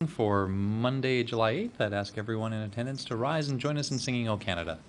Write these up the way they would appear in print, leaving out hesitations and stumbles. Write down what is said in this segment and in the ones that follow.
For Monday, July 8th, I'd ask everyone in attendance to rise and join us in singing O Canada.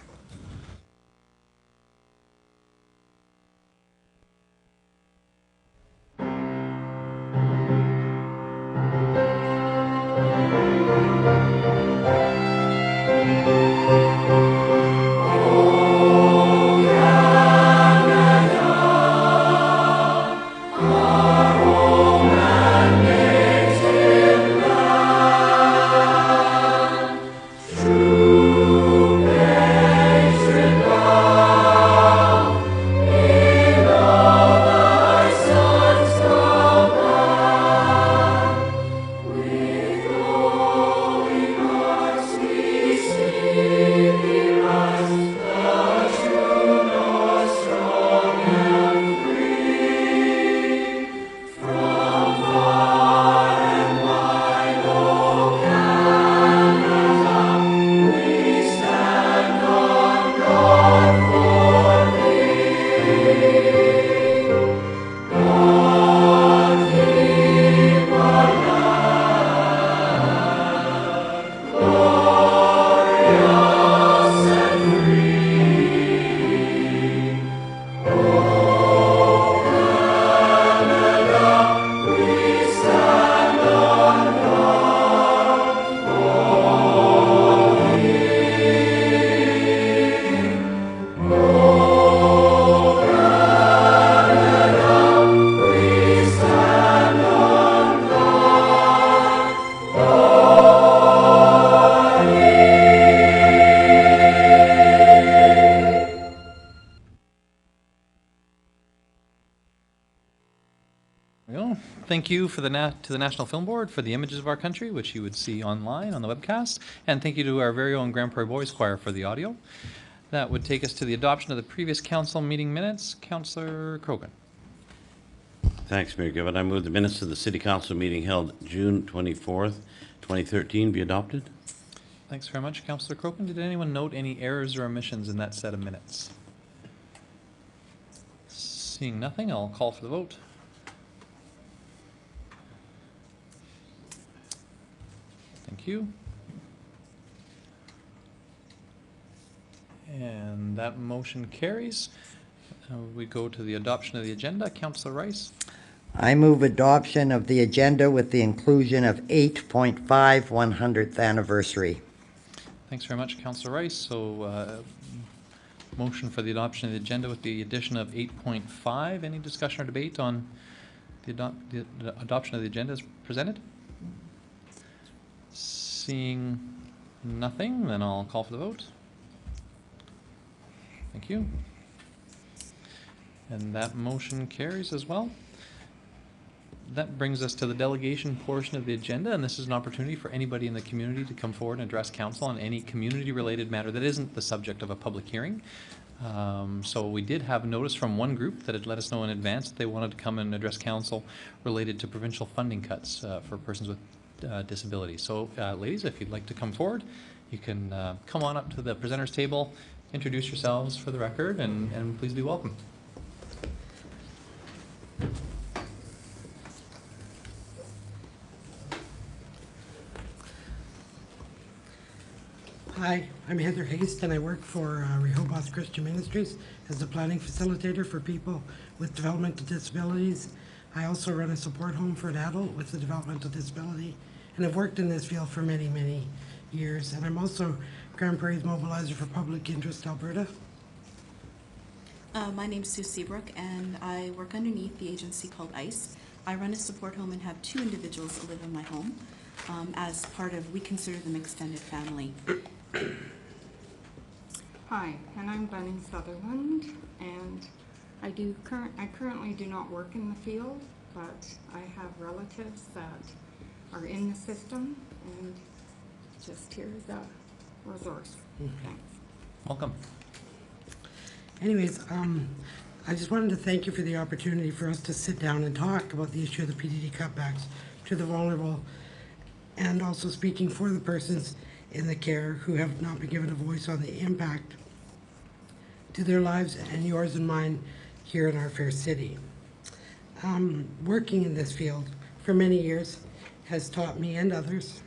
Thank you to the National Film Board for the images of our country, which you would see online on the webcast. And thank you to our very own Grand Prairie Boys Choir for the audio. That would take us to the adoption of the previous council meeting minutes. Councillor Croghan. Thanks, Mayor Given. I move the minutes of the City Council meeting held June 24th, 2013 be adopted. Thanks very much, Councillor Croghan. Did anyone note any errors or omissions in that set of minutes? Seeing nothing, I'll call for the vote. Thank you. And that motion carries. We go to the adoption of the agenda. Councillor Rice. I move adoption of the agenda with the inclusion of 8.5 100th anniversary. Thanks very much, Councillor Rice. So motion for the adoption of the agenda with the addition of 8.5. Any discussion or debate on the adoption of the agenda as presented? Seeing nothing, then I'll call for the vote. Thank you. And that motion carries as well. That brings us to the delegation portion of the agenda, and this is an opportunity for anybody in the community to come forward and address council on any community-related matter that isn't the subject of a public hearing. So we did have notice from one group that had let us know in advance that they wanted to come and address council related to provincial funding cuts for persons with disabilities. So ladies, if you'd like to come forward, you can come on up to the presenters table, introduce yourselves for the record, and please be welcome. Hi, I'm Heather Haste, and I work for Rehoboth Christian Ministries as a planning facilitator for people with developmental disabilities. I also run a support home for an adult with a developmental disability, and I've worked in this field for many, many years. And I'm also Grand Prairie's mobilizer for Public Interest Alberta. My name's Sue Seabrook, and I work underneath the agency called ICE. I run a support home and have 2 individuals that live in my home as part of, we consider them extended family. Hi, and I'm Bunny Sutherland, and I currently do not work in the field, but I have relatives that are in the system, and just here's a resource. Thanks. Welcome. Anyways, I just wanted to thank you for the opportunity for us to sit down and talk about the issue of the PDD cutbacks to the vulnerable, and also speaking for the persons in the care who have not been given a voice on the impact to their lives and yours and mine here in our fair city. Working in this field for many years has taught me and others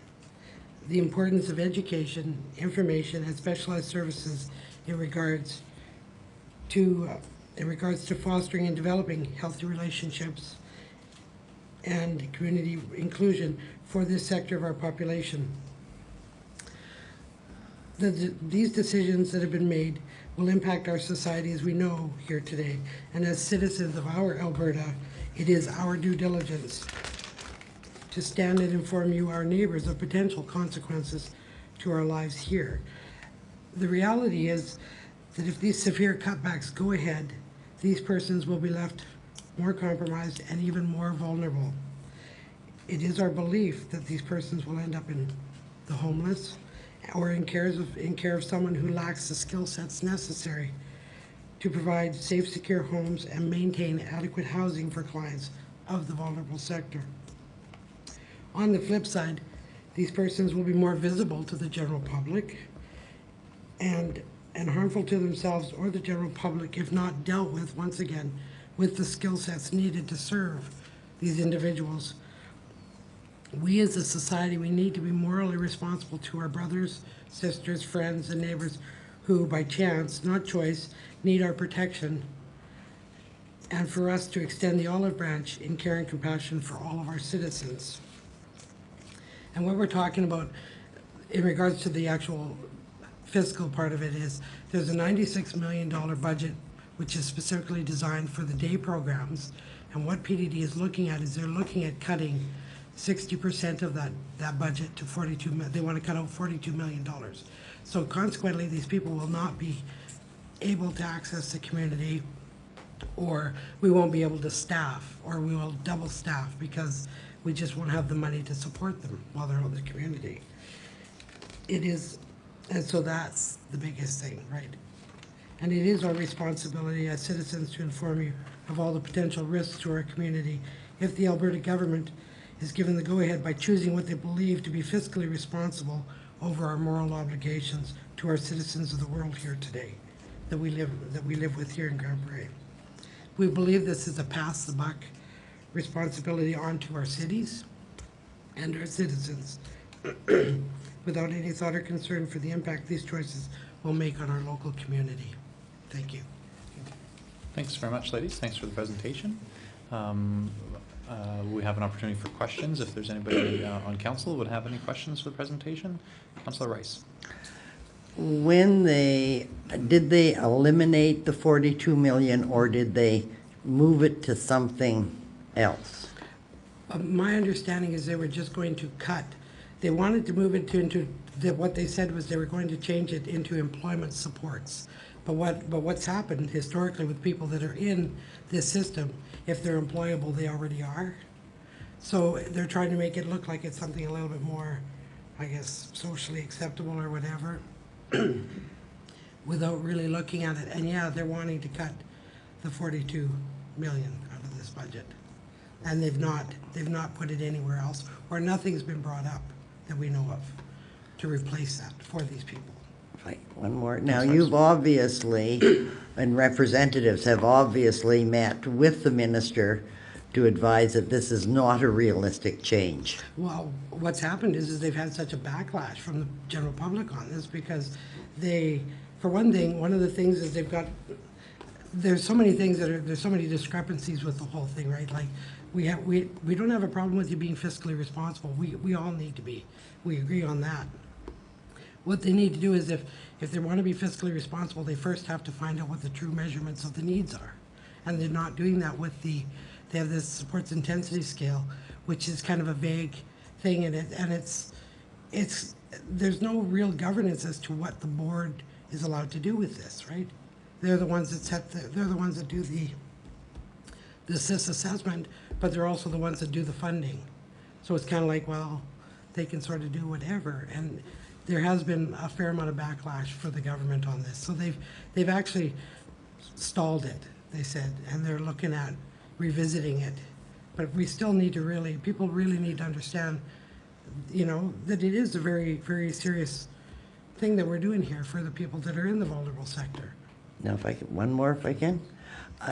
the importance of education, information, and specialized services in regards to fostering and developing healthy relationships and community inclusion for this sector of our population. These decisions that have been made will impact our society as we know here today. And as citizens of our Alberta, it is our due diligence to stand and inform you, our neighbors, of potential consequences to our lives here. The reality is that if these severe cutbacks go ahead, these persons will be left more compromised and even more vulnerable. It is our belief that these persons will end up in the homeless or in care of someone who lacks the skill sets necessary to provide safe, secure homes and maintain adequate housing for clients of the vulnerable sector. On the flip side, these persons will be more visible to the general public and harmful to themselves or the general public if not dealt with, once again, with the skill sets needed to serve these individuals. We as a society, we need to be morally responsible to our brothers, sisters, friends, and neighbors who, by chance, not choice, need our protection, and for us to extend the olive branch in care and compassion for all of our citizens. And what we're talking about in regards to the actual fiscal part of it is there's a $96 million budget which is specifically designed for the day programs. And what PDD is looking at is they're looking at cutting 60% of that budget to $42 million. They want to cut out $42 million. So consequently, these people will not be able to access the community, or we won't be able to staff, or we will double staff because we just won't have the money to support them while they're out in the community. It is, and so that's the biggest thing, right? And it is our responsibility as citizens to inform you of all the potential risks to our community if the Alberta government is given the go-ahead by choosing what they believe to be fiscally responsible over our moral obligations to our citizens of the world here today that we live with here in Grand Prairie. We believe this is a pass the buck responsibility onto our cities and our citizens without any thought or concern for the impact these choices will make on our local community. Thank you. Thanks very much, ladies. Thanks for the presentation. We have an opportunity for questions. If there's anybody on council who would have any questions for the presentation. Councillor Rice. Did they eliminate the 42 million or did they move it to something else? My understanding is they were just going to cut. They wanted to move it into what they said was they were going to change it into employment supports. But what's happened historically with people that are in this system, if they're employable, they already are. So they're trying to make it look like it's something a little bit more, I guess, socially acceptable or whatever, without really looking at it. And yeah, they're wanting to cut the 42 million out of this budget. And they've not put it anywhere else, or nothing's been brought up that we know of to replace that for these people. Right, one more. Now, you've obviously, and representatives have obviously met with the minister to advise that this is not a realistic change. Well, what's happened is they've had such a backlash from the general public on this because for one thing, one of the things is there's so many things there's so many discrepancies with the whole thing, right? Like we don't have a problem with you being fiscally responsible. We all need to be. We agree on that. What they need to do is if they want to be fiscally responsible, they first have to find out what the true measurements of the needs are. And they're not doing that with they have this supports intensity scale, which is kind of a vague thing, and there's no real governance as to what the board is allowed to do with this, right? They're the ones that they're the ones that do the SIS assessment, but they're also the ones that do the funding. So it's kind of like, well, they can sort of do whatever. And there has been a fair amount of backlash for the government on this. So they've actually stalled it, they said, and they're looking at revisiting it. But we still need to people really need to understand, that it is a very, very serious thing that we're doing here for the people that are in the vulnerable sector. Now, one more if I can.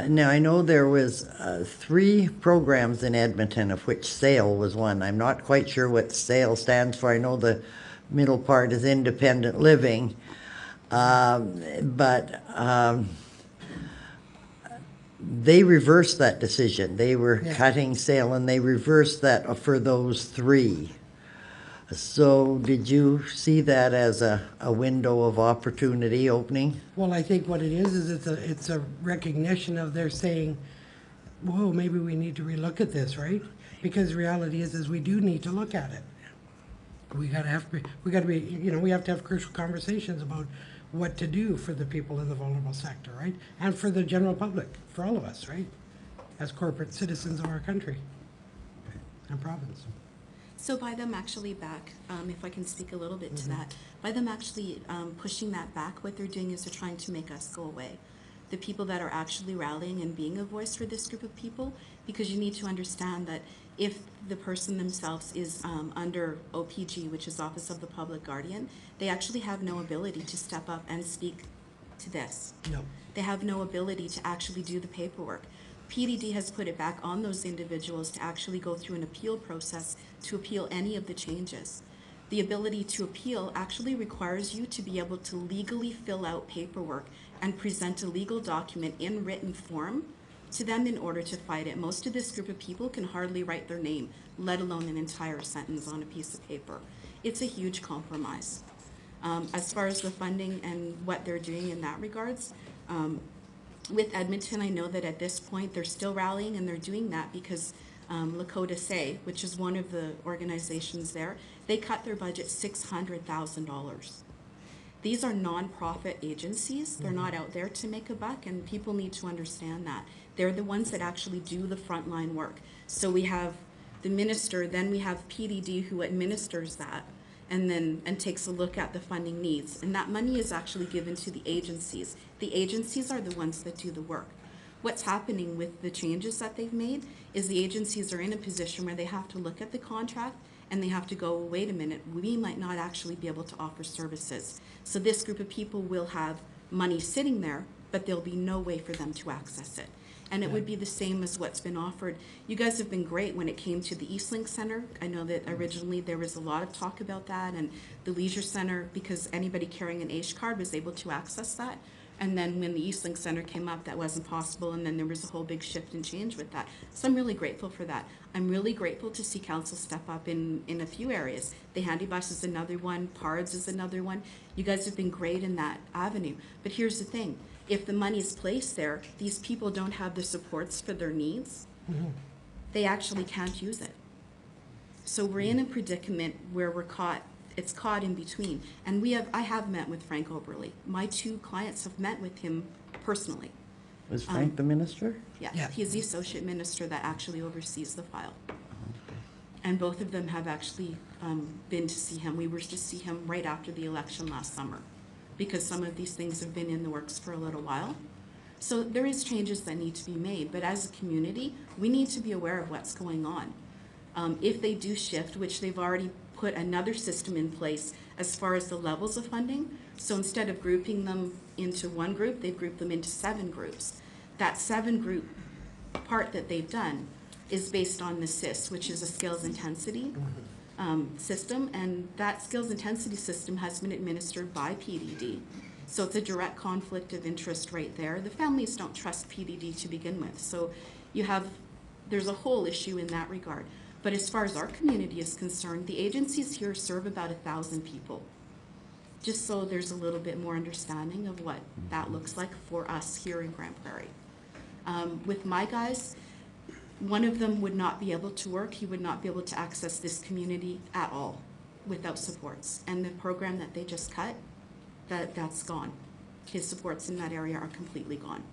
Now, I know there was 3 programs in Edmonton, of which SAIL was one. I'm not quite sure what SAIL stands for. I know the middle part is independent living. But they reversed that decision. They were Yeah. cutting SAIL, and they reversed that for those 3. So did you see that as a window of opportunity opening? Well, I think what it is it's a recognition of their saying, whoa, maybe we need to relook at this, right? Because the reality is we do need to look at it. We gotta have to be, you know, we have to have crucial conversations about what to do for the people in the vulnerable sector, right? And for the general public, for all of us, right? As corporate citizens of our country and province. So by them actually back, if I can speak a little bit to that, by them actually pushing that back, what they're doing is they're trying to make us go away. The people that are actually rallying and being a voice for this group of people, because you need to understand that if the person themselves is under OPG, which is Office of the Public Guardian, they actually have no ability to step up and speak to this. No. They have no ability to actually do the paperwork. PDD has put it back on those individuals to actually go through an appeal process to appeal any of the changes. The ability to appeal actually requires you to be able to legally fill out paperwork and present a legal document in written form to them in order to fight it. Most of this group of people can hardly write their name, let alone an entire sentence on a piece of paper. It's a huge compromise. As far as the funding and what they're doing in that regards, with Edmonton, I know that at this point they're still rallying, and they're doing that because Lakota Say, which is one of the organizations there, they cut their budget $600,000. These are nonprofit agencies. They're not out there to make a buck, and people need to understand that. They're the ones that actually do the frontline work. So we have the minister, then we have PDD who administers that, and takes a look at the funding needs. And that money is actually given to the agencies. The agencies are the ones that do the work. What's happening with the changes that they've made is the agencies are in a position where they have to look at the contract and they have to go, wait a minute, we might not actually be able to offer services. So this group of people will have money sitting there, but there'll be no way for them to access it. And it would be the same as what's been offered. You guys have been great when it came to the Eastlink Center. I know that originally there was a lot of talk about that, and the Leisure Center, because anybody carrying an AISH card was able to access that. And then when the Eastlink Center came up, that wasn't possible, and then there was a whole big shift and change with that. So I'm really grateful for that. I'm really grateful to see council step up in a few areas. The handy bus is another one, PARDS is another one. You guys have been great in that avenue. But here's the thing. If the money is placed there, these people don't have the supports for their needs. They actually can't use it. So we're in a predicament where it's caught in between. And I have met with Frank Oberle. My 2 clients have met with him personally. Was Frank the minister? Yeah. He's the associate minister that actually oversees the file. And both of them have actually been to see him. We were to see him right after the election last summer, because some of these things have been in the works for a little while. So there is changes that need to be made, but as a community, we need to be aware of what's going on. If they do shift, which they've already put another system in place as far as the levels of funding, so instead of grouping them into one group, they've grouped them into 7 groups. That 7 group part that they've done is based on the SIS, which is a skills intensity system, and that skills intensity system has been administered by PDD. So it's a direct conflict of interest right there. The families don't trust PDD to begin with. So there's a whole issue in that regard. But as far as our community is concerned, the agencies here serve about 1,000 people. Just so there's a little bit more understanding of what that looks like for us here in Grand Prairie. With my guys, one of them would not be able to work. He would not be able to access this community at all without supports. And the program that they just cut, that's gone. His supports in that area are completely gone.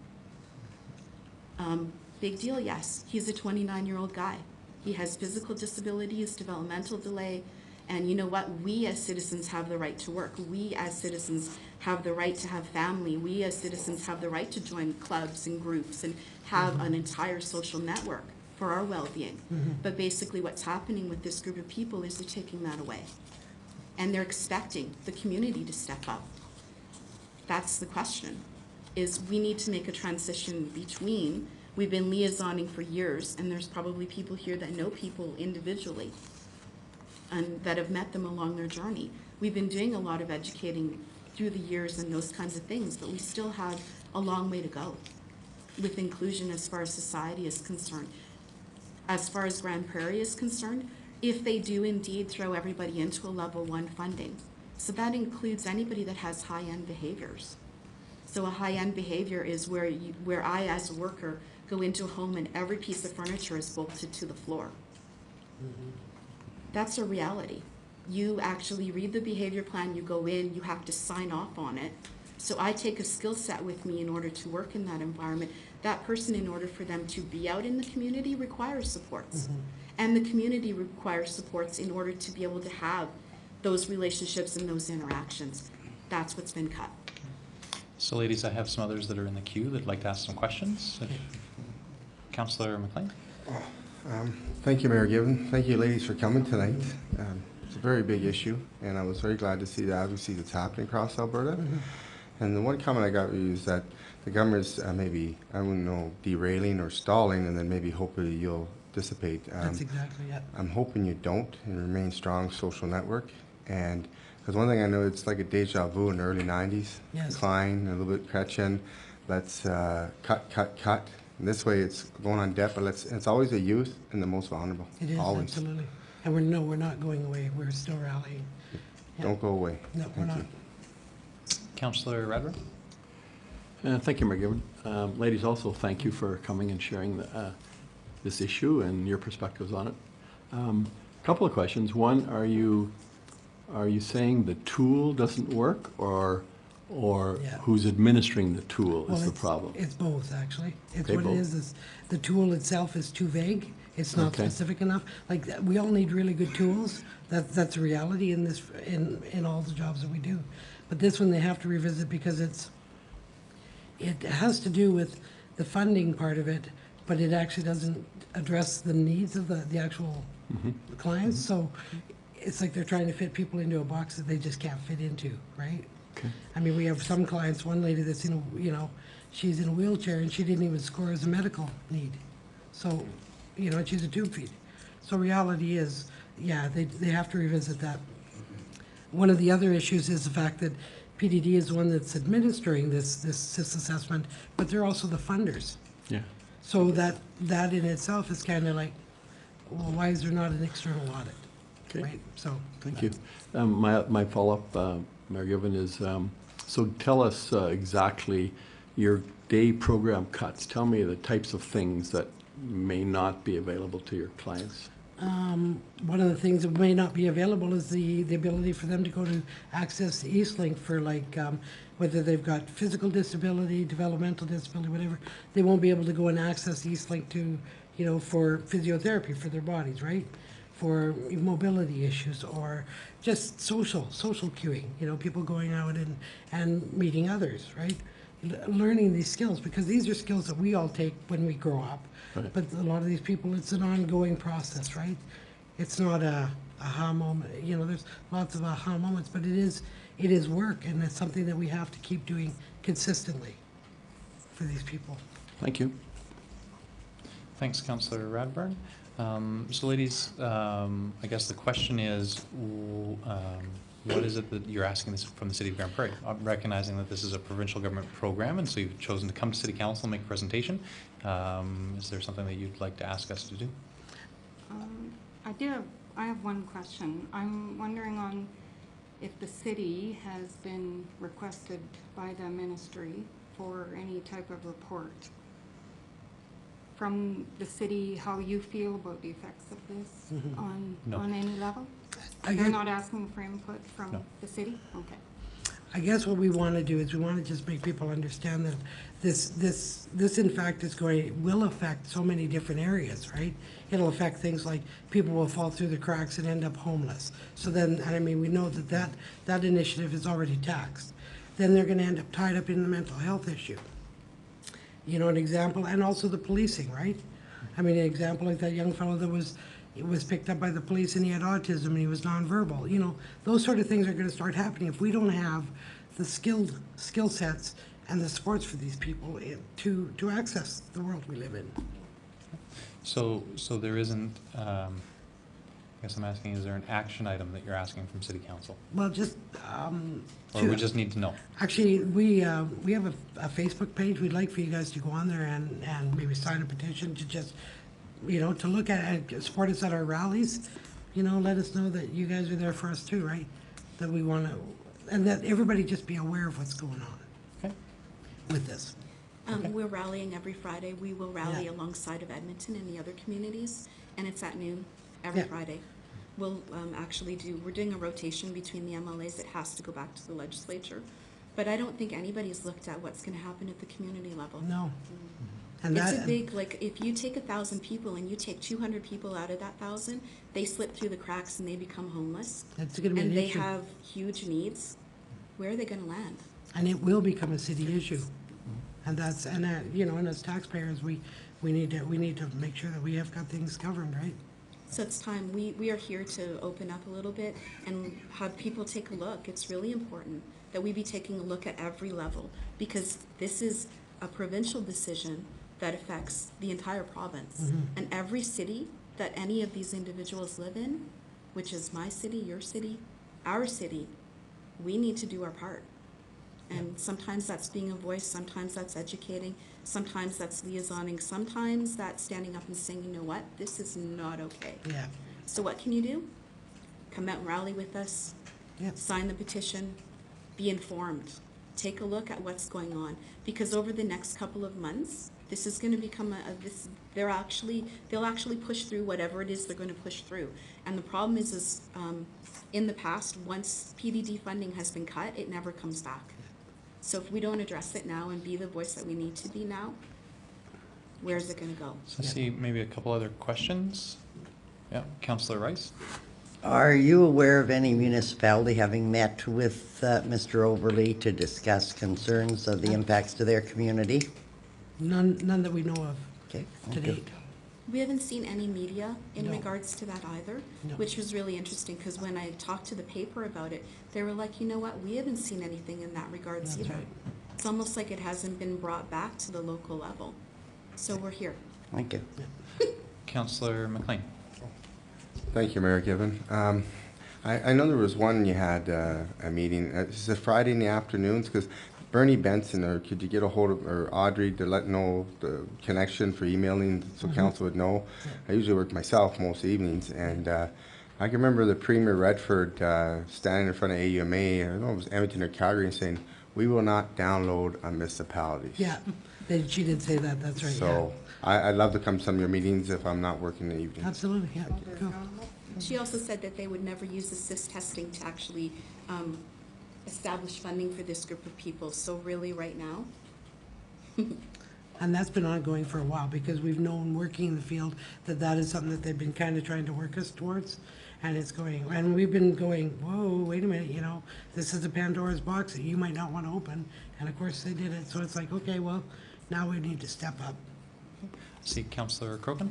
Big deal, yes. He's a 29-year-old guy. He has physical disabilities, developmental delay, and you know what? We as citizens have the right to work. We as citizens have the right to have family. We as citizens have the right to join clubs and groups and have an entire social network for our well-being. But basically what's happening with this group of people is they're taking that away. And they're expecting the community to step up. That's the question. is we need to make a transition between, we've been liaisoning for years, and there's probably people here that know people individually and that have met them along their journey. We've been doing a lot of educating through the years and those kinds of things, but we still have a long way to go with inclusion as far as society is concerned. As far as Grand Prairie is concerned, if they do indeed throw everybody into a level 1 funding, so that includes anybody that has high-end behaviors. So a high-end behavior is where I, as a worker, go into a home and every piece of furniture is bolted to the floor. That's a reality. You actually read the behavior plan, you go in, you have to sign off on it. So I take a skill set with me in order to work in that environment. That person, in order for them to be out in the community, requires supports. And the community requires supports in order to be able to have those relationships and those interactions. That's what's been cut. So ladies, I have some others that are in the queue that'd like to ask some questions. Councillor McLean? Thank you, Mayor Given. Thank you, ladies, for coming tonight. It's a very big issue, and I was very glad to see the advocacy that's happening across Alberta. And the one comment I got is that the government's maybe, I wouldn't know, derailing or stalling, and then maybe hopefully you'll dissipate. That's exactly it. I'm hoping you don't and remain strong social network. And because one thing I know, it's like a deja vu in the early 90s. Yes. Klein, a little bit Kretchen. Let's cut. And this way it's going on debt, but it's always the youth and the most vulnerable. It is, always. absolutely. And we're not going away. We're still rallying. Yeah. Don't go away. No, we're Thank not. you. Councillor Radburn? Thank you, Mayor Gibbon. Ladies, also thank you for coming and sharing this issue and your perspectives on it. Couple of questions. One, are you saying the tool doesn't work, or Yeah. who's administering the tool is the it's- problem? It's both, actually. It's Okay, what it both. is the tool itself is too vague. It's not Okay. specific enough. Like, we all need really good tools. That's a reality in this, in all the jobs that we do. But this one they have to revisit because it has to do with the funding part of it, but it actually doesn't address the needs of the actual clients. So it's like they're trying to fit people into a box that they just can't fit into, right? Okay. I mean, we have some clients, one lady that's in a, she's in a wheelchair and she didn't even score as a medical need. So, and she's a tube feed. So reality is, yeah, they have to revisit that. One of the other issues is the fact that PDD is the one that's administering this assessment, but they're also the funders. Yeah. So that in itself is kind of like, well, why is there not an external audit? Okay. Right, so. Thank you. My follow-up, Mayor Gibbon, is, so tell us exactly your day program cuts. Tell me the types of things that may not be available to your clients. One of the things that may not be available is the ability for them to go to access Eastlink for whether they've got physical disability, developmental disability, whatever. They won't be able to go and access Eastlink to, for physiotherapy for their bodies, right? For mobility issues or just social queuing, people going out and meeting others, right? Learning these skills, because these are skills that we all take when we grow up. Right. But a lot of these people, it's an ongoing process, right? It's not a aha moment. There's lots of aha moments, but it is work, and it's something that we have to keep doing consistently for these people. Thank you. Thanks, Councillor Radburn. So ladies, I guess the question is, what is it that you're asking this from the City of Grand Prairie? Recognizing that this is a provincial government program, and so you've chosen to come to City Council and make a presentation. Is there something that you'd like to ask us to do? I have one question. I'm wondering on if the city has been requested by the ministry for any type of report from the city, how you feel about the effects of this No. on any level? I They're get- not asking for input from No. the city? Okay. I guess what we want to do is we want to just make people understand that this in fact will affect so many different areas, right? It'll affect things like people will fall through the cracks and end up homeless. So then, and I mean, we know that initiative is already taxed. Then they're going to end up tied up in the mental health issue. An example, and also the policing, right? I mean, an example like that young fellow that was picked up by the police and he had autism and he was nonverbal. Those sort of things are going to start happening if we don't have the skill sets and the supports for these people to access the world we live in. So there isn't, I guess I'm asking, is there an action item that you're asking from city council? Well, just, Or we just need to know? actually, we have a Facebook page. We'd like for you guys to go on there and maybe sign a petition to just, to look at and support us at our rallies. Let us know that you guys are there for us too, right? That we want to, and that everybody just be aware of what's going on Okay. with this. We're rallying every Friday. We will rally Yeah. alongside of Edmonton and the other communities, and it's at noon every Yeah. Friday. We'll we're doing a rotation between the MLAs. It has to go back to the legislature. But I don't think anybody's looked at what's going to happen at the community level. No. And It's that, a big, if you take 1,000 people and you take 200 people out of that 1,000, they slip through the cracks and they become homeless. it's going to be an And they issue. have huge needs. Where are they going to land? And it will become a city issue. And and as taxpayers, we need to make sure that we have got things governed, right? So it's time, we are here to open up a little bit and have people take a look. It's really important that we be taking a look at every level, because this is a provincial decision that affects the entire province. And every city that any of these individuals live in, which is my city, your city, our city, we need to do our part. And sometimes that's being a voice, sometimes that's educating, sometimes that's liaisoning, sometimes that's standing up and saying, you know what, this is not okay. Yeah. So what can you do? Come out and rally with us, Yeah. sign the petition, be informed, take a look at what's going on. Because over the next couple of months, this is going to become they'll actually push through whatever it is they're going to push through. And the problem is in the past, once PDD funding has been cut, it never comes back. So if we don't address it now and be the voice that we need to be now, where's it going to go? So I see maybe a couple other questions. Yeah, Councillor Rice? Are you aware of any municipality having met with Mr. Overly to discuss concerns of the impacts to their community? None that we know of Okay, to thank you. date. We haven't seen any media in No. regards to that either, No. which was really interesting, because when I talked to the paper about it, they were like, you know what, we haven't seen anything in that regards That's either. right. It's almost like it hasn't been brought back to the local level. So we're here. Thank you. Councillor McLean? Thank you, Mayor Given. I know there was one you had a meeting. Is it Friday in the afternoons? Because Bernie Benson, or could you get a hold of, or Audrey to let know the connection for emailing so council would know? I usually work myself most evenings, and I can remember the Premier Redford standing in front of AUMA, I don't know if it was Edmonton or Calgary, and saying, "We will not download on municipalities." Yeah, she did say that, that's right, yeah. So I'd love to come to some of your meetings if I'm not working in the evenings. Absolutely, yeah, cool. She also said that they would never use assist testing to actually establish funding for this group of people. So really, right now, And that's been ongoing for a while, because we've known, working in the field, that is something that they've been kind of trying to work us towards. And it's going, and we've been going, whoa, wait a minute, this is a Pandora's box that you might not want to open. And of course, they did it, so it's like, okay, well, now we need to step up. See Councillor Crokin?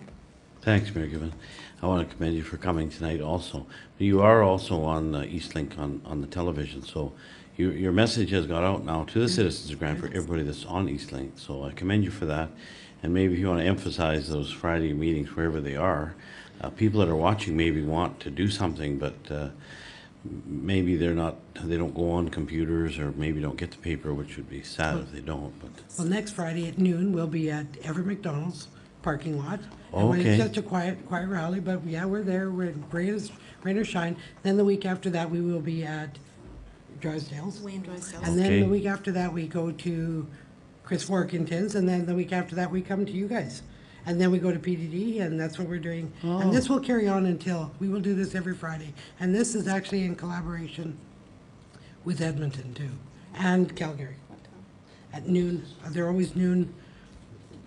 Thanks, Mayor Given. I want to commend you for coming tonight also. You are also on Eastlink on the television, so your message has got out now to the citizens of Grand for everybody that's on Eastlink, so I commend you for that. And maybe if you want to emphasize those Friday meetings wherever they are, people that are watching maybe want to do something, but maybe they don't go on computers, or maybe don't get the paper, which would be sad if they don't, but. Well, next Friday at noon, we'll be at Everett McDonald's parking lot. And when Okay. it's just a quiet rally, but yeah, we're there, we're in rain or shine. Then the week after that, we will be at Drysdale's. Wayne Drysdale. And then Okay. the week after that, we go to Chris Workington's, and then the week after that, we come to you guys. And then we go to PDD, and that's what we're doing. And this will carry on we will do this every Friday. And this is actually in collaboration with Edmonton too, and Calgary. At noon, they're always noon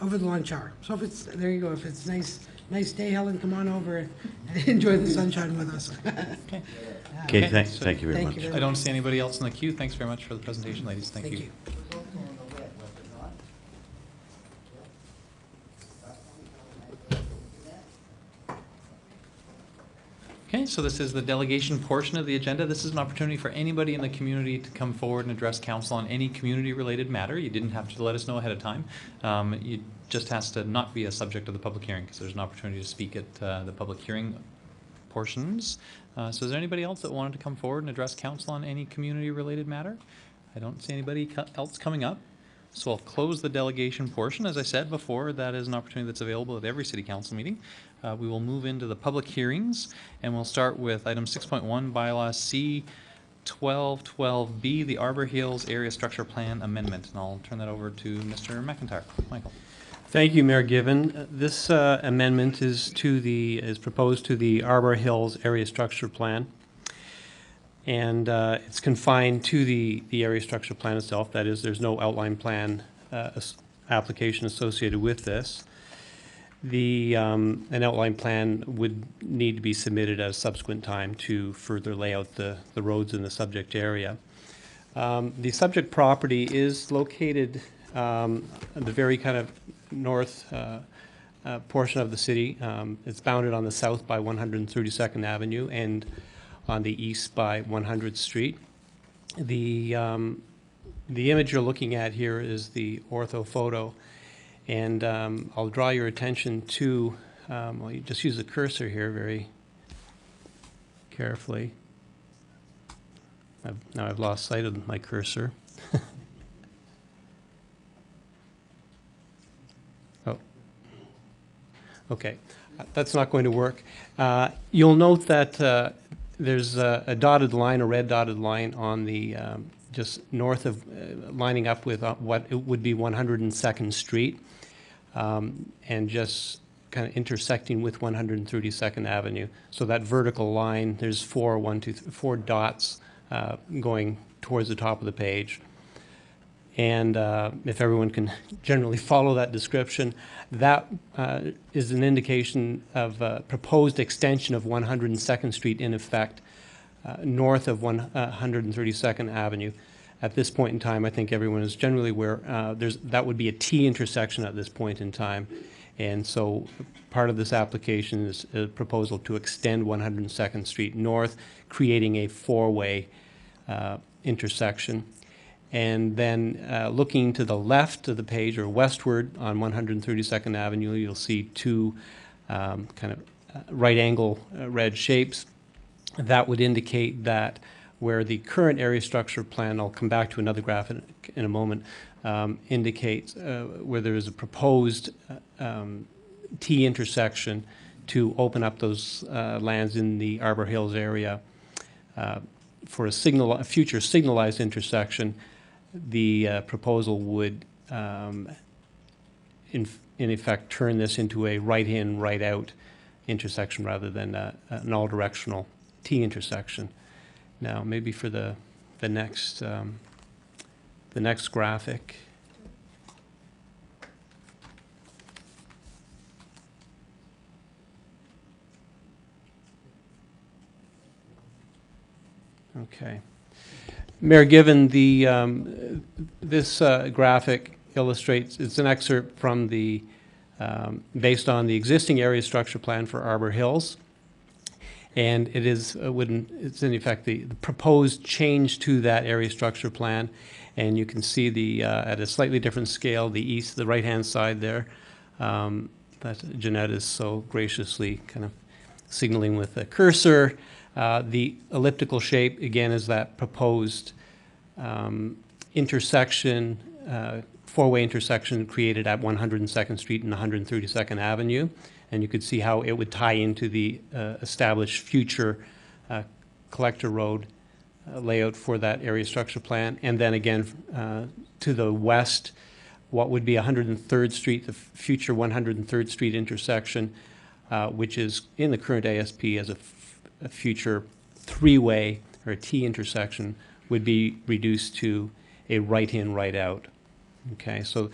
over the lunch hour. So there you go, if it's nice day, Helen, come on over and enjoy the sunshine with us. Okay. Okay, Okay. thank you very Thank much. you very I don't see anybody else in the queue. Thanks very much for the presentation, ladies. Thank you. Okay, so this is the delegation portion of the agenda. This is an opportunity for anybody in the community to come forward and address council on any community-related matter. You didn't have to let us know ahead of time. You just has to not be a subject of the public hearing, because there's an opportunity to speak at the public hearing portions. So is there anybody else that wanted to come forward and address council on any community-related matter? I don't see anybody else coming up. So I'll close the delegation portion. As I said before, that is an opportunity that's available at every city council meeting. We will move into the public hearings, and we'll start with item 6.1, bylaw C 1212B, the Arbor Hills Area Structure Plan Amendment. And I'll turn that over to Mr. McIntyre. Michael. Thank you, Mayor Given. This amendment is proposed to the Arbor Hills Area Structure Plan. And it's confined to the area structure plan itself. That is, there's no outline plan application associated with this. An outline plan would need to be submitted at a subsequent time to further lay out the roads in the subject area. The subject property is located at the very kind of north portion of the city. It's bounded on the south by 132nd Avenue and on the east by 100th Street. The image you're looking at here is the ortho photo, and I'll draw your attention to, well, you just use the cursor here very carefully. Now I've lost sight of my cursor. Oh, okay, that's not going to work. You'll note that there's a dotted line, a red dotted line on the just north of, lining up with what it would be 102nd Street, and just kind of intersecting with 132nd Avenue. So that vertical line, there's four dots going towards the top of the page. And if everyone can generally follow that description, that is an indication of a proposed extension of 102nd Street in effect north of 132nd Avenue. At this point in time, I think everyone is generally aware that would be a T intersection at this point in time. And so part of this application is a proposal to extend 102nd Street north, creating a four-way intersection. And then looking to the left of the page, or westward on 132nd Avenue, you'll see two kind of right angle red shapes. That would indicate that where the current area structure plan, I'll come back to another graph in a moment, indicates where there is a proposed T intersection to open up those lands in the Arbor Hills area for a future signalized intersection. The proposal would, in effect, turn this into a right-in, right-out intersection rather than an all-directional T intersection. Now, maybe for the next graphic. Okay. Mayor, given this graphic illustrates, it's an excerpt from the, based on the existing area structure plan for Arbor Hills. And it is, it's in effect the proposed change to that area structure plan. And you can see the, at a slightly different scale, the right-hand side there, that Jeanette is so graciously kind of signaling with the cursor. The elliptical shape, again, is that proposed intersection, four-way intersection created at 102nd Street and 132nd Avenue. And you could see how it would tie into the established future collector road layout for that area structure plan. And then again, to the west, what would be 103rd Street, the future 103rd Street intersection, which is in the current ASP as a future three-way or a T intersection, would be reduced to a right-in, right-out. Okay, so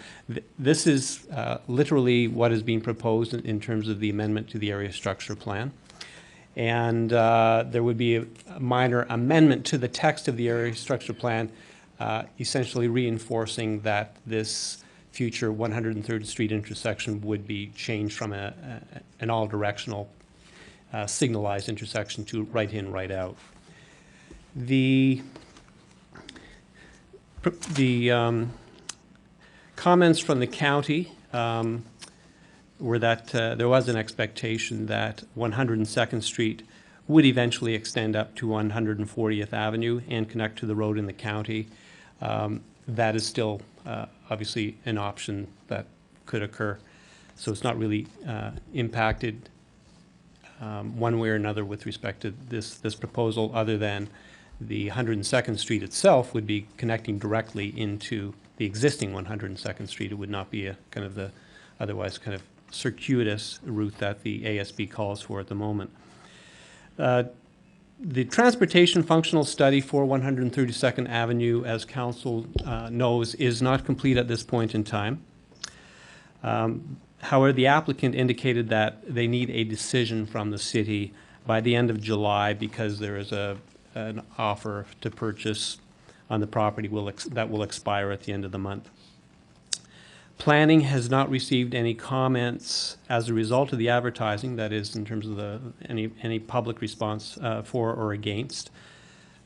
this is literally what is being proposed in terms of the amendment to the area structure plan. And there would be a minor amendment to the text of the area structure plan, essentially reinforcing that this future 103rd Street intersection would be changed from an all-directional signalized intersection to right in, right out. The comments from the county were that there was an expectation that 102nd Street would eventually extend up to 140th Avenue and connect to the road in the county. That is still obviously an option that could occur. So it's not really impacted one way or another with respect to this proposal, other than the 102nd Street itself would be connecting directly into the existing 102nd Street. It would not be a kind of the otherwise kind of circuitous route that the ASB calls for at the moment. The transportation functional study for 132nd Avenue, as council knows, is not complete at this point in time. However, the applicant indicated that they need a decision from the city by the end of July, because there is an offer to purchase on the property that will expire at the end of the month. Planning has not received any comments as a result of the advertising, that is, in terms of any public response for or against.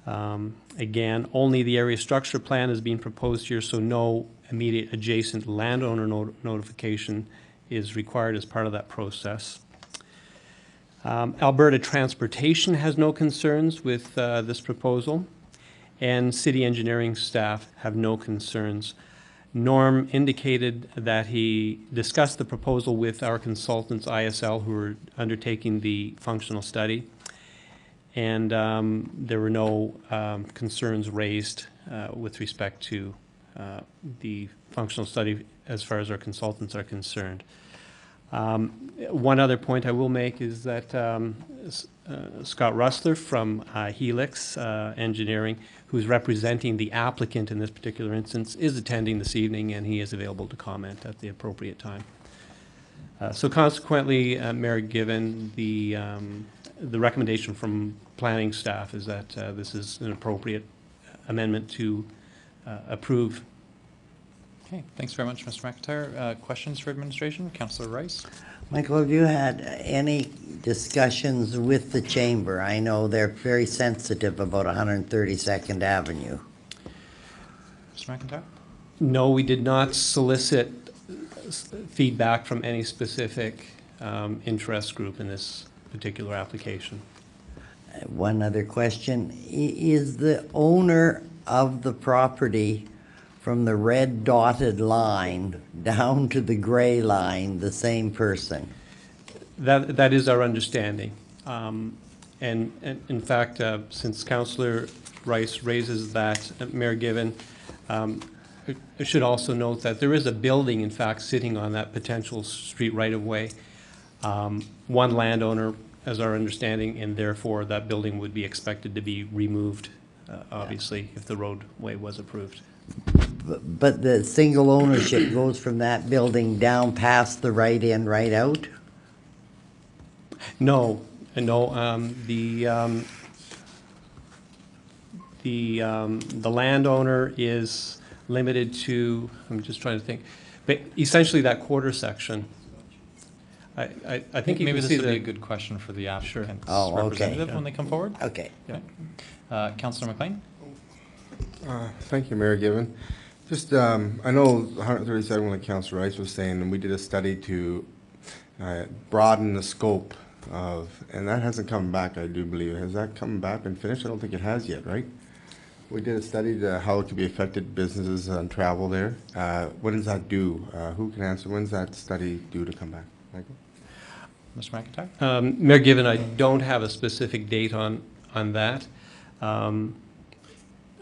Again, only the area structure plan is being proposed here, so no immediate adjacent landowner notification is required as part of that process. Alberta Transportation has no concerns with this proposal, and city engineering staff have no concerns. Norm indicated that he discussed the proposal with our consultants, ISL, who are undertaking the functional study, and there were no concerns raised with respect to the functional study as far as our consultants are concerned. One other point I will make is that Scott Russler from Helix Engineering, who's representing the applicant in this particular instance, is attending this evening, and he is available to comment at the appropriate time. So consequently, Mayor Given, the recommendation from planning staff is that this is an appropriate amendment to approve. Okay, thanks very much, Mr. McIntyre. Questions for administration? Councillor Rice? Michael, have you had any discussions with the chamber? I know they're very sensitive about 132nd Avenue. Mr. McIntyre? No, we did not solicit feedback from any specific interest group in this particular application. One other question. Is the owner of the property from the red dotted line down to the gray line the same person? That is our understanding. And in fact, since Councillor Rice raises that, Mayor Given, I should also note that there is a building, in fact, sitting on that potential street right-of-way. One landowner, as our understanding, and therefore that building would be expected to be removed, obviously, if the roadway was approved. But the single ownership goes from that building down past the right in, right out? No, the landowner is limited to, I'm just trying to think, but essentially that quarter section. I think you maybe can this see would be a the, good question for the applicant's Oh, okay. representative when they come forward. Okay. Councillor McLean? Thank you, Mayor Given. Just, I know 137, like Councillor Rice was saying, and we did a study to broaden the scope of, and that hasn't come back, I do believe. Has that come back and finished? I don't think it has yet, right? We did a study to how it could be affected businesses and travel there. When does that due? Who can answer? When's that study due to come back? Michael? Mr. McIntyre? Mayor Given, I don't have a specific date on that.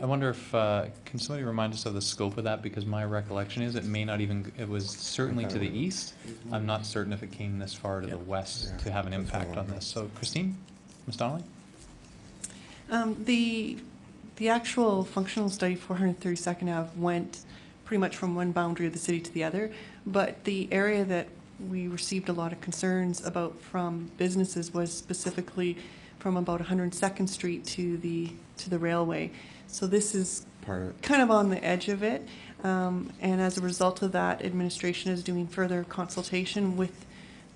I wonder if, can somebody remind us of the scope of that? Because my recollection is it may not even, it was certainly to the east. I'm not certain if it came this far to the west to have an impact on this. So Christine, Ms. Donnelly? The actual functional study for 132nd Ave went pretty much from one boundary of the city to the other, but the area that we received a lot of concerns about from businesses was specifically from about 102nd Street to the railway. So this is kind of on the edge of it, and as a result of that, administration is doing further consultation with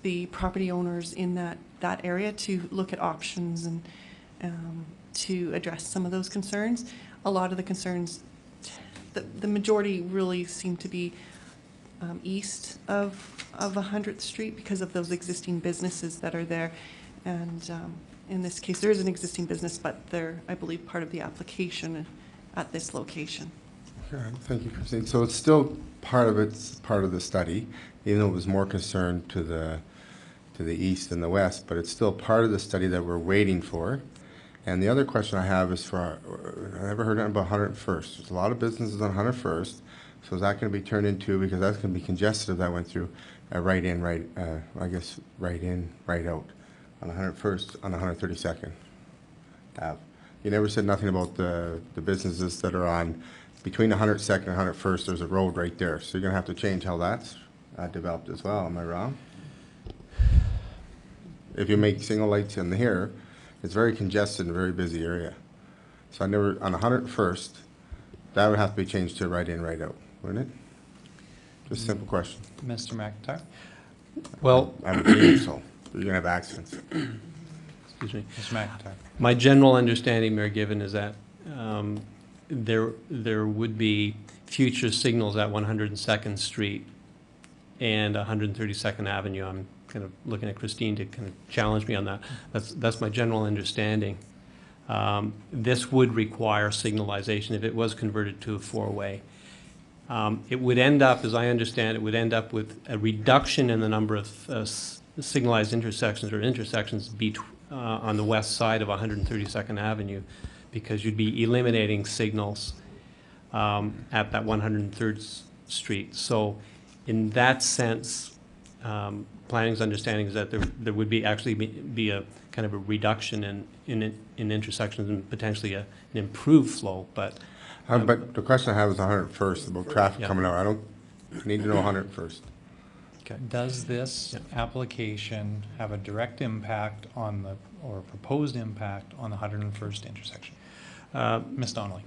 the property owners in that that area to look at options and to address some of those concerns. A lot of the concerns, the majority really seem to be east of 100th Street because of those existing businesses that are there. And in this case, there is an existing business, but they're, I believe, part of the application at this location. Okay, thank you, Christine. So it's still part of the study, even though it was more concerned to the east and the west, but it's still part of the study that we're waiting for. And the other question I have is for, I never heard about 101st. There's a lot of businesses on 101st, so is that going to be turned into, because that's going to be congested if that went through a right in, right out on 101st, on 132nd Ave. You never said nothing about the businesses that are on between 102nd and 101st. There's a road right there, so you're going to have to change how that's developed as well. Am I wrong? If you make single lights in here, it's very congested and a very busy area. So I never, on 101st, that would have to be changed to right in, right out, wouldn't it? Just a simple question. Mr. McIntyre? Well, I would believe so. You're going to have accidents. excuse me. Mr. McIntyre? My general understanding, Mayor Given, is that there would be future signals at 102nd Street and 132nd Avenue. I'm kind of looking at Christine to kind of challenge me on that. That's my general understanding. This would require signalization if it was converted to a four-way. It would end up, as I understand, it would end up with a reduction in the number of signalized intersections or intersections on the west side of 132nd Avenue, because you'd be eliminating signals at that 103rd Street. So in that sense, planning's understanding is that there would be actually be a kind of a reduction in intersections and potentially an improved flow, but But the question I have is 101st, about traffic Yeah. coming out. I need to know 101st. okay. Does this application have a direct impact on the, or proposed impact on the 101st intersection? Ms. Donnelly?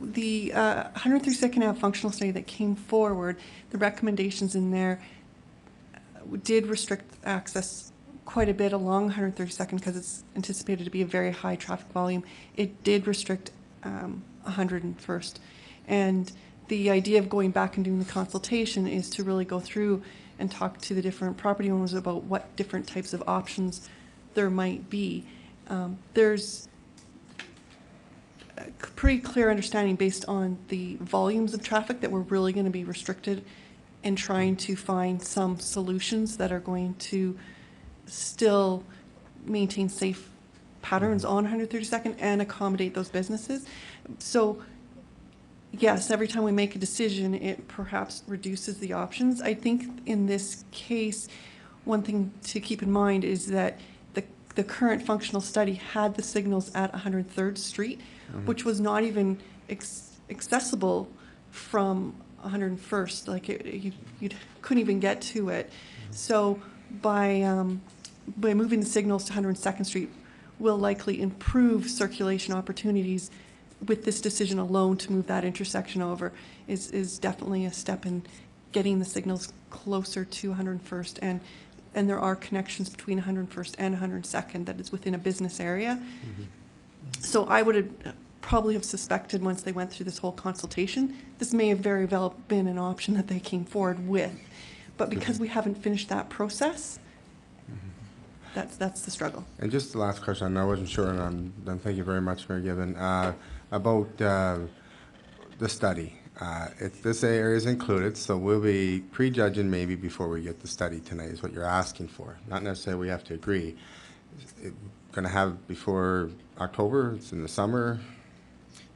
The 132nd Ave functional study that came forward, the recommendations in there did restrict access quite a bit along 132nd because it's anticipated to be a very high traffic volume. It did restrict 101st. And the idea of going back and doing the consultation is to really go through and talk to the different property owners about what different types of options there might be. There's a pretty clear understanding based on the volumes of traffic that we're really going to be restricted and trying to find some solutions that are going to still maintain safe patterns on 132nd and accommodate those businesses. So yes, every time we make a decision, it perhaps reduces the options. I think in this case, one thing to keep in mind is that the current functional study had the signals at 103rd Street, which was not even accessible from 101st. Like you couldn't even get to it. So by moving the signals to 102nd Street, will likely improve circulation opportunities. With this decision alone to move that intersection over is definitely a step in getting the signals closer to 101st, and there are connections between 101st and 102nd that is within a business area. So I would have probably have suspected once they went through this whole consultation, this may have very well been an option that they came forward with. But because we haven't finished that process, that's the struggle. And just the last question, I know I wasn't sure, and then thank you very much, Mayor Given, about the study. This area is included, so we'll be prejudging maybe before we get the study tonight is what you're asking for. Not necessarily we have to agree. Going to have before October, it's in the summer.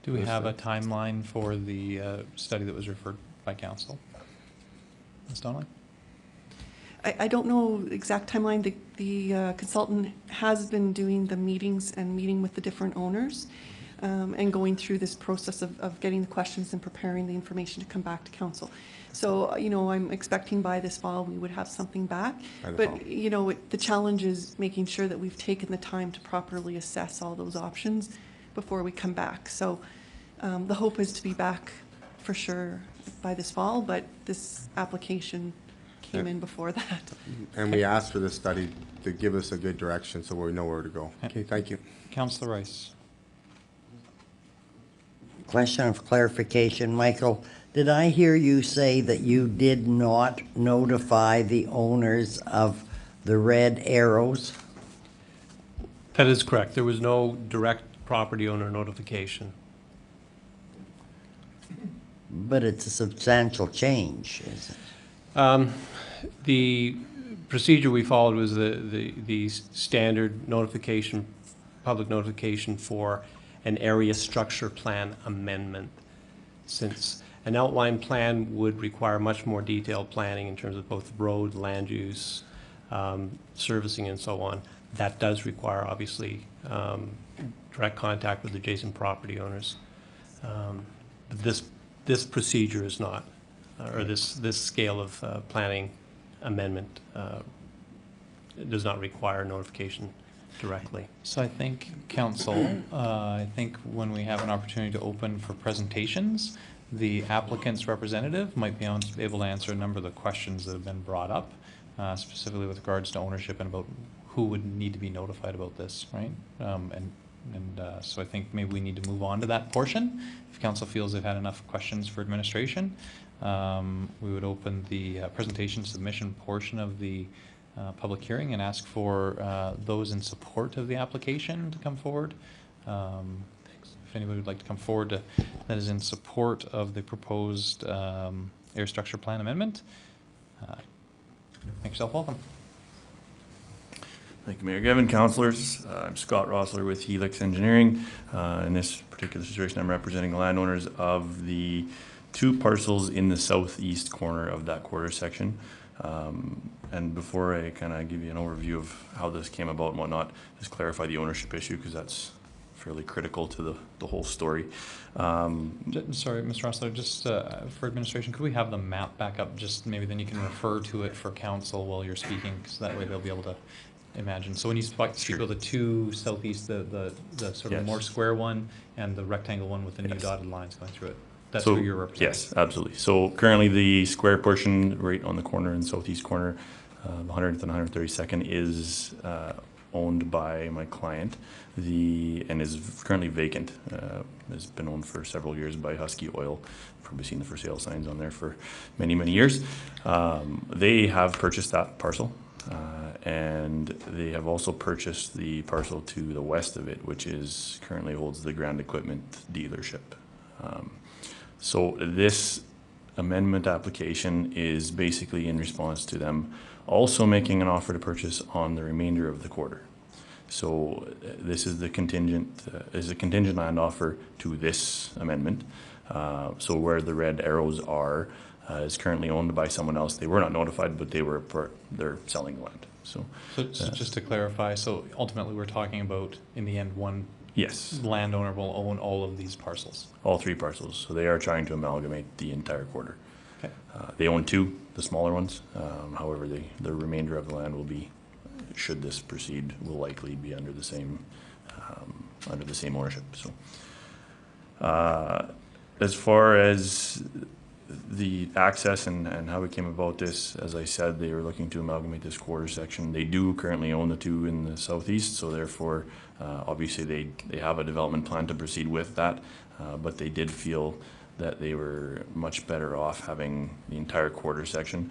Do we have a timeline for the study that was referred by council? Ms. Donnelly? I don't know exact timeline. The consultant has been doing the meetings and meeting with the different owners and going through this process of getting the questions and preparing the information to come back to council. So, you know, I'm expecting by this fall we would have something back. But, you know, the challenge is making sure that we've taken the time to properly assess all those options before we come back. So the hope is to be back for sure by this fall, but this application came in before that. And we asked for this study to give us a good direction so we know where to go. Okay, thank you. Councillor Rice. Question of clarification, Michael. Did I hear you say that you did not notify the owners of the red arrows? That is correct. There was no direct property owner notification. But it's a substantial change, is it? The procedure we followed was the standard notification, public notification for an area structure plan amendment. Since an outline plan would require much more detailed planning in terms of both road, land use, servicing, and so on, that does require, obviously, direct contact with adjacent property owners. But this procedure is not, or this scale of planning amendment does not require notification directly. So I think, council, I think when we have an opportunity to open for presentations, the applicant's representative might be able to answer a number of the questions that have been brought up, specifically with regards to ownership and about who would need to be notified about this, right? So I think maybe we need to move on to that portion. If council feels they've had enough questions for administration, we would open the presentation submission portion of the public hearing and ask for those in support of the application to come forward. If anybody would like to come forward that is in support of the proposed area structure plan amendment, make yourself welcome. Thank you, Mayor Given, councillors. I'm Scott Rossler with Helix Engineering. In this particular situation, I'm representing the landowners of the 2 parcels in the southeast corner of that quarter section. And before I kind of give you an overview of how this came about and whatnot, just clarify the ownership issue because that's fairly critical to the whole story. Sorry, Mr. Rossler, just for administration, could we have the map back up? Just maybe then you can refer to it for council while you're speaking, because that way they'll be able to imagine. So when you speak about the 2 southeast, the sort of Yes. more square one and the rectangle one with the new Yes. dotted lines going through it, that's So, who you're representing? yes, absolutely. So currently the square portion right on the corner in the southeast corner, the 100th and 132nd is owned by my client, and is currently vacant. Has been owned for several years by Husky Oil. Probably seen the for sale signs on there for many, many years. They have purchased that parcel. And they have also purchased the parcel to the west of it, which currently holds the Grand Equipment dealership. So this amendment application is basically in response to them also making an offer to purchase on the remainder of the quarter. So this is a contingent land offer to this amendment. So where the red arrows are is currently owned by someone else. They were not notified, but they're selling the land. So just to clarify, so ultimately we're talking about, in the end, one yes, landowner will own all of these parcels. all 3 parcels. So they are trying to amalgamate the entire quarter. Okay. They own 2, the smaller ones. However, the remainder of the land will be, should this proceed, will likely be under the same ownership. So, as far as the access and how we came about this, as I said, they were looking to amalgamate this quarter section. They do currently own the 2 in the southeast, so therefore, obviously they have a development plan to proceed with that, but they did feel that they were much better off having the entire quarter section.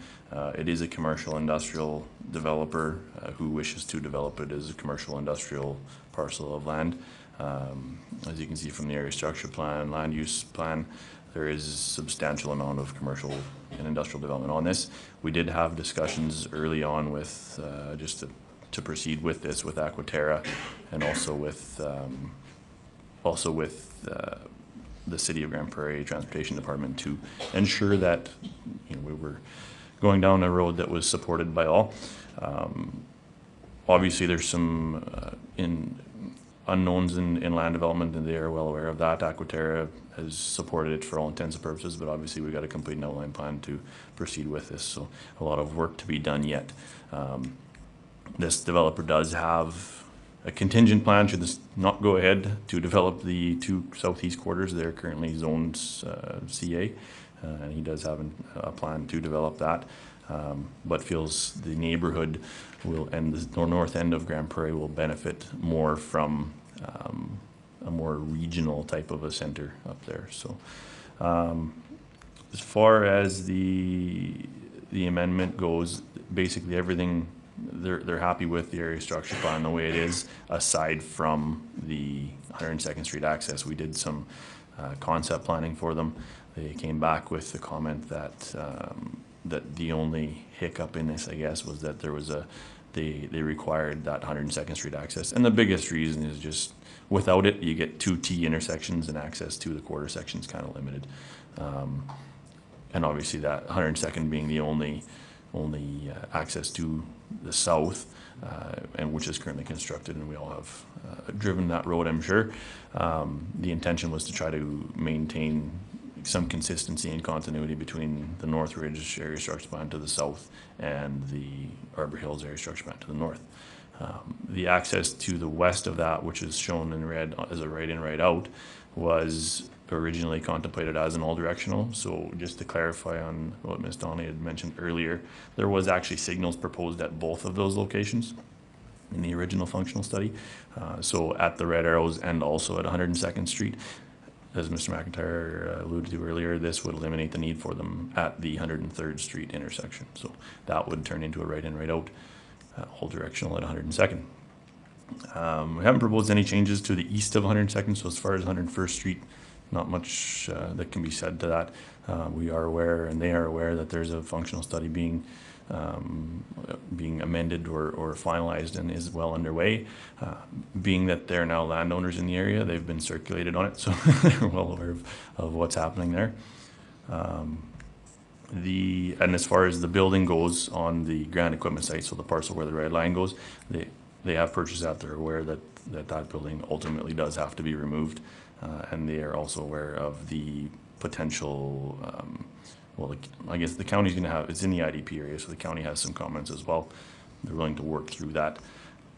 It is a commercial industrial developer who wishes to develop it as a commercial industrial parcel of land. As you can see from the area structure plan, land use plan, there is a substantial amount of commercial and industrial development on this. We did have discussions early on with, just to proceed with this, with Aquaterra, and also with the City of Grand Prairie Transportation Department to ensure that we were going down a road that was supported by all. Obviously, there's some unknowns in land development, and they are well aware of that. Aquaterra has supported it for all intents and purposes, but obviously we've got to complete an outline plan to proceed with this, so a lot of work to be done yet. This developer does have a contingent plan should this not go ahead to develop the 2 southeast quarters. They're currently zoned CA, and he does have a plan to develop that, but feels the neighborhood will, and the north end of Grand Prairie will benefit more from a more regional type of a center up there. So as far as the amendment goes, basically everything they're happy with the area structure plan the way it is, aside from the 102nd Street access. We did some concept planning for them. They came back with the comment that that the only hiccup in this, I guess, was that there was they required that 102nd Street access, and the biggest reason is just without it, you get 2 T intersections and access to the quarter section is kind of limited. And obviously that 102nd being the only access to the south, and which is currently constructed, and we all have driven that road, I'm sure. The intention was to try to maintain some consistency and continuity between the North Ridge area structure plan to the south and the Arbor Hills area structure plan to the north. The access to the west of that, which is shown in red as a right in, right out, was originally contemplated as an all-directional. So just to clarify on what Ms. Donnelly had mentioned earlier, there was actually signals proposed at both of those locations in the original functional study. So at the red arrows and also at 102nd Street. As Mr. McIntyre alluded to earlier, this would eliminate the need for them at the 103rd Street intersection. So that would turn into a right in, right out, whole directional at 102nd. We haven't proposed any changes to the east of 102nd, so as far as 101st Street, not much that can be said to that. We are aware, and they are aware, that there's a functional study being amended or finalized and is well underway. Being that they're now landowners in the area, they've been circulated on it, so they're well aware of what's happening there. And as far as the building goes on the Grand Equipment site, so the parcel where the red line goes, they have purchased that. They're aware that building ultimately does have to be removed, and they are also aware of the potential. Well, I guess the county's going to have, it's in the IDP area, so the county has some comments as well. They're willing to work through that.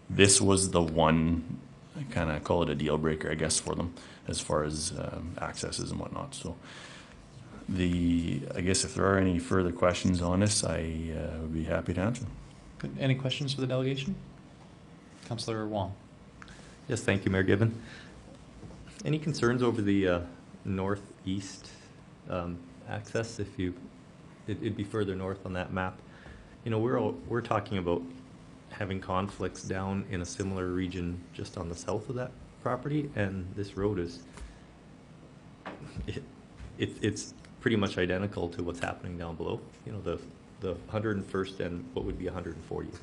This was the one, I kind of call it a deal breaker, I guess, for them as far as accesses and whatnot. So I guess if there are any further questions on this, I would be happy to answer. Good. Any questions for the delegation? Councillor Wong. Yes, thank you, Mayor Gibbon. Any concerns over the northeast access? It'd be further north on that map. You know, we're talking about having conflicts down in a similar region just on the south of that property, and this road is it's pretty much identical to what's happening down below. You know, the 101st and what would be 140th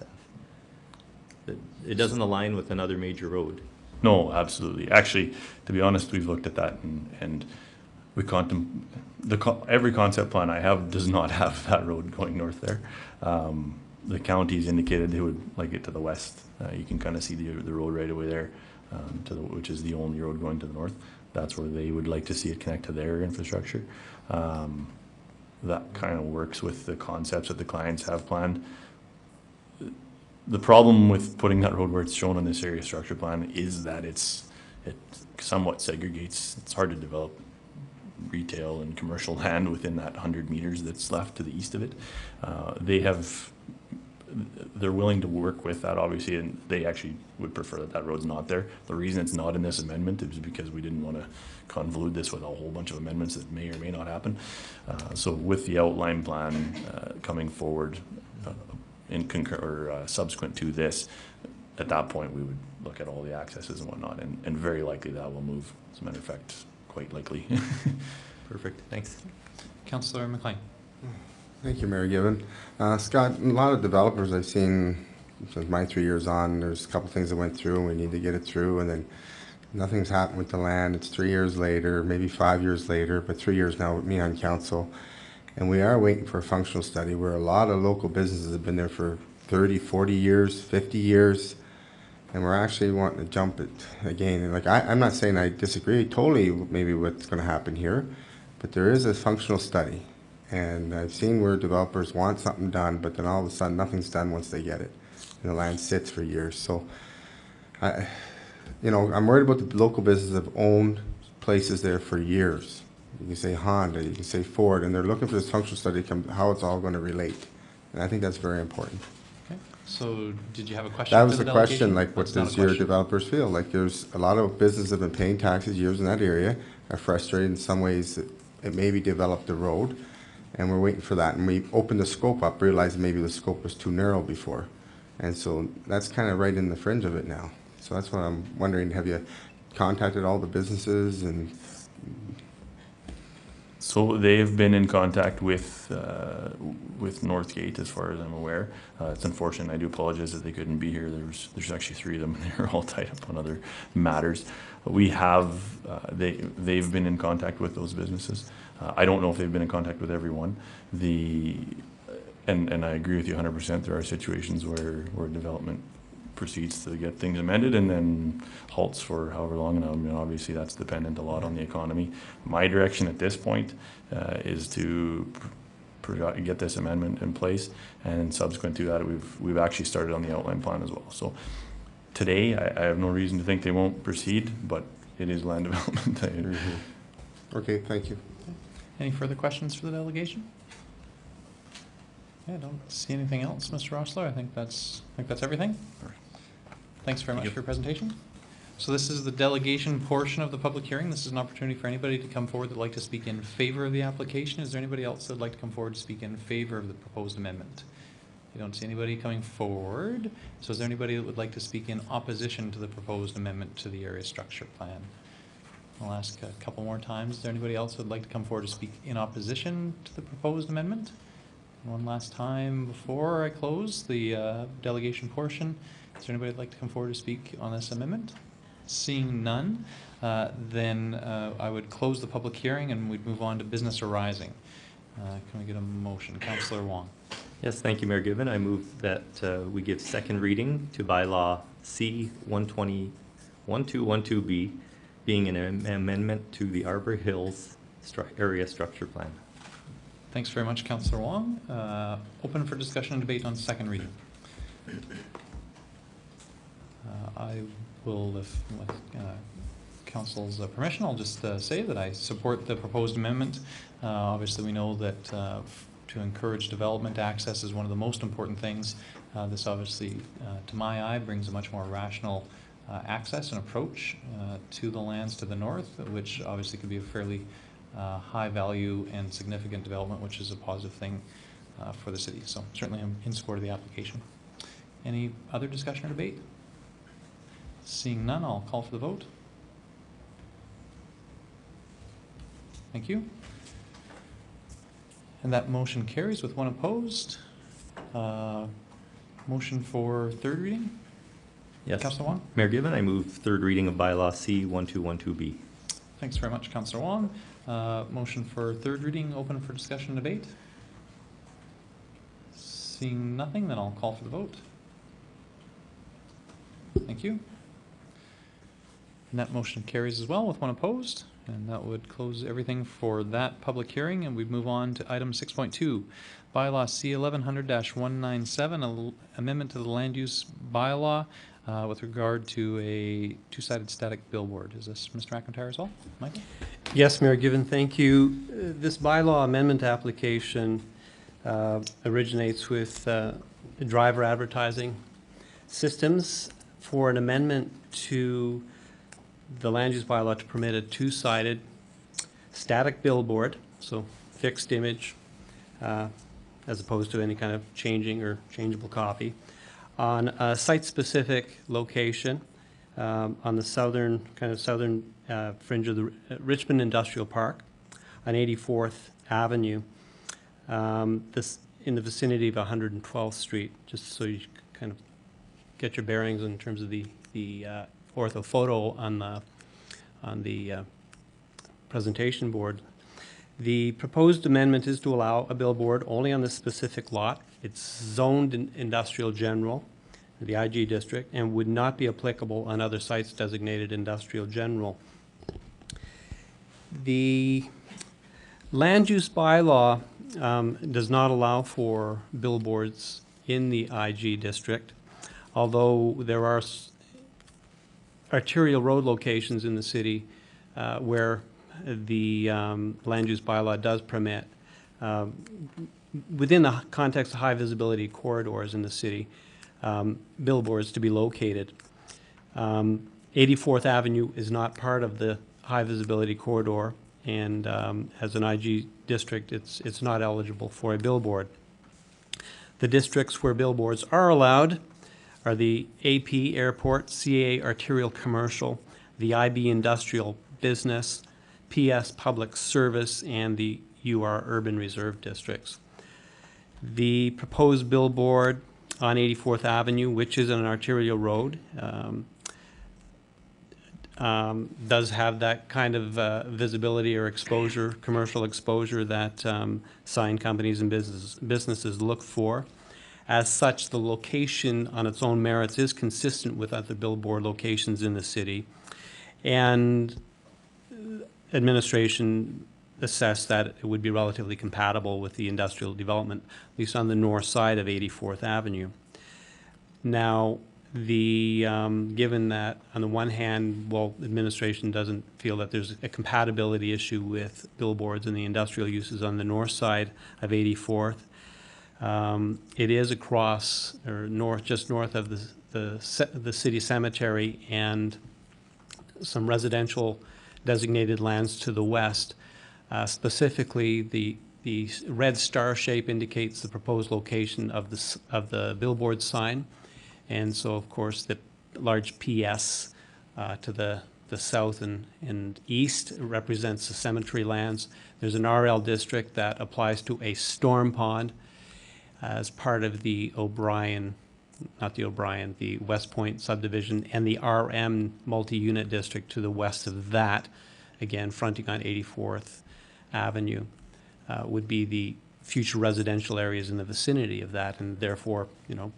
Ave. It doesn't align with another major road. No, absolutely. Actually, to be honest, we've looked at that and we every concept plan I have does not have that road going north there. The county's indicated they would like it to the west. You can kind of see the road right away there, which is the only road going to the north. That's where they would like to see it connect to their infrastructure. That kind of works with the concepts that the clients have planned. The problem with putting that road where it's shown on this area structure plan is that it somewhat segregates. It's hard to develop retail and commercial land within that 100 meters that's left to the east of it. They're willing to work with that, obviously, and they actually would prefer that road's not there. The reason it's not in this amendment is because we didn't want to convolute this with a whole bunch of amendments that may or may not happen. So with the outline plan coming forward subsequent to this, at that point we would look at all the accesses and whatnot, and very likely that will move. As a matter of fact, quite likely. Perfect, thanks. Councillor McLean. Thank you, Mayor Gibbon. Scott, a lot of developers I've seen since my 3 years on, there's a couple things that went through and we need to get it through, and then nothing's happened with the land. It's 3 years later, maybe 5 years later, but 3 years now with me on council. And we are waiting for a functional study where a lot of local businesses have been there for 30, 40 years, 50 years, and we're actually wanting to jump it again. And like, I'm not saying I disagree totally maybe what's going to happen here, but there is a functional study. And I've seen where developers want something done, but then all of a sudden nothing's done once they get it. And the land sits for years. So, I'm worried about the local businesses that have owned places there for years. you can say Honda, you can say Ford, and they're looking for this functional study, how it's all going to relate. And I think that's very important. Okay, so did you have a question That for was the the question, delegation? like, what That's not a does your question. developers feel? Like, there's a lot of businesses have been paying taxes years in that area, are frustrated in some ways that it maybe developed the road, and we're waiting for that. And we opened the scope up, realizing maybe the scope was too narrow before. And so that's kind of right in the fringe of it now. So that's what I'm wondering, have you contacted all the businesses and So they've been in contact with Northgate, as far as I'm aware. It's unfortunate. I do apologize that they couldn't be here. There's actually 3 of them, and they're all tied up on other matters. We have they've been in contact with those businesses. I don't know if they've been in contact with everyone. And I agree with you 100%. There are situations where development proceeds to get things amended and then halts for however long. And I mean, obviously that's dependent a lot on the economy. My direction at this point is to get this amendment in place, and subsequent to that, we've actually started on the outline plan as well. So today, I have no reason to think they won't proceed, but it is land development. Okay, thank you. Any further questions for the delegation? Yeah, I don't see anything else, Mr. Rossler. I think that's everything. Thanks very much for your presentation. So this is the delegation portion of the public hearing. This is an opportunity for anybody to come forward that'd like to speak in favor of the application. Is there anybody else that'd like to come forward to speak in favor of the proposed amendment? I don't see anybody coming forward. So is there anybody that would like to speak in opposition to the proposed amendment to the area structure plan? I'll ask a couple more times. Is there anybody else who would like to come forward to speak in opposition to the proposed amendment? One last time before I close the delegation portion. Is there anybody who'd like to come forward to speak on this amendment? Seeing none, then I would close the public hearing and we'd move on to business arising. Can we get a motion? Councillor Wong. Yes, thank you, Mayor Given. I move that we give second reading to bylaw C-120-1212B, being an amendment to the Arbor Hills area structure plan. Thanks very much, Councillor Wong. Open for discussion and debate on second reading. I will, with Council's permission, I'll just say that I support the proposed amendment. Obviously, we know that to encourage development, access is one of the most important things. This obviously, to my eye, brings a much more rational access and approach to the lands to the north, which obviously could be a fairly high value and significant development, which is a positive thing for the city. So certainly I'm in support of the application. Any other discussion or debate? Seeing none, I'll call for the vote. Thank you. And that motion carries with one opposed. Motion for third reading? Yes. Councillor Wong? Mayor Given, I move third reading of bylaw C-1212B. Thanks very much, Councillor Wong. Motion for third reading, open for discussion and debate. Seeing nothing, then I'll call for the vote. Thank you. And that motion carries as well with one opposed. And that would close everything for that public hearing. And we move on to item 6.2, bylaw C-1100-197, amendment to the land use bylaw with regard to a two-sided static billboard. Is this Mr. McIntyre as well? Michael? Yes, Mayor Given, thank you. This bylaw amendment application originates with driver advertising systems for an amendment to the land use bylaw to permit a two-sided static billboard, so fixed image, as opposed to any kind of changing or changeable copy, on a site-specific location on the southern fringe of the Richmond Industrial Park on 84th Avenue, this in the vicinity of 112th Street, just so you kind of get your bearings in terms of the orthophoto on the presentation board. The proposed amendment is to allow a billboard only on this specific lot. It's zoned in industrial general, the IG district, and would not be applicable on other sites designated industrial general. The land use bylaw does not allow for billboards in the IG district, although there are arterial road locations in the city where the land use bylaw does permit, within the context of high visibility corridors in the city, billboards to be located. 84th Avenue is not part of the high visibility corridor, and as an IG district, it's not eligible for a billboard. The districts where billboards are allowed are the AP Airport, CA Arterial Commercial, the IB Industrial Business, PS Public Service, and the UR Urban Reserve Districts. The proposed billboard on 84th Avenue, which is an arterial road, does have that kind of visibility or exposure, commercial exposure that sign companies and businesses look for. As such, the location on its own merits is consistent with other billboard locations in the city. And administration assessed that it would be relatively compatible with the industrial development, at least on the north side of 84th Avenue. Now, given that on the one hand, well, administration doesn't feel that there's a compatibility issue with billboards and the industrial uses on the north side of 84th. It is across, or just north of the city cemetery and some residential designated lands to the west. Specifically, the red star shape indicates the proposed location of the billboard sign. And so, of course, the large PS to the south and east represents the cemetery lands. There's an RL district that applies to a storm pond as part of the the West Point subdivision, and the RM multi-unit district to the west of that, again, fronting on 84th Avenue, would be the future residential areas in the vicinity of that, and therefore,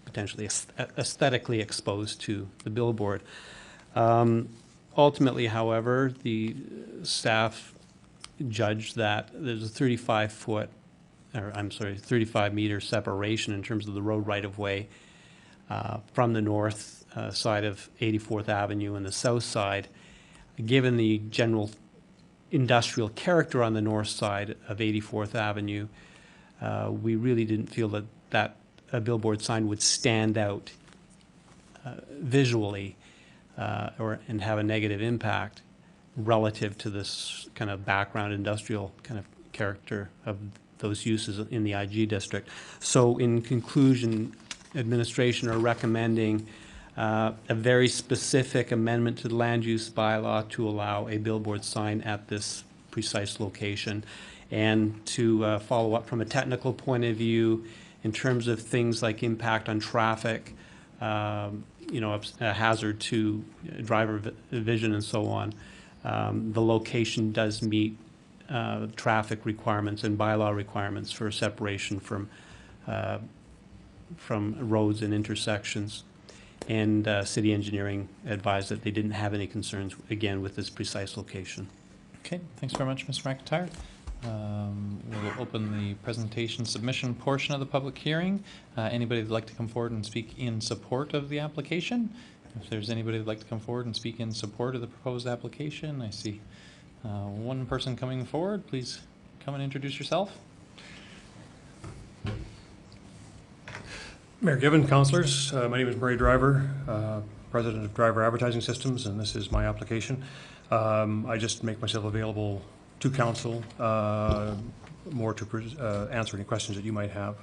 potentially aesthetically exposed to the billboard. Ultimately, however, the staff judged that there's a 35-meter separation in terms of the road right-of-way from the north side of 84th Avenue and the south side. Given the general industrial character on the north side of 84th Avenue, we really didn't feel that a billboard sign would stand out visually and have a negative impact relative to this kind of background industrial kind of character of those uses in the IG district. So in conclusion, administration are recommending a very specific amendment to the land use bylaw to allow a billboard sign at this precise location, and to follow up from a technical point of view in terms of things like impact on traffic, a hazard to driver vision and so on. The location does meet traffic requirements and bylaw requirements for separation from roads and intersections. And city engineering advised that they didn't have any concerns, again, with this precise location. Okay, thanks very much, Mr. McIntyre. We'll open the presentation submission portion of the public hearing. Anybody that'd like to come forward and speak in support of the application? If there's anybody that'd like to come forward and speak in support of the proposed application, I see one person coming forward. Please come and introduce yourself. Mayor Given, councillors, my name is Murray Driver, President of Driver Advertising Systems, and this is my application. I just make myself available to council more to answer any questions that you might have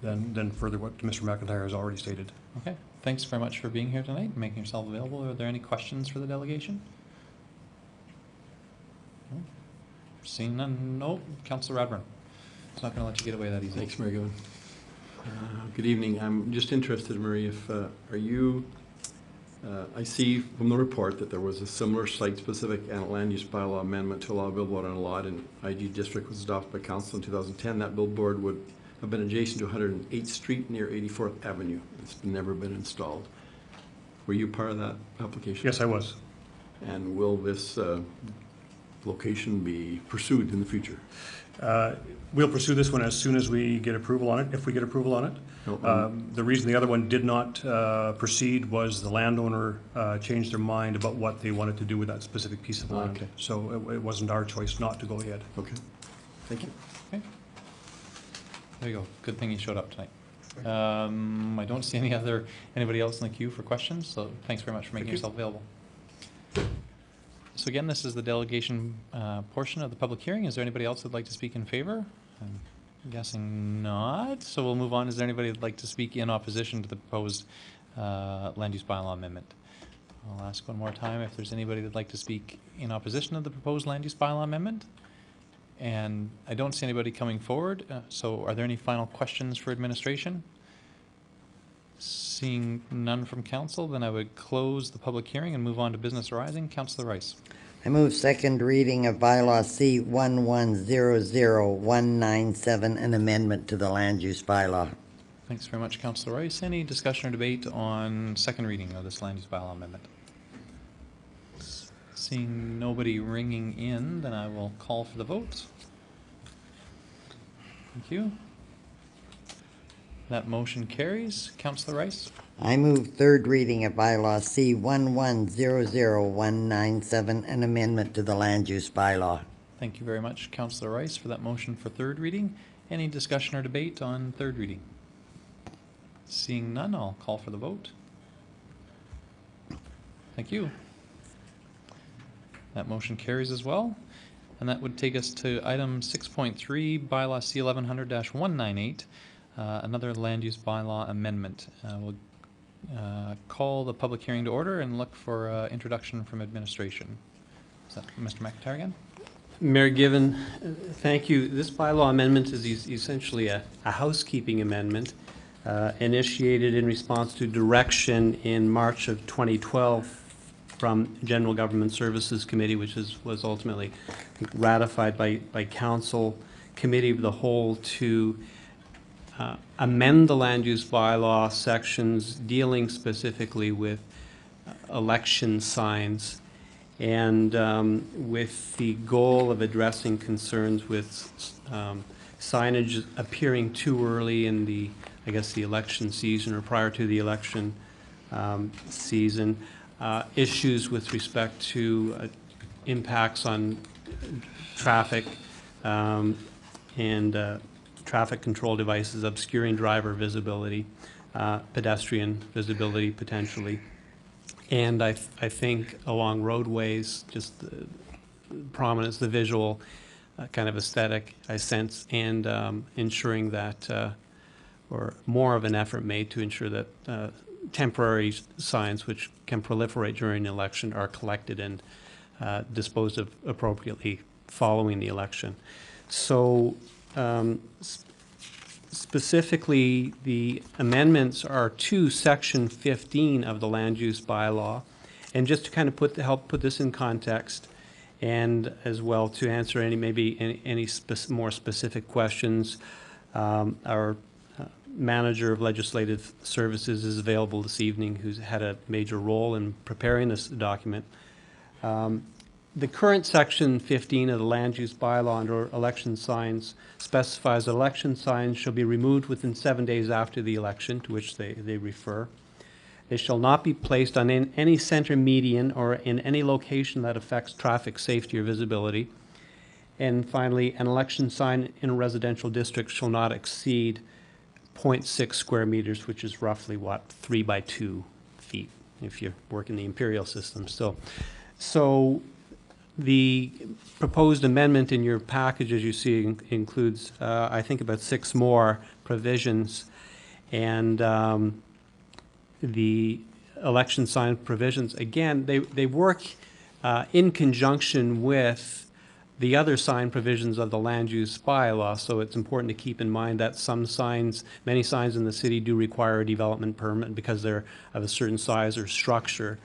than further what Mr. McIntyre has already stated. Okay, thanks very much for being here tonight and making yourself available. Are there any questions for the delegation? No? Seeing none, no. Councillor Radburn. It's not going to let you get away that easy. Thanks, Mayor Given. Good evening. I'm just interested, Marie, if are you, I see from the report that there was a similar site-specific and land use bylaw amendment to allow a billboard on a lot in IG district was adopted by council in 2010. That billboard would have been adjacent to 108th Street near 84th Avenue. It's never been installed. Were you part of that application? Yes, I was. And will this location be pursued in the future? We'll pursue this one as soon as we get approval on it, if we get approval on it. The reason the other one did not proceed was the landowner changed their mind about what they wanted to do with that specific piece of land. Okay. So it wasn't our choice not to go ahead. Okay, thank you. Okay. There you go. Good thing you showed up tonight. I don't see anybody else in the queue for questions, so thanks very much for making yourself available. So again, this is the delegation portion of the public hearing. Is there anybody else that'd like to speak in favor? I'm guessing not, so we'll move on. Is there anybody that'd like to speak in opposition to the proposed land use bylaw amendment? I'll ask one more time if there's anybody that'd like to speak in opposition to the proposed land use bylaw amendment. And I don't see anybody coming forward, so are there any final questions for administration? Seeing none from council, then I would close the public hearing and move on to business arising. Councillor Rice. I move second reading of bylaw C 1100197, an amendment to the land use bylaw. Thanks very much, Councillor Rice. Any discussion or debate on second reading of this land use bylaw amendment? Seeing nobody ringing in, then I will call for the vote. Thank you. That motion carries. Councillor Rice. I move third reading of bylaw C 1100197, an amendment to the land use bylaw. Thank you very much, Councillor Rice, for that motion for third reading. Any discussion or debate on third reading? Seeing none, I'll call for the vote. Thank you. That motion carries as well. And that would take us to item 6.3, bylaw C 1100-198, another land use bylaw amendment. We'll call the public hearing to order and look for introduction from administration. Is that Mr. McIntyre again? Mayor Given, thank you. This bylaw amendment is essentially a housekeeping amendment initiated in response to direction in March of 2012 from General Government Services Committee, which was ultimately ratified by Council Committee of the Whole to amend the land use bylaw sections dealing specifically with election signs, and with the goal of addressing concerns with signage appearing too early in the election season or prior to the election season, issues with respect to impacts on traffic and traffic control devices obscuring driver visibility, pedestrian visibility potentially. And I think along roadways, just the prominence, the visual kind of aesthetic, I sense, and ensuring that, or more of an effort made to ensure that temporary signs which can proliferate during an election are collected and disposed of appropriately following the election. So specifically, the amendments are to Section 15 of the land use bylaw. And just to kind of help put this in context, and as well to answer any more specific questions, our manager of legislative services is available this evening, who's had a major role in preparing this document. The current Section 15 of the land use bylaw under election signs specifies that election signs shall be removed within 7 days after the election, to which they refer. They shall not be placed on any center median or in any location that affects traffic safety or visibility. And finally, an election sign in a residential district shall not exceed 0.6 square meters, which is roughly, 3 by 2 feet, if you're working the imperial system still. So the proposed amendment in your package, as you see, includes, I think, about 6 more provisions. And the election sign provisions, again, they work in conjunction with the other sign provisions of the land use bylaw. So it's important to keep in mind that many signs in the city do require a development permit because they're of a certain size or structure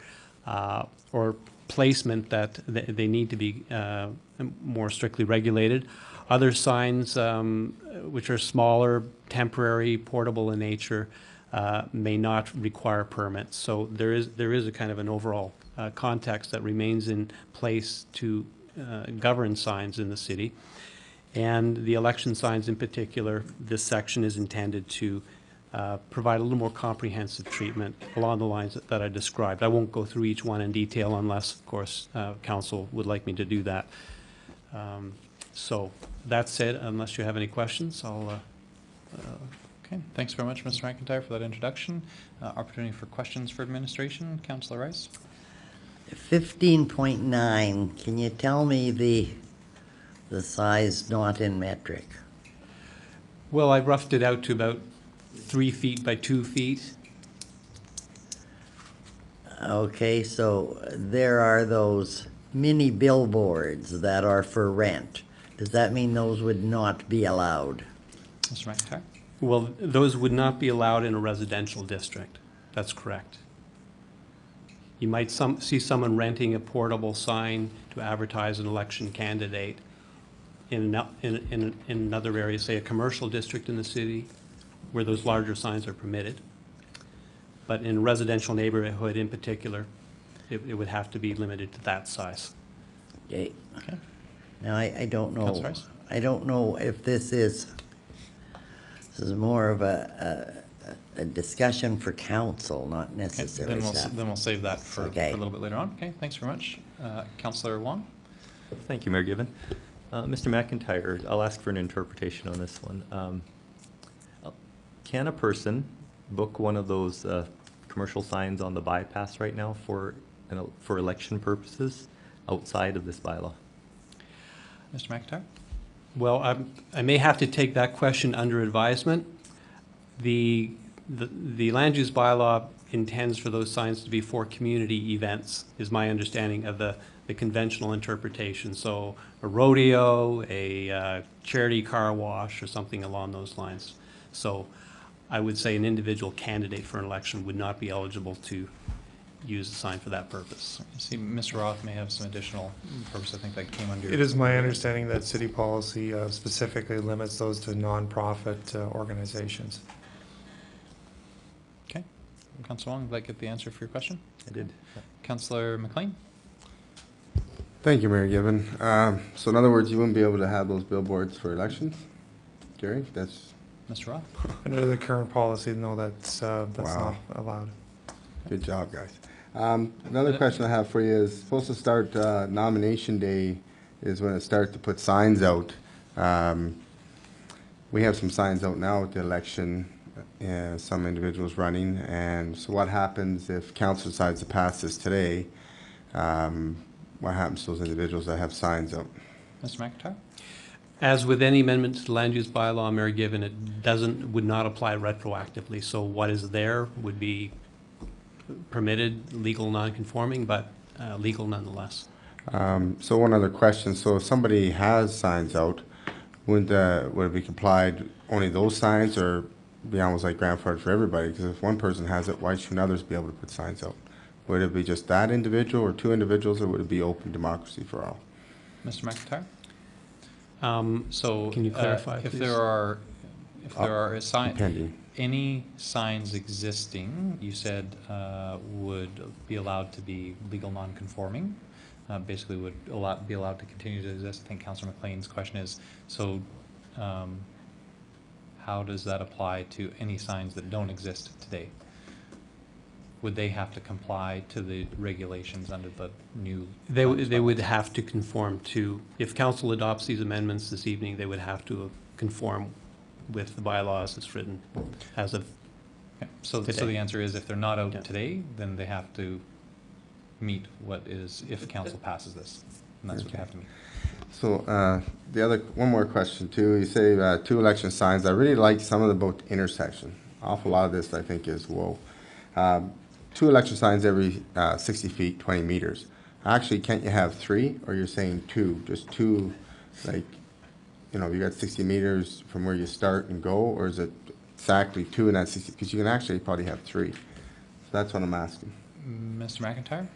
or placement that they need to be more strictly regulated. Other signs, which are smaller, temporary, portable in nature, may not require permits. So there is a kind of an overall context that remains in place to govern signs in the city. And the election signs in particular, this section is intended to provide a little more comprehensive treatment along the lines that I described. I won't go through each one in detail unless, of course, council would like me to do that. So that said, unless you have any questions, I'll Okay, thanks very much, Mr. McIntyre, for that introduction. Opportunity for questions for administration. Councillor Rice? 15.9, can you tell me the size not in metric? Well, I roughed it out to about 3 feet by 2 feet. Okay, so there are those mini billboards that are for rent. Does that mean those would not be allowed? Mr. McIntyre? Well, those would not be allowed in a residential district. That's correct. You might see someone renting a portable sign to advertise an election candidate in another area, say a commercial district in the city, where those larger signs are permitted. But in a residential neighborhood in particular, it would have to be limited to that size. Okay. Okay. Now, I don't know. Councillor Rice? I don't know if this is more of a discussion for council, not Okay, necessarily staff. then we'll save that for Okay. a little bit later on. Okay, thanks very much. Councillor Wong? Thank you, Mayor Given. Mr. McIntyre, I'll ask for an interpretation on this one. Can a person book one of those commercial signs on the bypass right now for election purposes outside of this bylaw? Mr. McIntyre? Well, I may have to take that question under advisement. The land use bylaw intends for those signs to be for community events, is my understanding of the conventional interpretation. So a rodeo, a charity car wash, or something along those lines. So I would say an individual candidate for an election would not be eligible to use the sign for that purpose. I see Mr. Roth may have some additional purpose. I think that came under. It is my understanding that city policy specifically limits those to nonprofit organizations. Okay. Councillor Wong, did that get the answer for your question? I did. Councillor McLean? Thank you, Mayor Given. So in other words, you wouldn't be able to have those billboards for elections? Gary, that's Mr. Roth? Under the current policy, no, that's Wow. not allowed. good job, guys. Another question I have for you is, supposed to start nomination day is when it starts to put signs out. We have some signs out now at the election, some individuals running, and so what happens if council decides to pass this today? What happens to those individuals that have signs out? Mr. McIntyre? As with any amendment to the land use bylaw, Mayor Given, it would not apply retroactively. So what is there would be permitted, legal non-conforming, but legal nonetheless. So one other question, so if somebody has signs out, would it be complied only those signs, or be almost like grandfathered for everybody? Because if one person has it, why shouldn't others be able to put signs out? Would it be just that individual or two individuals, or would it be open democracy for all? Mr. McIntyre? So Can you clarify, if please? there are Pending. any signs existing, you said would be allowed to be legal non-conforming, basically would be allowed to continue to exist. I think Councillor McLean's question is, so how does that apply to any signs that don't exist today? Would they have to comply to the regulations under the new? They would have to conform to, if council adopts these amendments this evening, they would have to conform with the bylaws as written as of Okay. So today. the answer is, if they're not out Yeah. today, then they have to meet what is, if council passes this, and that's what they have to meet. So one more question too. You say 2 election signs. I really like some of the about intersection. Awful lot of this I think is whoa. 2 election signs every 60 feet, 20 meters. Actually, can't you have 3, or you're saying 2? Just 2, like, you know, you got 60 meters from where you start and go, or is it exactly 2 in that 60? Because you can actually probably have 3. So that's what I'm asking. Mr. McIntyre?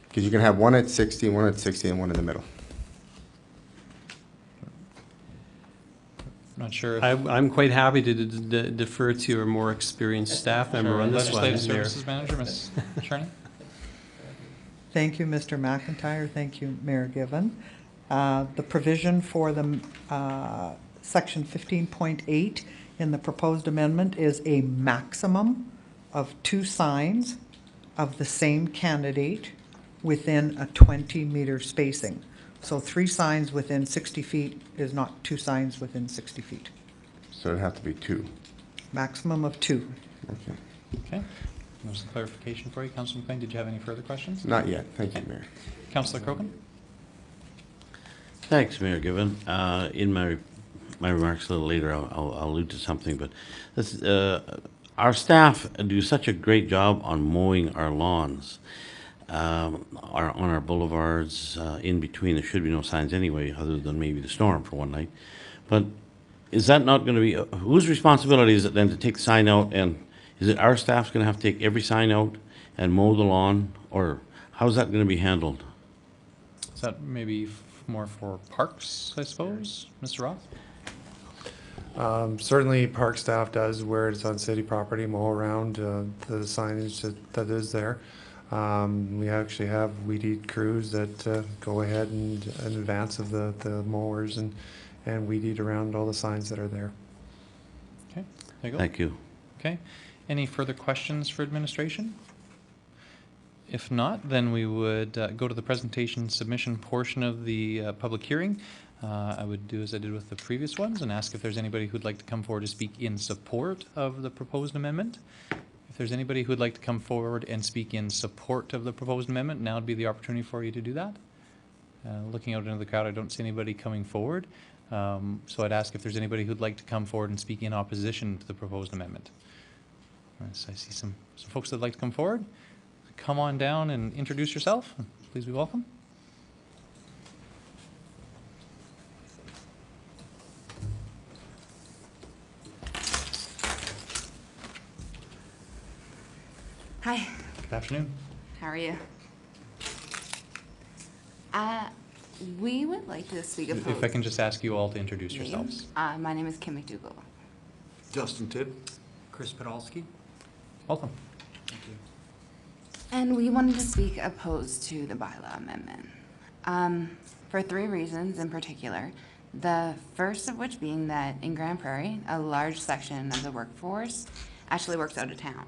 Because you can have 1 at 60, 1 at 60, and 1 in the middle. Not sure if. I'm quite happy to defer to your more experienced staff member Sure. on this one. Legislative Mayor. Services Manager, Ms. Cherney? Thank you, Mr. McIntyre. Thank you, Mayor Given. The provision for the section 15.8 in the proposed amendment is a maximum of 2 signs of the same candidate within a 20-meter spacing. So 3 signs within 60 feet is not 2 signs within 60 feet. So it'd have to be 2. Maximum of 2. Okay. Okay. There's some clarification for you. Councillor McLean, did you have any further questions? Not yet. Thank you, Mayor. Councillor Crokin? Thanks, Mayor Given. In my remarks a little later, I'll allude to something, but this, our staff do such a great job on mowing our lawns, on our boulevards, in between. There should be no signs anyway, other than maybe the storm for one night. But is that not going to be, whose responsibility is it then to take the sign out, and is it our staff's going to have to take every sign out and mow the lawn, or how's that going to be handled? Is that maybe more for parks, I suppose, Mr. Roth? Certainly, park staff does, where it's on city property, mow around the signage that is there. We actually have weed eat crews that go ahead and in advance of the mowers and weed eat around all the signs that are there. Okay, there you go. Thank you. Okay. Any further questions for administration? If not, then we would go to the presentation submission portion of the public hearing. I would do as I did with the previous ones and ask if there's anybody who'd like to come forward to speak in support of the proposed amendment. If there's anybody who'd like to come forward and speak in support of the proposed amendment, now would be the opportunity for you to do that. Looking out into the crowd, I don't see anybody coming forward. So I'd ask if there's anybody who'd like to come forward and speak in opposition to the proposed amendment. So I see some folks that'd like to come forward. Come on down and introduce yourself. Please be welcome. Hi, Good afternoon. how are you? We would like to speak If opposed. I can just ask you all to introduce yourselves. My name is Kim McDougall. Justin Tidd. Chris Podolsky. Welcome. And we wanted to speak opposed to the bylaw amendment. For 3 reasons in particular. The first of which being that in Grand Prairie, a large section of the workforce actually works out of town.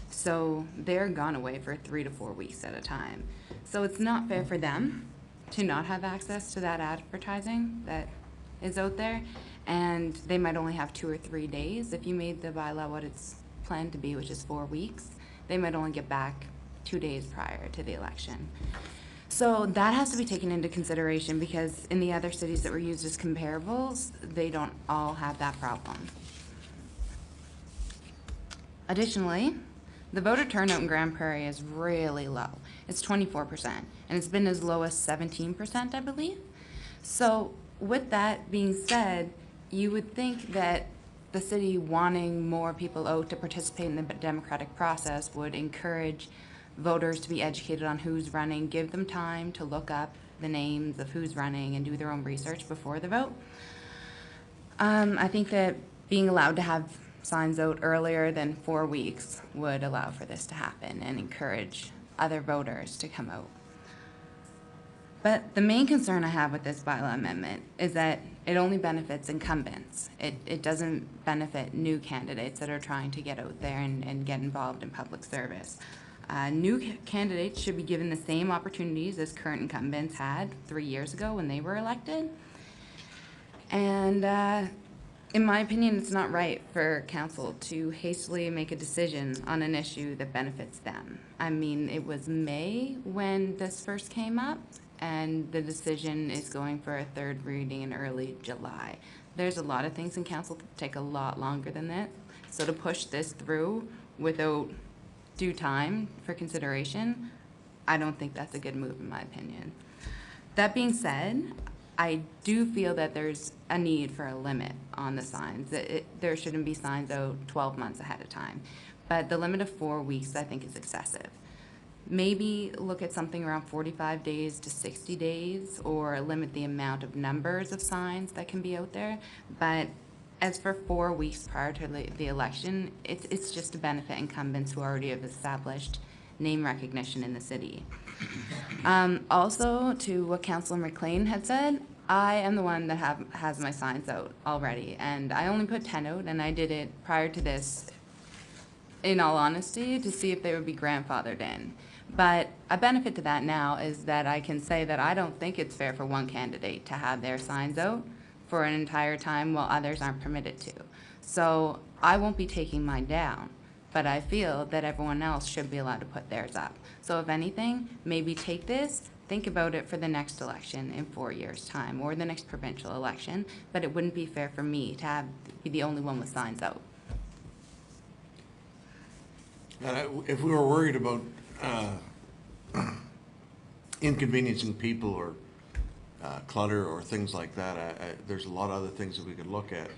So they're gone away for 3 to 4 weeks at a time. So it's not fair for them to not have access to that advertising that is out there. And they might only have 2 or 3 days. If you made the bylaw what it's planned to be, which is 4 weeks, they might only get back 2 days prior to the election. So that has to be taken into consideration because in the other cities that were used as comparables, they don't all have that problem. Additionally, the voter turnout in Grand Prairie is really low. It's 24%, and it's been as low as 17%, I believe. So with that being said, you would think that the city wanting more people out to participate in the democratic process would encourage voters to be educated on who's running, give them time to look up the names of who's running and do their own research before the vote. I think that being allowed to have signs out earlier than 4 weeks would allow for this to happen and encourage other voters to come out. But the main concern I have with this bylaw amendment is that it only benefits incumbents. It doesn't benefit new candidates that are trying to get out there and get involved in public service. New candidates should be given the same opportunities as current incumbents had 3 years ago when they were elected. And in my opinion, it's not right for council to hastily make a decision on an issue that benefits them. I mean, it was May when this first came up, and the decision is going for a 3rd reading in early July. There's a lot of things in council that take a lot longer than that. So to push this through without due time for consideration, I don't think that's a good move in my opinion. That being said, I do feel that there's a need for a limit on the signs. There shouldn't be signs out 12 months ahead of time. But the limit of 4 weeks I think is excessive. Maybe look at something around 45 days to 60 days or limit the amount of numbers of signs that can be out there. But as for 4 weeks prior to the election, it's just to benefit incumbents who already have established name recognition in the city. Also, to what Councillor McLean had said, I am the one that has my signs out already, and I only put 10 out, and I did it prior to this, in all honesty, to see if they would be grandfathered in. But a benefit to that now is that I can say that I don't think it's fair for one candidate to have their signs out for an entire time while others aren't permitted to. So I won't be taking mine down, but I feel that everyone else should be allowed to put theirs up. So if anything, maybe take this, think about it for the next election in 4 years' time, or the next provincial election, but it wouldn't be fair for me to be the only one with signs out. If we were worried about inconveniencing people or clutter or things like that, there's a lot of other things that we could look at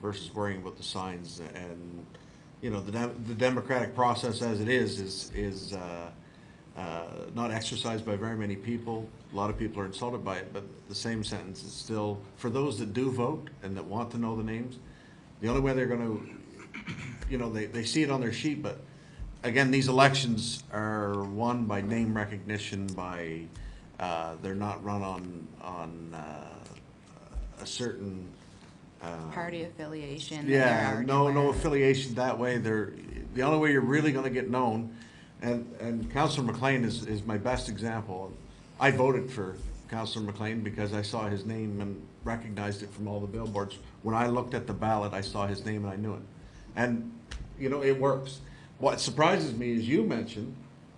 versus worrying about the signs. And you know, the democratic process as it is not exercised by very many people. A lot of people are insulted by it, but the same sentence is still, for those that do vote and that want to know the names, the only way they're going to, you know, they see it on their sheet, but again, these elections are won by name recognition, by they're not run on a certain Party affiliation. yeah, no affiliation that way. They're the only way you're really going to get known. And Councillor McLean is my best example. I voted for Councillor McLean because I saw his name and recognized it from all the billboards. When I looked at the ballot, I saw his name and I knew it. And you know, it works. What surprises me is you mentioned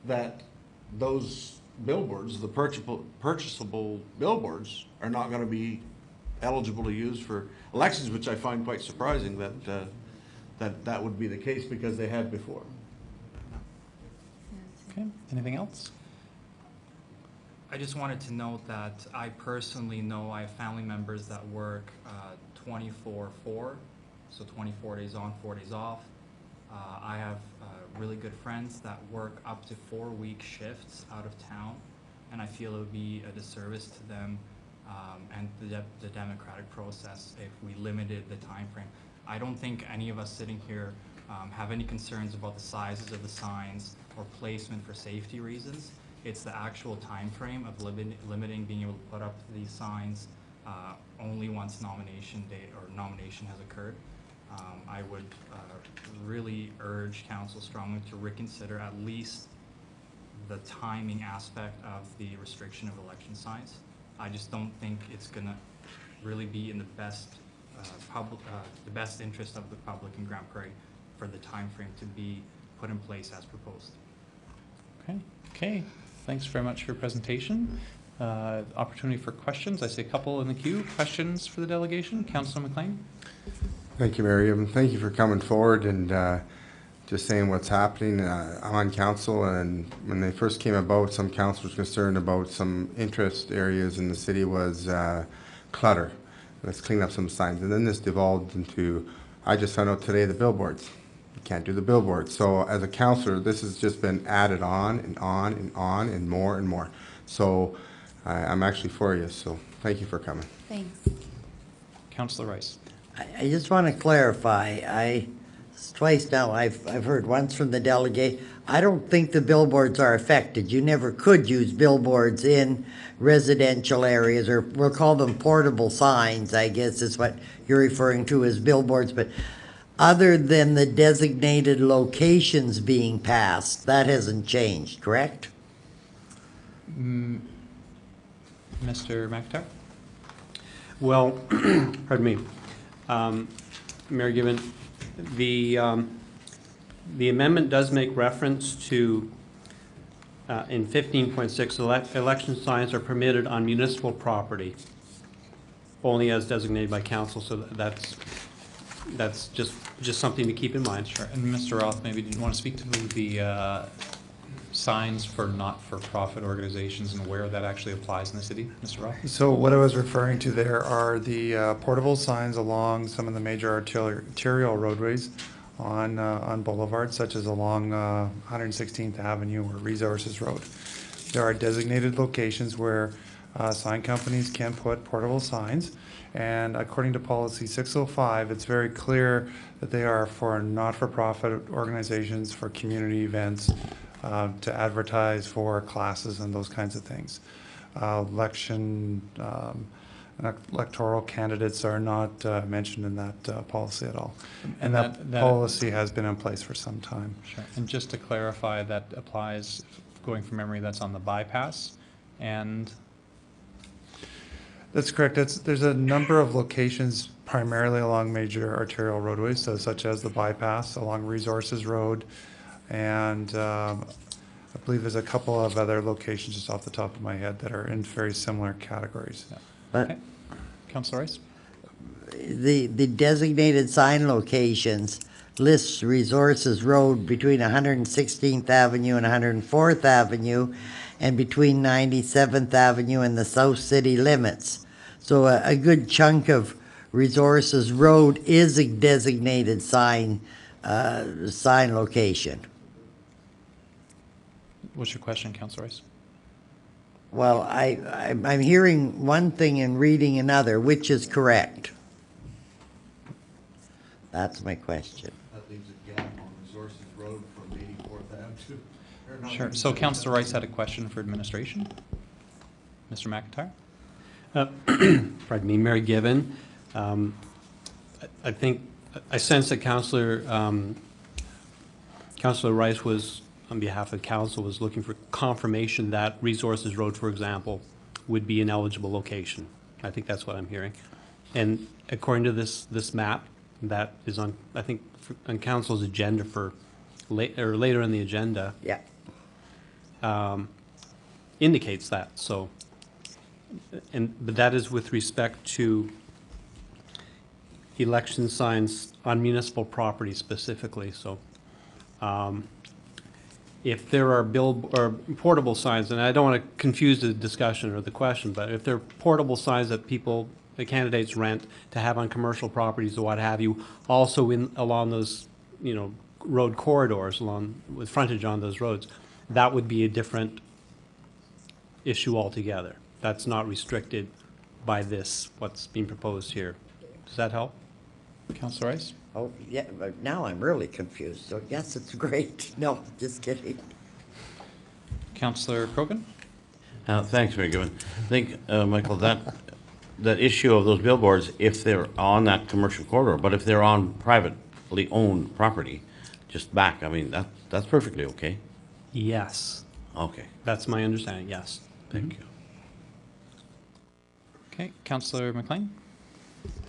that those billboards, the purchasable billboards, are not going to be eligible to use for elections, which I find quite surprising that would be the case because they had before. Okay, anything else? I just wanted to note that I personally know I have family members that work 24/4, so 24 days on, 4 days off. I have really good friends that work up to 4-week shifts out of town, and I feel it would be a disservice to them and the democratic process if we limited the time frame. I don't think any of us sitting here have any concerns about the sizes of the signs or placement for safety reasons. It's the actual time frame of limiting being able to put up these signs only once nomination date or nomination has occurred. I would really urge council strongly to reconsider at least the timing aspect of the restriction of election signs. I just don't think it's going to really be in the best interest of the public in Grande Prairie for the time frame to be put in place as proposed. Okay. Thanks very much for your presentation. Opportunity for questions. I see a couple in the queue. Questions for the delegation. Councillor McLean. Thank you, Mary. Thank you for coming forward and just saying what's happening. I'm on council, and when they first came about, some councillors concerned about some interest areas in the city was clutter. Let's clean up some signs. And then this devolved into, I just found out today, the billboards. You can't do the billboards. So as a councillor, this has just been added on and on and on and more and more. So I'm actually for you. So thank you for coming. Thanks. Councillor Rice. I just want to clarify, twice now, I've heard once from the delegate, I don't think the billboards are affected. You never could use billboards in residential areas, or we'll call them portable signs, I guess is what you're referring to as billboards, but other than the designated locations being passed, that hasn't changed, correct? Mr. McIntyre? Well, pardon me. Mayor Given, the amendment does make reference to, in 15.6, election signs are permitted on municipal property, only as designated by council, so that's just something to keep in mind. Sure. And Mr. Roth, maybe did you want to speak to the signs for not-for-profit organizations and where that actually applies in the city, Mr. Roth? So what I was referring to there are the portable signs along some of the major arterial roadways on boulevards, such as along 116th Avenue or Resources Road. There are designated locations where sign companies can put portable signs, and according to policy 605, it's very clear that they are for not-for-profit organizations, for community events, to advertise for classes and those kinds of things. Electoral candidates are not mentioned in that policy at all. And that policy has been in place for some time. Sure. And just to clarify, that applies, going from memory, that's on the bypass and? That's correct. There's a number of locations primarily along major arterial roadways, so such as the bypass along Resources Road, and I believe there's a couple of other locations just off the top of my head that are in very similar categories. Okay. Councillor Rice? The designated sign locations lists Resources Road between 116th Avenue and 104th Avenue and between 97th Avenue and the South City limits. So a good chunk of Resources Road is a designated sign location. What's your question, Councillor Rice? Well, I'm hearing one thing and reading another. Which is correct? That's my question. That leaves a gap on Resources Road from 84th Ave to. Sure. So Councillor Rice had a question for administration. Mr. McIntyre? Pardon me, Mary Given. I think, I sense that Councillor Rice was, on behalf of council, was looking for confirmation that Resources Road, for example, would be an eligible location. I think that's what I'm hearing. And according to this map, that is on, I think, on council's agenda for later in the agenda. Yeah. Indicates that. So, but that is with respect to election signs on municipal property specifically. So, if there are portable signs, and I don't want to confuse the discussion or the question, but if there are portable signs that the candidates rent to have on commercial properties or what have you, also along those, road corridors with frontage on those roads, that would be a different issue altogether. That's not restricted by what's being proposed here. Does that help? Councillor Rice? Oh, yeah, but now I'm really confused. So yes, it's great. No, just kidding. Councillor Croghan? Thanks, Mary Given. I think, Michael, that issue of those billboards, if they're on that commercial corridor, but if they're on privately owned property, just back, I mean, that's perfectly okay. Yes. Okay. That's my understanding, yes. Thank you. Okay, Councillor McLean?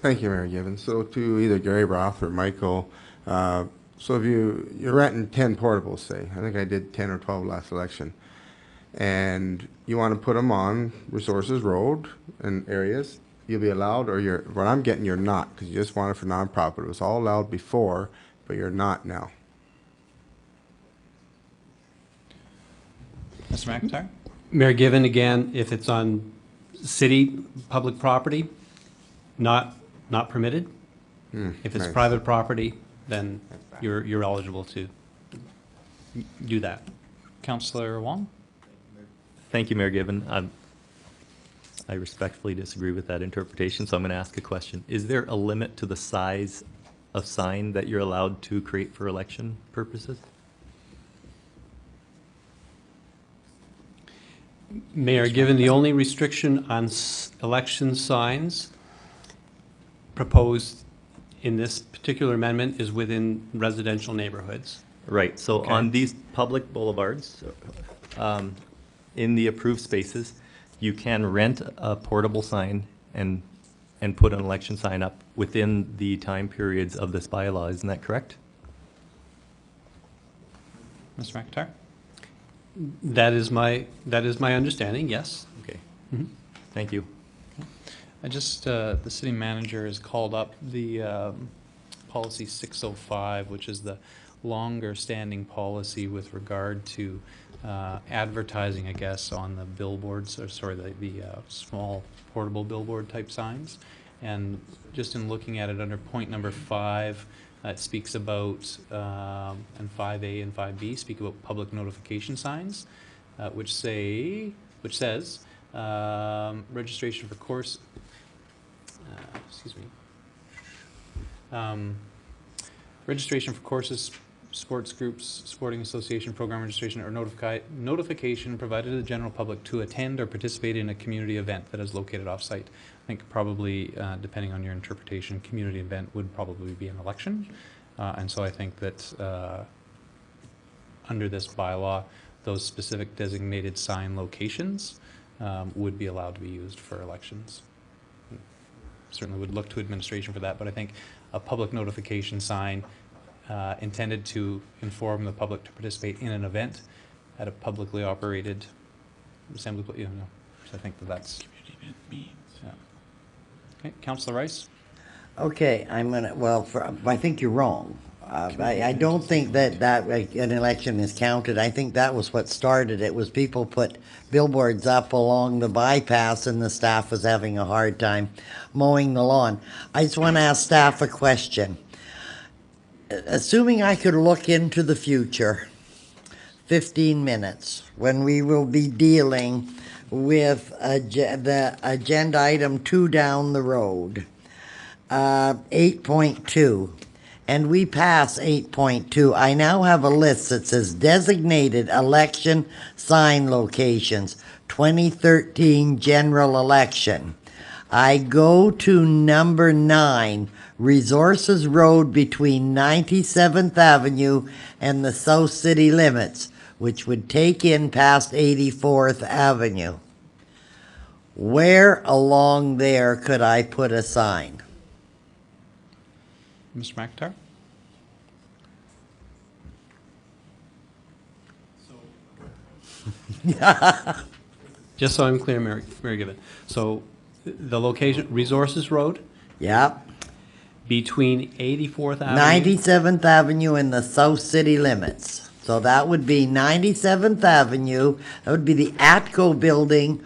Thank you, Mayor Given. So to either Gary Roth or Michael, so if you're renting 10 portables, say, I think I did 10 or 12 last election, and you want to put them on Resources Road and areas, you'll be allowed, or what I'm getting, you're not, because you just want it for nonprofit. It was all allowed before, but you're not now. Mr. McIntyre? Mayor Given, again, if it's on city public property, not permitted. If it's nice. private property, then you're eligible to do that. Councillor Wong? Thank you, Mayor Given. I respectfully disagree with that interpretation, so I'm going to ask a question. Is there a limit to the size of sign that you're allowed to create for election purposes? Mayor, given the only restriction on election signs proposed in this particular amendment is within residential neighborhoods. Right, so Okay. on these public boulevards, in the approved spaces, you can rent a portable sign and put an election sign up within the time periods of this bylaw, isn't that correct? Mr. McIntyre? That is my understanding, yes. Okay, Mhm. thank you. I just, the city manager has called up the policy 605, which is the longer standing policy with regard to advertising, I guess, on the billboards, or sorry, the small portable billboard type signs. And just in looking at it under point number 5, it speaks about, and 5A and 5B speak about public notification signs, which says, registration for course, registration for courses sports groups, sporting association, program registration, or notification provided to the general public to attend or participate in a community event that is located off-site. I think probably, depending on your interpretation, community event would probably be an election. And so I think that under this bylaw, those specific designated sign locations would be allowed to be used for elections. Certainly would look to administration for that, but I think a public notification sign intended to inform the public to participate in an event at a publicly operated assembly, so I think that that's. Yeah. Okay, Councillor Rice? Okay, I think you're wrong. I don't think that an election is counted. I think that was what started it, was people put billboards up along the bypass and the staff was having a hard time mowing the lawn. I just want to ask staff a question. Assuming I could look into the future, 15 minutes, when we will be dealing with the agenda item 2 down the road, 8.2, and we pass 8.2, I now have a list that says designated election sign locations, 2013 general election. I go to number 9, Resources Road between 97th Avenue and the South City limits, which would take in past 84th Avenue. Where along there could I put a sign? Mr. McIntyre? Just so I'm clear, Mary Gibbon. So the location, Resources Road? Yep. Between 84th Avenue? 97th Avenue and the South City limits. So that would be 97th Avenue, that would be the ATCO building,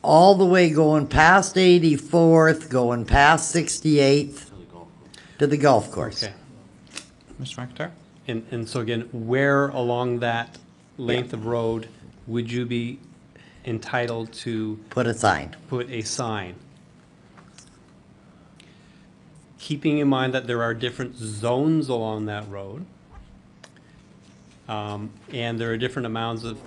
all the way going past 84th, going past 68th to the golf course. Okay. Mr. McIntyre? And so again, where along that length of road would you be entitled to put a sign? Put a sign. Keeping in mind that there are different zones along that road, and there are different amounts of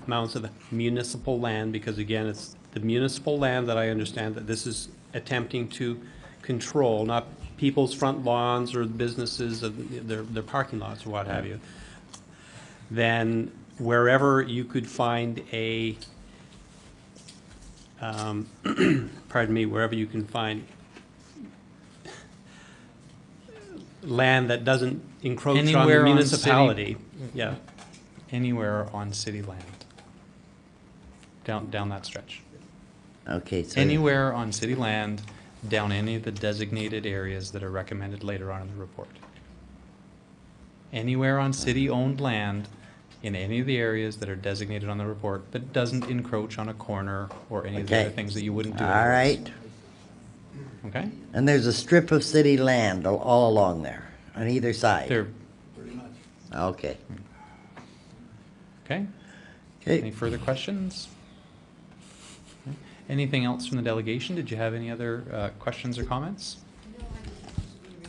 municipal land, because again, it's the municipal land that I understand that this is attempting to control, not people's front lawns or businesses of their parking lots or what have you. Then wherever you could find a, pardon me, wherever you can find land that doesn't encroach on the Anywhere on municipality. Mm-hmm. Yeah. Anywhere on city land. Down that stretch. Okay, so. Anywhere on city land, down any of the designated areas that are recommended later on in the report. Anywhere on city-owned land, in any of the areas that are designated on the report, that doesn't encroach on a corner or any of the Okay. other things that you wouldn't do. All otherwise. right. Okay? And there's a strip of city land all along there, on either side? There. Okay. Okay? Okay. Any further questions? Okay. Anything else from the delegation? Did you have any other questions or comments?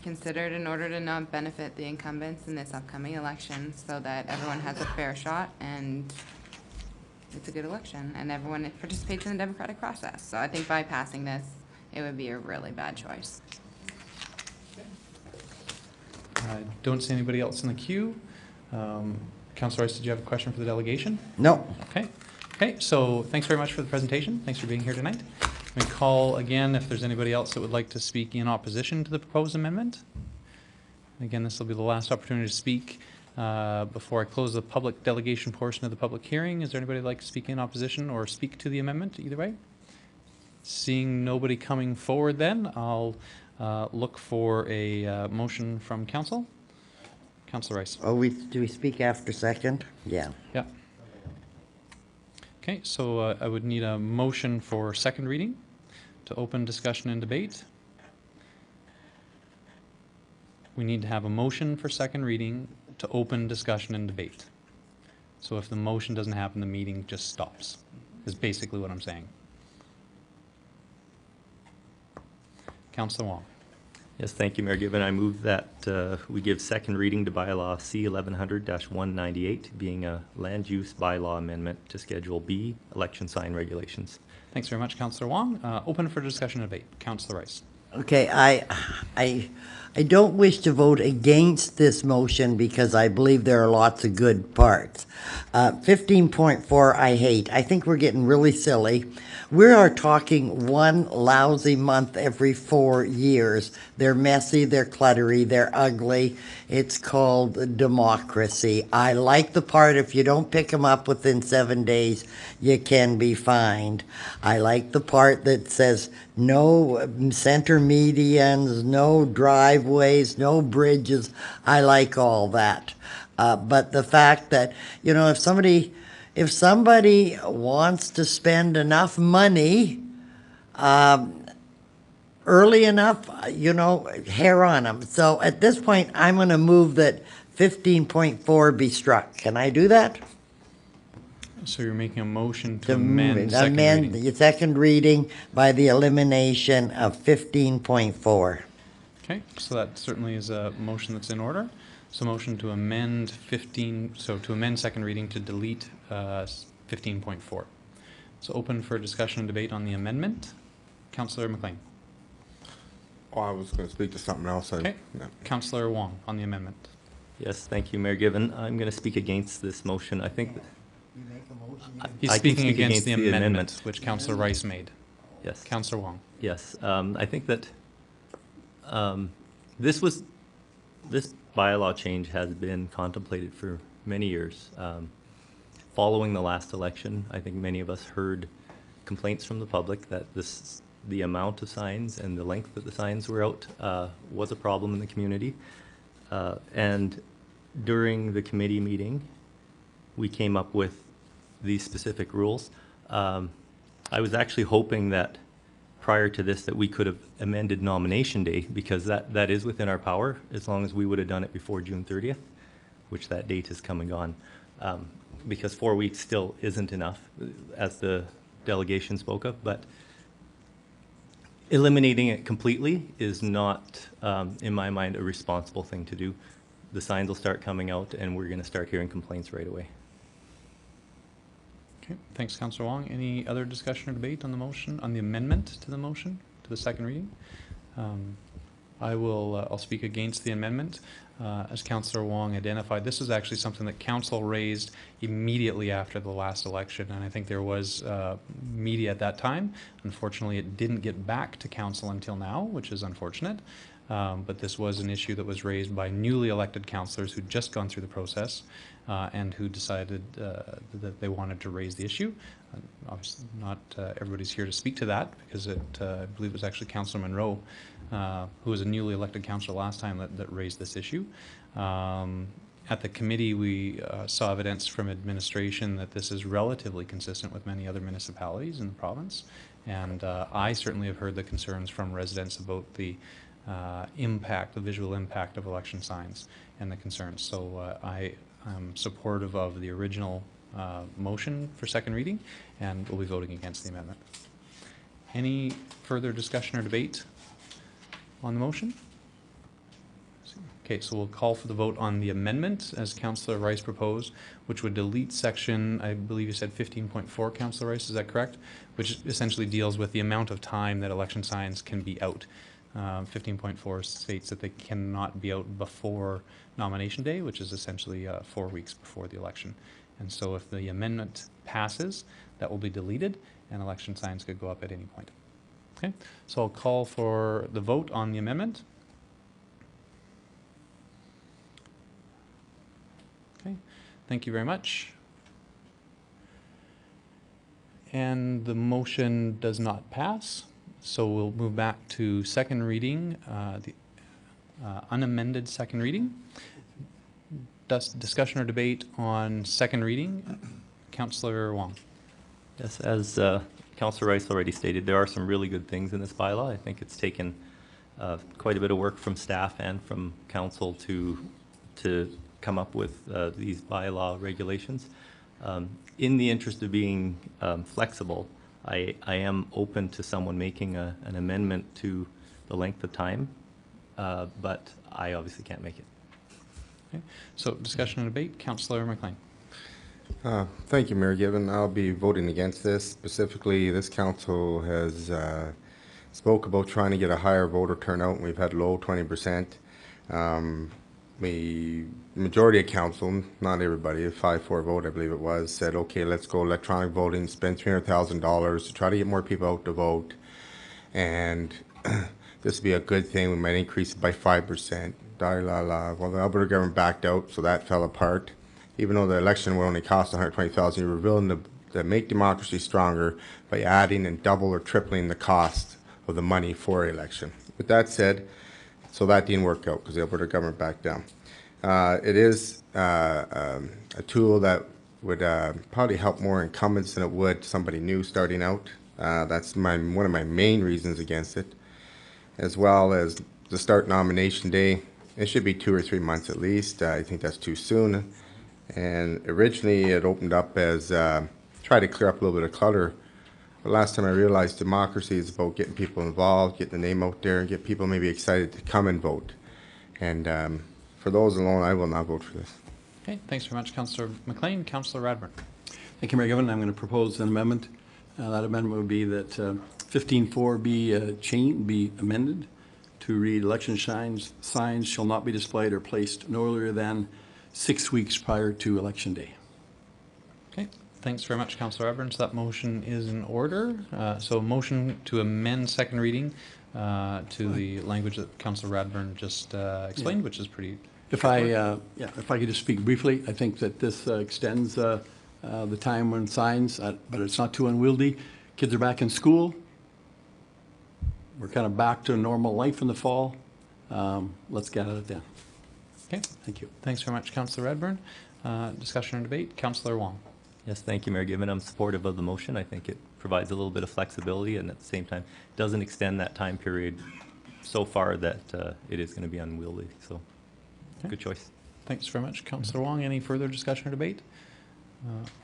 Considered in order to not benefit the incumbents in this upcoming election, so that everyone has a fair shot and it's a good election and everyone participates in the democratic process. So I think by passing this, it would be a really bad choice. I don't see anybody else in the queue. Councilor Rice, did you have a question for the delegation? No. Okay. Okay, so thanks very much for the presentation. Thanks for being here tonight. We call again if there's anybody else that would like to speak in opposition to the proposed amendment. Again, this will be the last opportunity to speak before I close the public delegation portion of the public hearing. Is there anybody who'd like to speak in opposition or speak to the amendment either way? Seeing nobody coming forward then, I'll look for a motion from council. Councilor Rice. Oh, do we speak after second? Yeah. Yeah. Okay, so I would need a motion for second reading to open discussion and debate. We need to have a motion for second reading to open discussion and debate. So if the motion doesn't happen, the meeting just stops, is basically what I'm saying. Councilor Wong. Yes, thank you, Mayor Given. I move that we give second reading to bylaw C 1100-198, being a land use bylaw amendment to Schedule B, election sign regulations. Thanks very much, Councillor Wong. Open for discussion and debate. Councillor Rice. Okay, I don't wish to vote against this motion because I believe there are lots of good parts. 15.4 I hate. I think we're getting really silly. We are talking one lousy month every 4 years. They're messy, they're cluttery, they're ugly. It's called democracy. I like the part if you don't pick them up within 7 days, you can be fined. I like the part that says no center medians, no driveways, no bridges. I like all that. But the fact that, you know, if somebody wants to spend enough money early enough, you know, hair on them. So at this point, I'm going to move that 15.4 be struck. Can I do that? So you're making a motion to amend second amend reading. the second reading by the elimination of 15.4. Okay, so that certainly is a motion that's in order. So motion to amend to amend second reading to delete 15.4. So open for discussion and debate on the amendment. Councillor McLean. Oh, I was going to speak to something else. Okay. Councillor Wong on the amendment. Yes, thank you, Mayor Given. I'm going to speak against this motion. I think He's I can speaking speak against the amendment, amendment. which Councillor Rice made. Yes. Councillor Wong. Yes, I think that this bylaw change has been contemplated for many years. Following the last election, I think many of us heard complaints from the public that the amount of signs and the length that the signs were out was a problem in the community. And during the committee meeting, we came up with these specific rules. I was actually hoping that prior to this that we could have amended nomination day, because that is within our power, as long as we would have done it before June 30th, which that date has come and gone. Because 4 weeks still isn't enough, as the delegation spoke of, but eliminating it completely is not, in my mind, a responsible thing to do. The signs will start coming out and we're going to start hearing complaints right away. Okay, thanks, Councillor Wong. Any other discussion or debate on the motion, on the amendment to the motion, to the second reading? I'll speak against the amendment. As Councillor Wong identified, this is actually something that Council raised immediately after the last election, and I think there was media at that time. Unfortunately, it didn't get back to Council until now, which is unfortunate. But this was an issue that was raised by newly elected councillors who'd just gone through the process and who decided that they wanted to raise the issue. Obviously, not everybody's here to speak to that, because I believe it was actually Councillor Monroe, who was a newly elected councillor last time, that raised this issue. At the committee, we saw evidence from administration that this is relatively consistent with many other municipalities in the province. And I certainly have heard the concerns from residents about the the visual impact of election signs and the concerns. So I am supportive of the original motion for second reading, and will be voting against the amendment. Any further discussion or debate on the motion? Okay, so we'll call for the vote on the amendment as Councillor Rice proposed, which would delete section, I believe you said 15.4, Councillor Rice, is that correct? Which essentially deals with the amount of time that election signs can be out. 15.4 states that they cannot be out before nomination day, which is essentially 4 weeks before the election. And so if the amendment passes, that will be deleted, and election signs could go up at any point. Okay, so I'll call for the vote on the amendment. Okay, thank you very much. And the motion does not pass. So we'll move back to second reading, the unamended second reading. Discussion or debate on second reading. Councillor Wong. Yes, as Councillor Rice already stated, there are some really good things in this bylaw. I think it's taken quite a bit of work from staff and from council to come up with these bylaw regulations. In the interest of being flexible, I am open to someone making an amendment to the length of time but I obviously can't make it. Okay. So discussion and debate, Councillor McLean. Thank you, Mayor Given. I'll be voting against this. Specifically, this council has spoke about trying to get a higher voter turnout, and we've had low 20%. The majority of council, not everybody, a 5-4 vote, I believe it was, said, okay, let's go electronic voting, spend $300,000 to try to get more people out to vote. And this would be a good thing. We might increase it by 5%. Well, the Alberta government backed out, so that fell apart. Even though the election will only cost $120,000, you were willing to make democracy stronger by adding and double or tripling the cost of the money for election. With that said, so that didn't work out because the Alberta government backed down. It is a tool that would probably help more incumbents than it would somebody new starting out. That's one of my main reasons against it, as well as the start nomination day. It should be 2 or 3 months at least. I think that's too soon. And originally it opened up as try to clear up a little bit of clutter. But last time I realized democracy is about getting people involved, getting the name out there, and get people maybe excited to come and vote. And for those alone, I will not vote for this. Okay, thanks very much, Councillor McLean. Councillor Radburn. Thank you, Mayor Given. I'm going to propose an amendment. That amendment would be that 15.4 be amended to read election signs shall not be displayed or placed no earlier than 6 weeks prior to Election Day. Okay, thanks very much, Councillor Radburn. So that motion is in order. So a motion to amend second reading to the language that Councillor Radburn just explained, which is pretty. If I could just speak briefly, I think that this extends the time when signs, but it's not too unwieldy. Kids are back in school. We're kind of back to normal life in the fall. Let's get at it then. Okay. Thank you. Thanks very much, Councillor Radburn. Discussion and debate, Councillor Wong. Yes, thank you, Mayor Given. I'm supportive of the motion. I think it provides a little bit of flexibility and at the same time doesn't extend that time period so far that it is going to be unwieldy. So Okay. good choice. Thanks very much, Councillor Wong. Any further discussion or debate?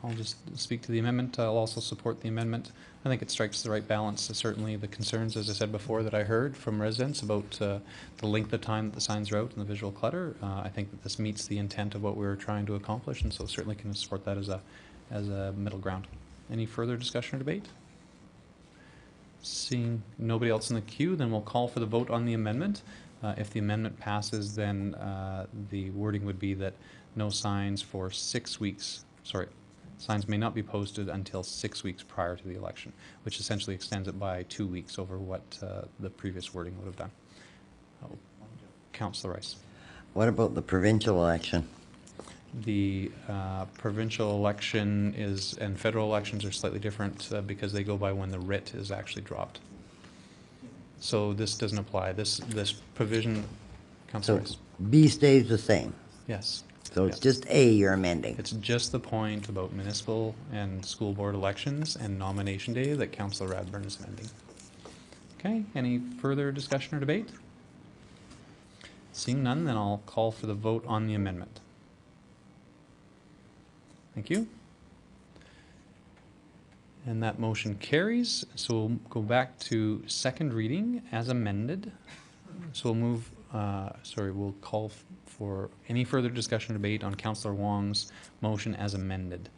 I'll just speak to the amendment. I'll also support the amendment. I think it strikes the right balance. Certainly the concerns, as I said before, that I heard from residents about the length of time that the signs are out and the visual clutter. I think that this meets the intent of what we're trying to accomplish, and so certainly can support that as a middle ground. Any further discussion or debate? Seeing nobody else in the queue, then we'll call for the vote on the amendment. If the amendment passes, then the wording would be that no signs for 6 weeks. Sorry, signs may not be posted until 6 weeks prior to the election, which essentially extends it by 2 weeks over what the previous wording would have done. Councillor Rice. What about the provincial election? The provincial election and federal elections are slightly different because they go by when the writ is actually dropped. So this doesn't apply. This provision, Councillor So Rice. B stays the same. Yes. So it's just A you're amending. It's just the point about municipal and school board elections and nomination day that Councillor Radburn is amending. Okay, any further discussion or debate? Seeing none, then I'll call for the vote on the amendment. Thank you. And that motion carries. So we'll go back to second reading as amended. So we'll move, we'll call for any further discussion or debate on Councillor Wong's motion as amended.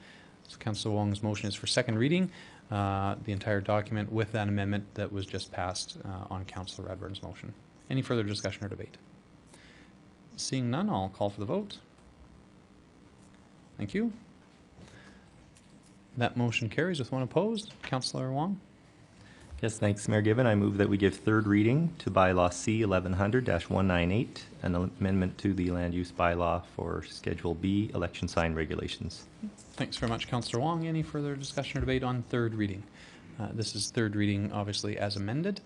So Councillor Wong's motion is for second reading, the entire document with that amendment that was just passed on Councillor Radburn's motion. Any further discussion or debate? Seeing none, I'll call for the vote. Thank you. That motion carries with one opposed. Councillor Wong. Yes, thanks, Mayor Given. I move that we give third reading to bylaw C 1100-198, an amendment to the land use bylaw for Schedule B election sign regulations. Thanks very much, Councillor Wong. Any further discussion or debate on third reading? This is third reading, obviously, as amended.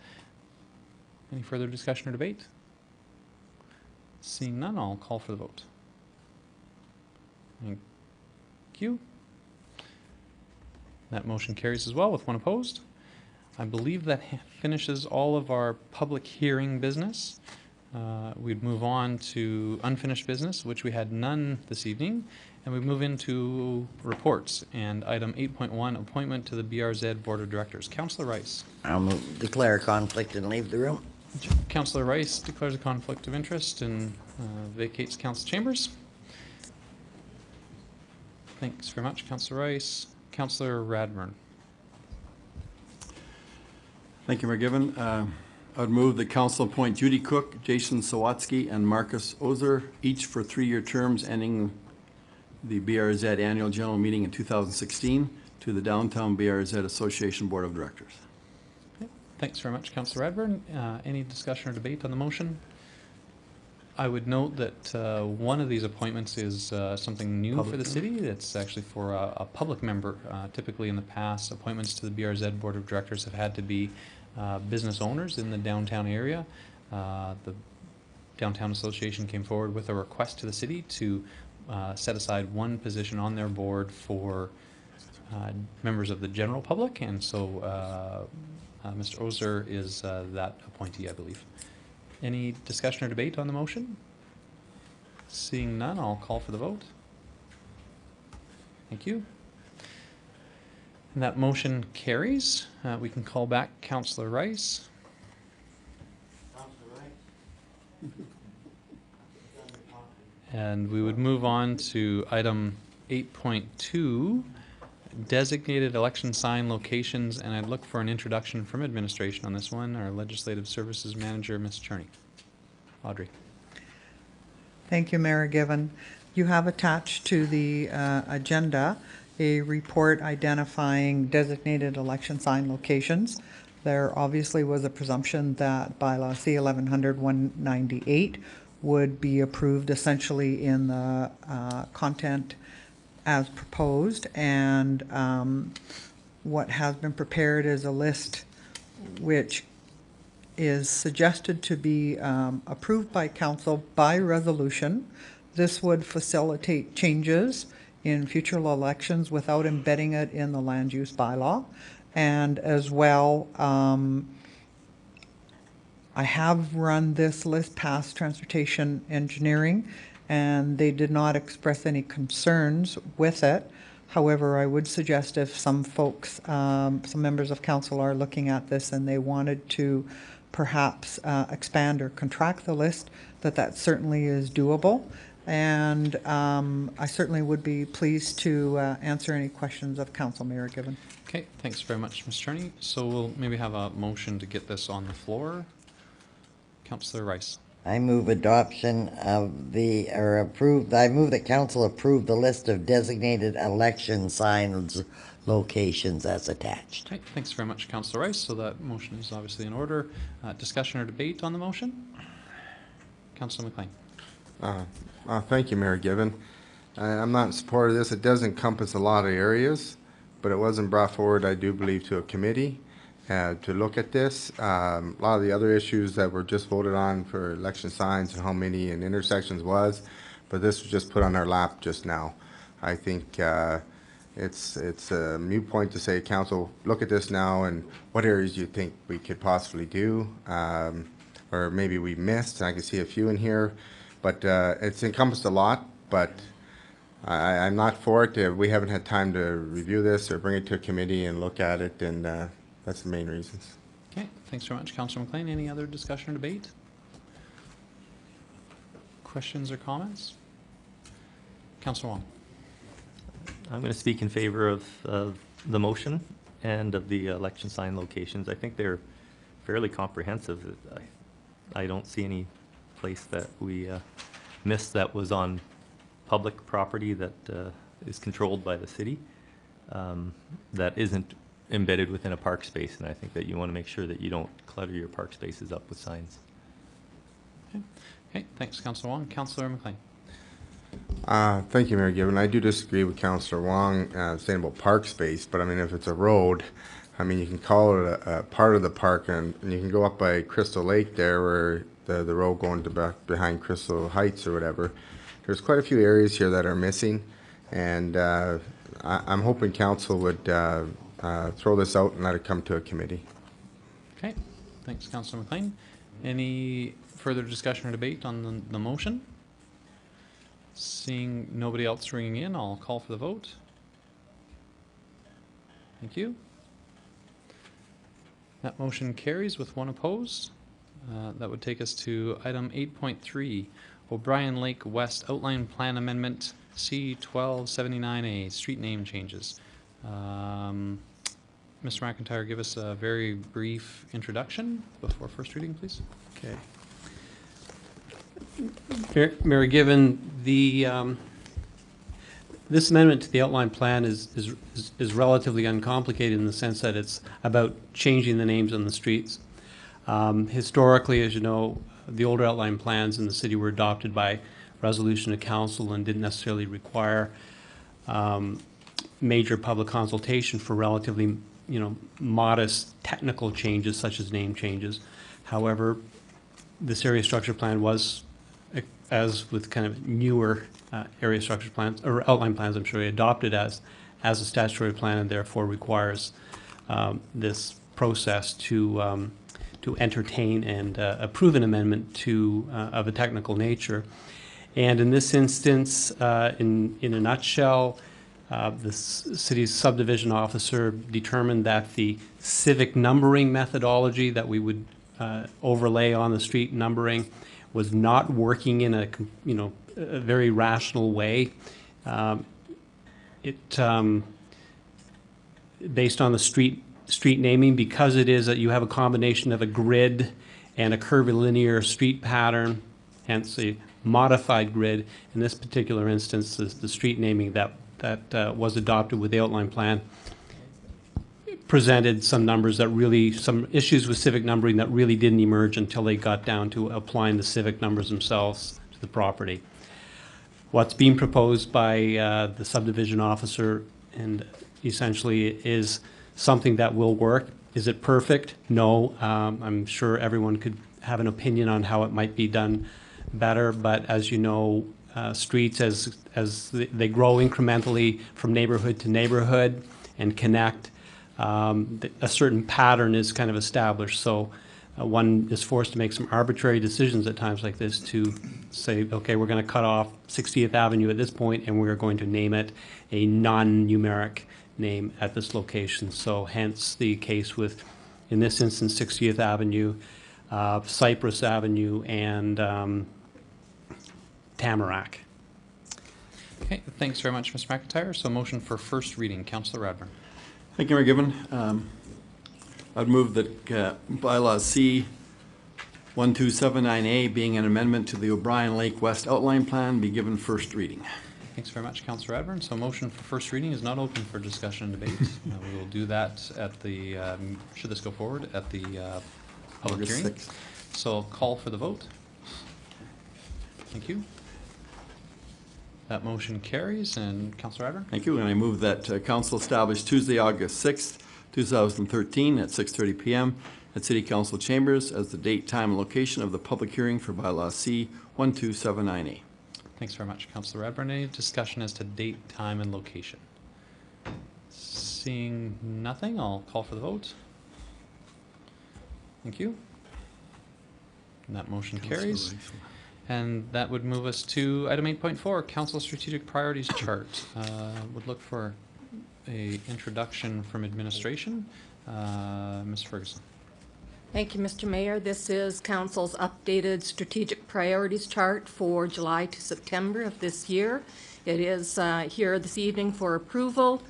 Any further discussion or debate? Seeing none, I'll call for the vote. Thank you. That motion carries as well with one opposed. I believe that finishes all of our public hearing business. We'd move on to unfinished business, which we had none this evening, and we move into reports. And item 8.1, appointment to the BRZ Board of Directors. Councillor Rice. I'll declare conflict and leave the room. Councillor Rice declares a conflict of interest and vacates council chambers. Thanks very much, Councillor Rice. Councillor Radburn. Thank you, Mayor Given. I would move that council appoint Judy Cook, Jason Sawatsky, and Marcus Ozer, each for 3-year terms ending the BRZ Annual General Meeting in 2016, to the Downtown BRZ Association Board of Directors. Thanks very much, Councillor Radburn. Any discussion or debate on the motion? I would note that one of these appointments is something new for the city. It's actually for a public member. Typically in the past, appointments to the BRZ Board of Directors have had to be business owners in the downtown area. The Downtown Association came forward with a request to the city to set aside one position on their board for members of the general public, and so Mr. Ozer is that appointee, I believe. Any discussion or debate on the motion? Seeing none, I'll call for the vote. Thank you. And that motion carries. We can call back Councillor Rice. And we would move on to item 8.2, designated election sign locations, and I'd look for an introduction from administration on this one. Our Legislative Services Manager, Ms. Cherney. Audrey. Thank you, Mayor Given. You have attached to the agenda a report identifying designated election sign locations. There obviously was a presumption that bylaw C 1100-198 would be approved essentially in the content as proposed, and what has been prepared is a list which is suggested to be approved by council by resolution. This would facilitate changes in future elections without embedding it in the land use bylaw. And as well, I have run this list past transportation engineering, and they did not express any concerns with it. However, I would suggest if some folks, some members of council are looking at this and they wanted to perhaps expand or contract the list, that certainly is doable. And I certainly would be pleased to answer any questions of council, Mayor Given. Okay, thanks very much, Ms. Cherney. So we'll maybe have a motion to get this on the floor. Councillor Rice. I move adoption of I move that council approve the list of designated election signs locations as attached. Okay, thanks very much, Councillor Rice. So that motion is obviously in order. Discussion or debate on the motion? Councillor McLean. Thank you, Mayor Given. I'm not in support of this. It does encompass a lot of areas, but it wasn't brought forward, I do believe, to a committee to look at this. A lot of the other issues that were just voted on for election signs and how many and intersections was, but this was just put on our lap just now. I think it's a moot point to say, council, look at this now and what areas you think we could possibly do, or maybe we missed. I can see a few in here, but it's encompassed a lot, but I'm not for it. We haven't had time to review this or bring it to a committee and look at it, and that's the main reasons. Okay, thanks very much, Councillor McLean. Any other discussion or debate? Questions or comments? Councillor Wong. I'm going to speak in favor of the motion and of the election sign locations. I think they're fairly comprehensive. I don't see any place that we missed that was on public property that is controlled by the city that isn't embedded within a park space, and I think that you want to make sure that you don't clutter your park spaces up with signs. Okay, thanks, Councillor Wong. Councillor McLean. Thank you, Mayor Given. I do disagree with Councillor Wong saying about park space, but I mean, if it's a road, I mean, you can call it a part of the park, and you can go up by Crystal Lake there where the road going to back behind Crystal Heights or whatever. There's quite a few areas here that are missing, and I'm hoping council would throw this out and let it come to a committee. Okay, thanks, Councillor McLean. Any further discussion or debate on the motion? Seeing nobody else ringing in, I'll call for the vote. Thank you. That motion carries with one opposed. That would take us to item 8.3, O'Brien Lake West Outline Plan Amendment C1279A, street name changes. Mr. McIntyre, give us a very brief introduction before first reading, please. Okay. Mary, given the, this amendment to the outline plan is relatively uncomplicated in the sense that it's about changing the names on the streets. Historically, as you know, the older outline plans in the city were adopted by resolution of council and didn't necessarily require major public consultation for relatively, modest technical changes such as name changes. However, this area structure plan was, as with kind of newer area structure plans, or outline plans, I'm sure, adopted as a statutory plan and therefore requires this process to entertain and approve an amendment of a technical nature. And in this instance, in a nutshell, the city's subdivision officer determined that the civic numbering methodology that we would overlay on the street numbering was not working in a very rational way. Based on the street naming, because it is that you have a combination of a grid and a curvilinear street pattern, hence a modified grid. In this particular instance, the street naming that was adopted with the outline plan presented some numbers that really, some issues with civic numbering that really didn't emerge until they got down to applying the civic numbers themselves to the property. What's being proposed by the subdivision officer and essentially is something that will work. Is it perfect? No. I'm sure everyone could have an opinion on how it might be done better, but as you know, streets as they grow incrementally from neighborhood to neighborhood and connect, a certain pattern is kind of established. So one is forced to make some arbitrary decisions at times like this to say, okay, we're going to cut off 60th Avenue at this point and we're going to name it a non-numeric name at this location. So hence the case with, in this instance, 60th Avenue, Cypress Avenue, and Tamarack. Okay, thanks very much, Mr. McIntyre. So motion for first reading, Councillor Radburn. Thank you, Mayor Gibbon. I'd move that bylaw C 1279A, being an amendment to the O'Brien Lake West Outline Plan, be given first reading. Thanks very much, Councillor Radburn. So motion for first reading is not open for discussion and debate. We will do that at the, should this go forward, at the public August hearing. 6th. So I'll call for the vote. Thank you. That motion carries, and Councillor Radburn? Thank you, and I move that council establish Tuesday, August 6th, 2013 at 6:30 p.m. at City Council Chambers as the date, time, and location of the public hearing for bylaw C 1279A. Thanks very much, Councillor Radburn. Any discussion as to date, time, and location? Seeing nothing, I'll call for the vote. Thank you. And that motion carries. And that would move us to item 8.4, Council Strategic Priorities Chart. Would look for a introduction from administration. Ms. Ferguson. Thank you, Mr. Mayor. This is Council's updated strategic priorities chart for July to September of this year. It is here this evening for approval.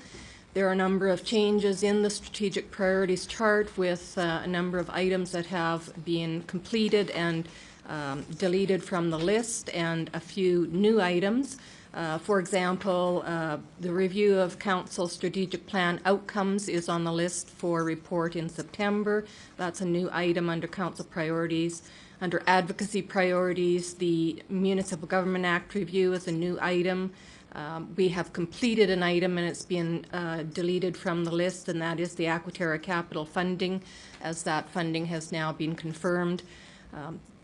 There are a number of changes in the strategic priorities chart with a number of items that have been completed and deleted from the list, and a few new items. For example, the review of Council strategic plan outcomes is on the list for report in September. That's a new item under Council priorities. Under advocacy priorities, the Municipal Government Act review is a new item. We have completed an item and it's been deleted from the list, and that is the Aquaterra capital funding, as that funding has now been confirmed.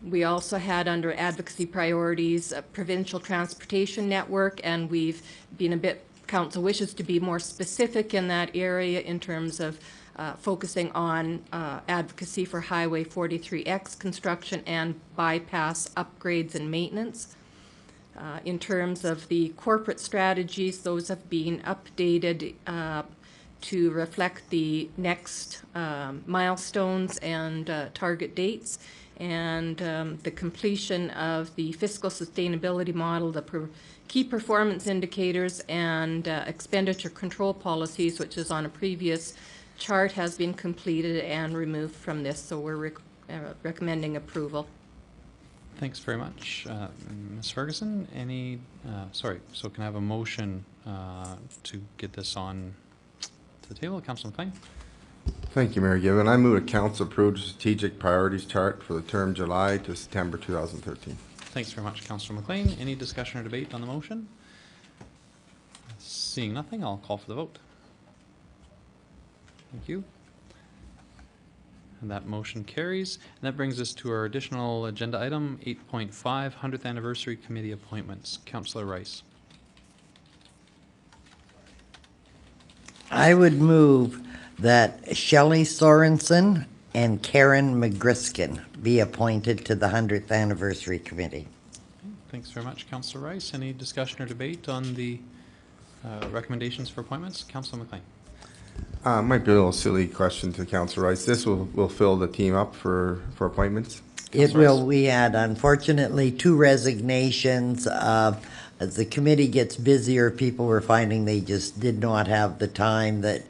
We also had under advocacy priorities a provincial transportation network, and we've been a bit, council wishes to be more specific in that area in terms of focusing on advocacy for Highway 43X construction and bypass upgrades and maintenance. In terms of the corporate strategies, those have been updated to reflect the next milestones and target dates. and the completion of the fiscal sustainability model, the key performance indicators, and expenditure control policies, which is on a previous chart, has been completed and removed from this, so we're recommending approval. Thanks very much. Ms. Ferguson, so can I have a motion to get this on to the table? Councilor McLean? Thank you, Mayor Given. I move a council approved strategic priorities chart for the term July to September 2013. Thanks very much, Councilor McLean. Any discussion or debate on the motion? Seeing nothing, I'll call for the vote. Thank you. And that motion carries. And that brings us to our additional agenda item, 8.5, 100th Anniversary Committee Appointments. Councillor Rice. I would move that Shelley Sorensen and Karen McGriskin be appointed to the 100th Anniversary Committee. Thanks very much, Councillor Rice. Any discussion or debate on the recommendations for appointments? Councillor McLean. Might be a little silly question to Councilor Rice. This will fill the team up for appointments? It will. We had unfortunately 2 resignations. As the committee gets busier, people were finding they just did not have the time that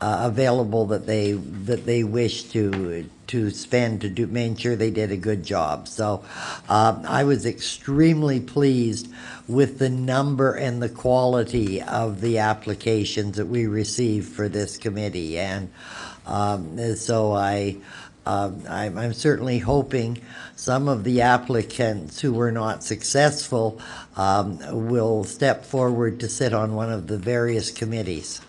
available that they wish to spend to make sure they did a good job. So I was extremely pleased with the number and the quality of the applications that we received for this committee, and so I'm certainly hoping some of the applicants who were not successful will step forward to sit on one of the various committees.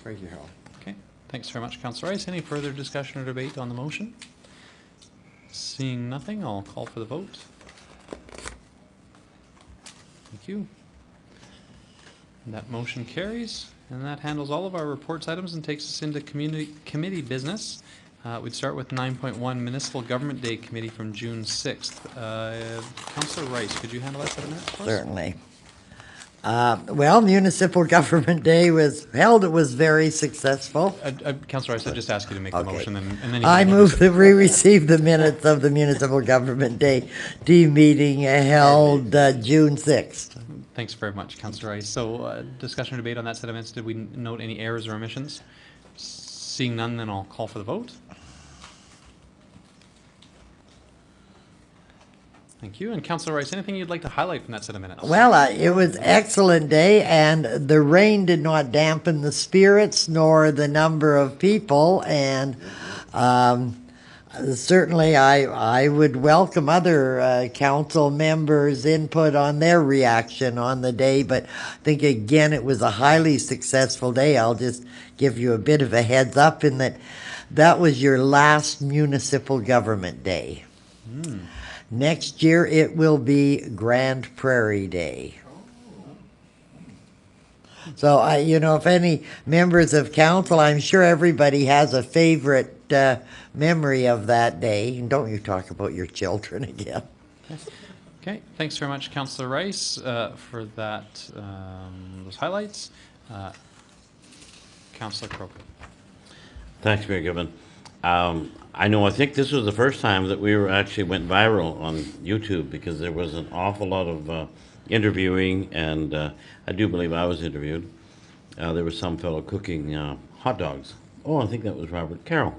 Thank you, Hal. Okay, thanks very much, Councillor Rice. Any further discussion or debate on the motion? Seeing nothing, I'll call for the vote. Thank you. And that motion carries, and that handles all of our reports items and takes us into committee business. We'd start with 9.1 Municipal Government Day Committee from June 6th. Councillor Rice, could you handle that for a minute, please? Certainly. Well, Municipal Government Day was held. It was very successful. Councillor Rice, I just asked you to make the motion, and then you I can move that we receive the minutes of the Municipal Government Day meeting held June 6th. Thanks very much, Councillor Rice. So, discussion or debate on that set of minutes. Did we note any errors or omissions? Seeing none, then I'll call for the vote. Thank you. And Councillor Rice, anything you'd like to highlight from that set of minutes? Well, it was excellent day, and the rain did not dampen the spirits nor the number of people, and certainly I would welcome other council members' input on their reaction on the day, but I think again it was a highly successful day. I'll just give you a bit of a heads up in that was your last Municipal Government Day. Next year it will be Grand Prairie Day. So, if any members of council, I'm sure everybody has a favorite memory of that day. And don't you talk about your children again. Okay, thanks very much, Councillor Rice, for that, those highlights. Councillor Croker. Thanks, Mayor Gibbon. I think this was the first time that we actually went viral on YouTube, because there was an awful lot of interviewing, and I do believe I was interviewed. There was some fellow cooking hot dogs. Oh, I think that was Robert Carroll.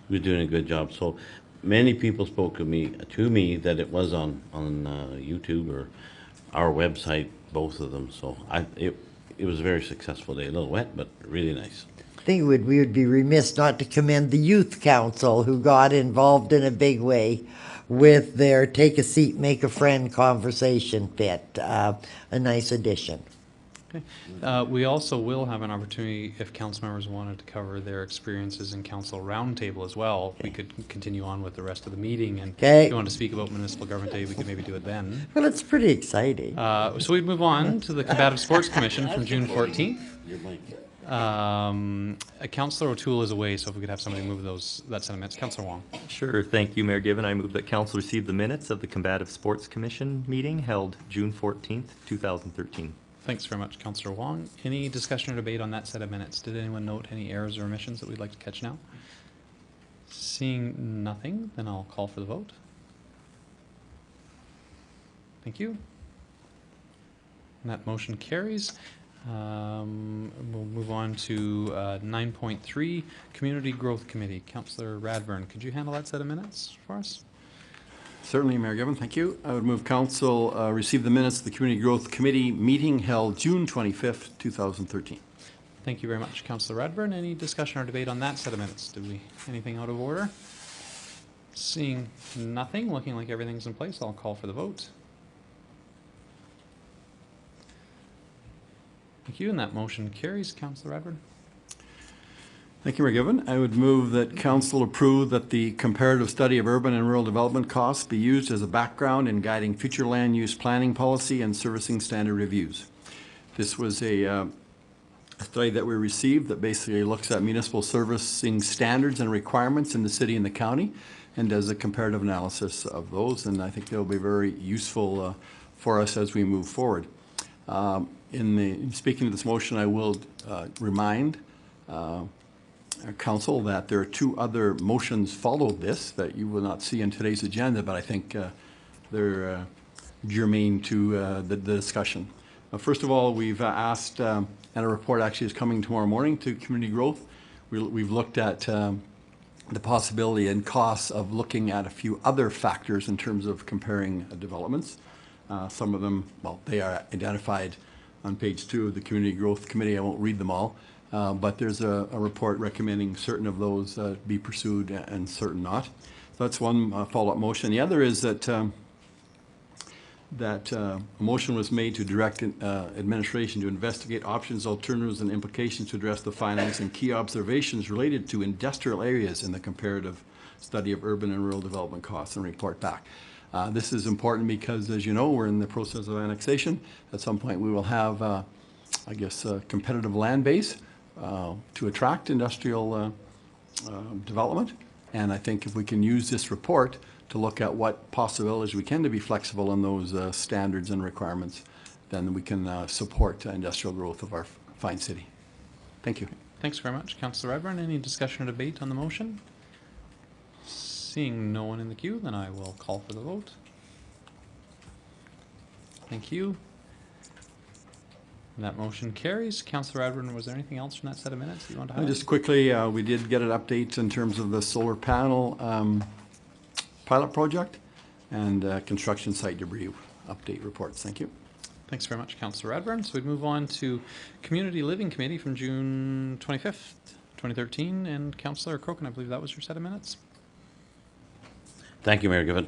He was doing a good job. So many people spoke to me that it was on YouTube or our website, both of them. So it was a very successful day. A little wet, but really nice. I think we would be remiss not to commend the Youth Council, who got involved in a big way with their Take a Seat, Make a Friend conversation pit. A nice addition. Okay. We also will have an opportunity, if council members wanted to cover their experiences in council roundtable as well. We could continue on with the rest of the meeting, and if you want to speak about Municipal Government Day, we could maybe do it then. Well, it's pretty exciting. So we'd move on to the Combative Sports Commission from June 14th. Councillor O'Toole is away, so if we could have somebody move that set of minutes. Councillor Wong. Sure. Thank you, Mayor Given. I move that council receive the minutes of the Combative Sports Commission meeting held June 14th, 2013. Thanks very much, Councillor Wong. Any discussion or debate on that set of minutes? Did anyone note any errors or omissions that we'd like to catch now? Seeing nothing, then I'll call for the vote. Thank you. And that motion carries. We'll move on to 9.3, Community Growth Committee. Councillor Radburn, could you handle that set of minutes for us? Certainly, Mayor Gibbon, thank you. I would move council receive the minutes of the Community Growth Committee meeting held June 25th, 2013. Thank you very much, Councillor Radburn. Any discussion or debate on that set of minutes? Anything out of order? Seeing nothing, looking like everything's in place, I'll call for the vote. Thank you, and that motion carries. Councillor Radburn. Thank you, Mayor Gibbon. I would move that council approve that the comparative study of urban and rural development costs be used as a background in guiding future land use planning policy and servicing standard reviews. This was a study that we received that basically looks at municipal servicing standards and requirements in the city and the county and does a comparative analysis of those, and I think they'll be very useful for us as we move forward. In speaking to this motion, I will remind council that there are two other motions followed this that you will not see in today's agenda, but I think they're germane to the discussion. First of all, we've asked, and a report actually is coming tomorrow morning to Community Growth. We've looked at the possibility and costs of looking at a few other factors in terms of comparing developments. Some of them, well, they are identified on page 2 of the Community Growth Committee. I won't read them all. But there's a report recommending certain of those be pursued and certain not. So that's one follow-up motion. The other is that a motion was made to direct administration to investigate options, alternatives, and implications to address the findings and key observations related to industrial areas in the comparative study of urban and rural development costs and report back. This is important because, as you know, we're in the process of annexation. At some point, we will have, I guess, a competitive land base to attract industrial development. And I think if we can use this report to look at what possibilities we can to be flexible in those standards and requirements, then we can support industrial growth of our fine city. Thank you. Thanks very much, Councillor Radburn. Any discussion or debate on the motion? Seeing no one in the queue, then I will call for the vote. Thank you. And that motion carries. Councillor Radburn, was there anything else from that set of minutes that you want to highlight? Just quickly, we did get an update in terms of the solar panel pilot project and construction site debris update reports. Thank you. Thanks very much, Councillor Radburn. So we'd move on to Community Living Committee from June 25th, 2013. And Councillor Crokin, I believe that was your set of minutes. Thank you, Mayor Gibbon.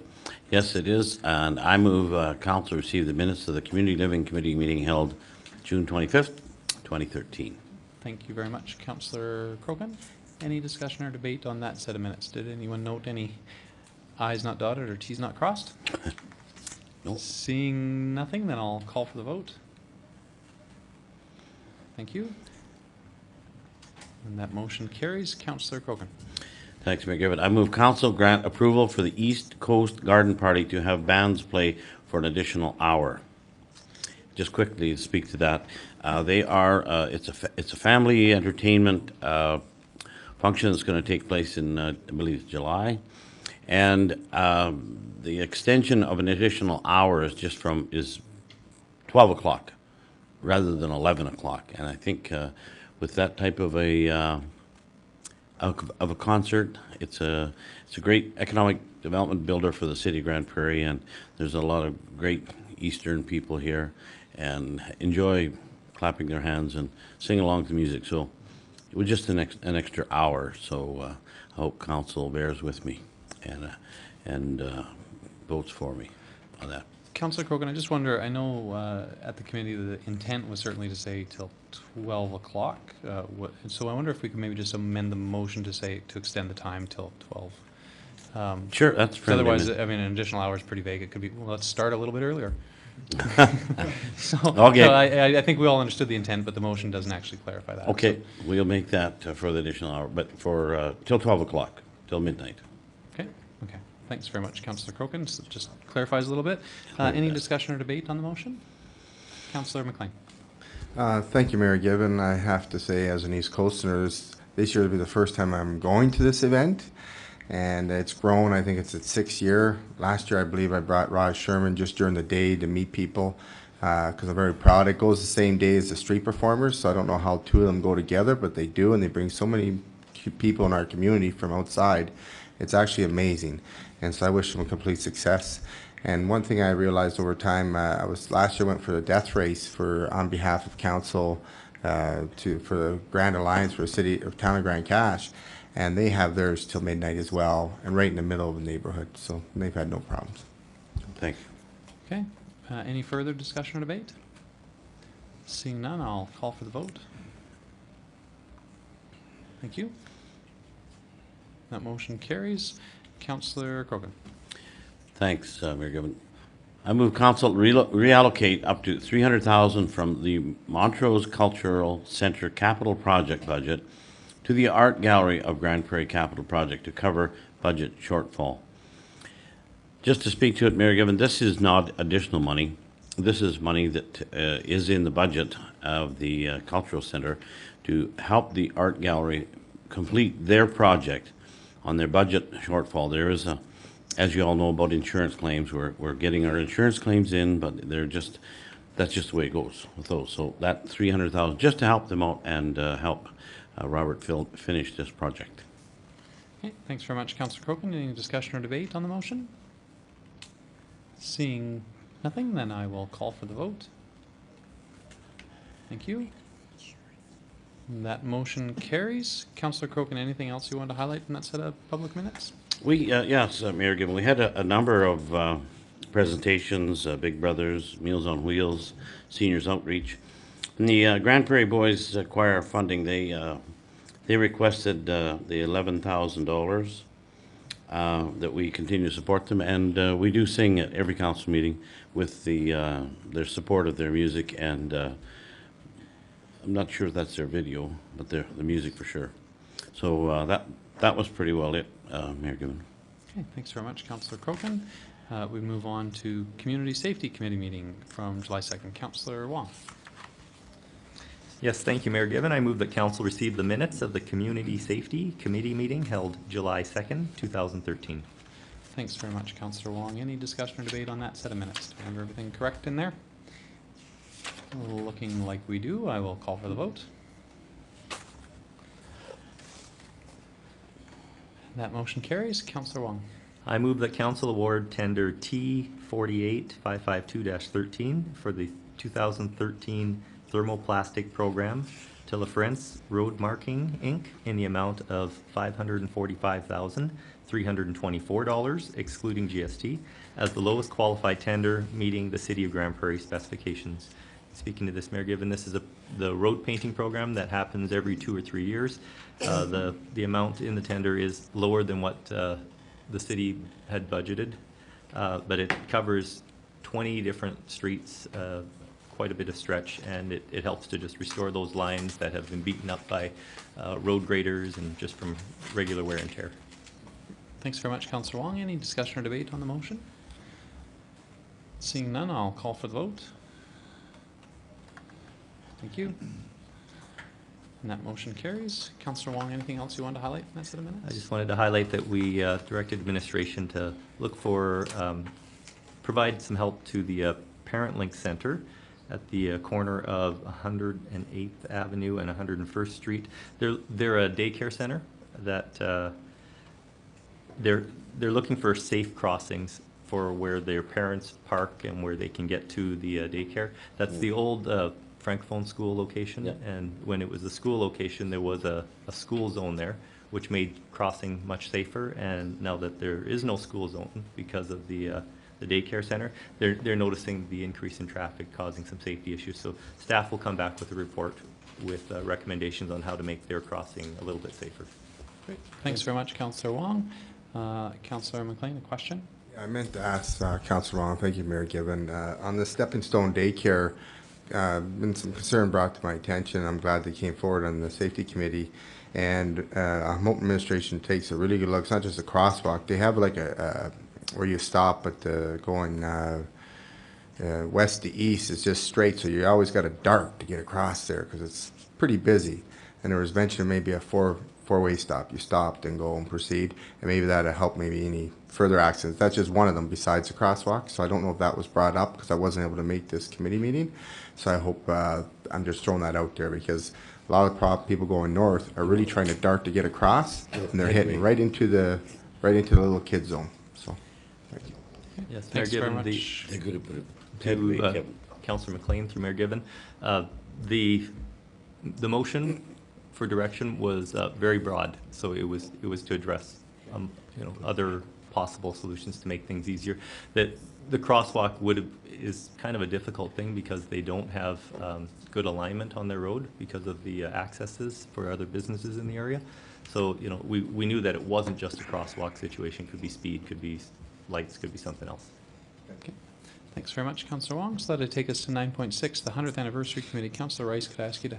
Yes, it is. And I move council receive the minutes of the Community Living Committee meeting held June 25th, 2013. Thank you very much, Councillor Crokin. Any discussion or debate on that set of minutes? Did anyone note any I's not dotted or T's not crossed? Nope. Seeing nothing, then I'll call for the vote. Thank you. And that motion carries. Councillor Crokin. Thanks, Mayor Gibbon. I move council grant approval for the East Coast Garden Party to have bands play for an additional hour. Just quickly to speak to that, it's a family entertainment function that's going to take place in I believe July, and the extension of an additional hour is is 12 o'clock rather than 11 o'clock, and I think with that type of a concert, it's a great economic development builder for the city of Grande Prairie, and there's a lot of great Eastern people here and enjoy clapping their hands and sing along to music. So it was just an extra hour. So I hope council bears with me and votes for me on that. Councillor Crokin, I just wonder, I know at the committee the intent was certainly to say till 12 o'clock. So I wonder if we could maybe just amend the motion to say to extend the time till 12. Sure, that's friendly. Otherwise, I mean, an additional hour is pretty vague. It could be, well, let's start a little bit earlier. Okay. So I think we all understood the intent, but the motion doesn't actually clarify that. Okay, So. we'll make that for the additional hour, but for till 12 o'clock, till midnight. Okay. Thanks very much, Councillor Crokin. So just clarifies a little bit. Any discussion or debate on the motion? Councillor McLean. Thank you, Mayor Gibbon. I have to say, as an East Coaster, this year will be the first time I'm going to this event. and it's grown. I think it's its 6th year. Last year, I believe I brought Raj Sherman just during the day to meet people, because I'm very proud. It goes the same day as the street performers, so I don't know how 2 of them go together, but they do, and they bring so many people in our community from outside. It's actually amazing, and so I wish them complete success. And one thing I realized over time, last year went for the death race on behalf of council for the Grand Alliance for the city of town of Grand Cache, and they have theirs till midnight as well, and right in the middle of the neighborhood, so they've had no problems. Thank you. Okay, any further discussion or debate? Seeing none, I'll call for the vote. Thank you. That motion carries. Councillor Crokin. Thanks, Mayor Gibbon. I move council reallocate up to $300,000 from the Montrose Cultural Centre capital project budget to the Art Gallery of Grand Prairie capital project to cover budget shortfall. Just to speak to it, Mayor Gibbon, this is not additional money. This is money that is in the budget of the Cultural Centre to help the Art Gallery complete their project on their budget shortfall. There is a, as you all know about insurance claims, we're getting our insurance claims in, but that's just the way it goes with those. So that $300,000 just to help them out and help Robert finish this project. Okay, thanks very much, Councillor Crokin. Any discussion or debate on the motion? Seeing nothing, then I will call for the vote. Thank you. That motion carries. Councillor Crokin, anything else you want to highlight in that set of public minutes? Yes, Mayor Gibbon, we had a number of presentations, Big Brothers, Meals on Wheels, Seniors Outreach. And the Grand Prairie Boys Choir funding, they requested the $11,000 that we continue to support them, and we do sing at every council meeting with their support of their music, and I'm not sure if that's their video, but the music for sure. So that was pretty well it, Mayor Gibbon. Okay, thanks very much, Councillor Crokin. We move on to Community Safety Committee meeting from July 2nd. Councillor Wong. Yes, thank you, Mayor Gibbon. I move that council receive the minutes of the Community Safety Committee meeting held July 2nd, 2013. Thanks very much, Councillor Wong. Any discussion or debate on that set of minutes? Do we have everything correct in there? Looking like we do, I will call for the vote. That motion carries. Councillor Wong. I move that council award tender T48552-13 for the 2013 thermoplastic program to La France Road Marking, Inc. in the amount of $545,324, excluding GST, as the lowest qualified tender, meeting the City of Grand Prairie specifications. Speaking to this, Mayor Gibbon, this is the road painting program that happens every 2 or 3 years. The amount in the tender is lower than what the city had budgeted, but it covers 20 different streets, quite a bit of stretch, and it helps to just restore those lines that have been beaten up by road graders and just from regular wear and tear. Thanks very much, Councillor Wong. Any discussion or debate on the motion? Seeing none, I'll call for the vote. Thank you. And that motion carries. Councillor Wong, anything else you want to highlight in that set of minutes? I just wanted to highlight that we directed administration to look for, provide some help to the Parent Link Center at the corner of 108th Avenue and 101st Street. They're a daycare center that they're looking for safe crossings for where their parents park and where they can get to the daycare. That's the old Francophone school location, and when it was the school location, there was a school zone there, which made crossing much safer. And now that there is no school zone because of the daycare center, they're noticing the increase in traffic causing some safety issues. So staff will come back with a report with recommendations on how to make their crossing a little bit safer. Great. Thanks very much, Councillor Wong. Councillor McLean, a question? I meant to ask Councillor Wong, thank you, Mayor Gibbon, on the Stepping Stone Daycare. Been some concern brought to my attention. I'm glad they came forward on the safety committee, and I hope administration takes a really good look. It's not just a crosswalk. They have like a where you stop at going west to east. It's just straight, so you always got to dart to get across there because it's pretty busy. And there was mention of maybe a 4 four-way stop. You stop, then go and proceed, and maybe that'll help maybe any further accidents. That's just one of them besides the crosswalk, so I don't know if that was brought up because I wasn't able to make this committee meeting. So I hope, I'm just throwing that out there because a lot of people going north are really trying to dart to get across, and they're hitting right into the little kid zone. So, thank you. Yes, Thanks Mayor very Given, much. They're good at put it. to Councillor McLean through Mayor Given. The motion for direction was very broad, so it was to address other possible solutions to make things easier. That the crosswalk is kind of a difficult thing because they don't have good alignment on their road because of the accesses for other businesses in the area. So we knew that it wasn't just a crosswalk situation. Could be speed, could be lights, could be something else. Okay. Thanks very much, Councillor Wong. So that'll take us to 9.6, the 100th Anniversary Committee. Councillor Rice, could I ask you to...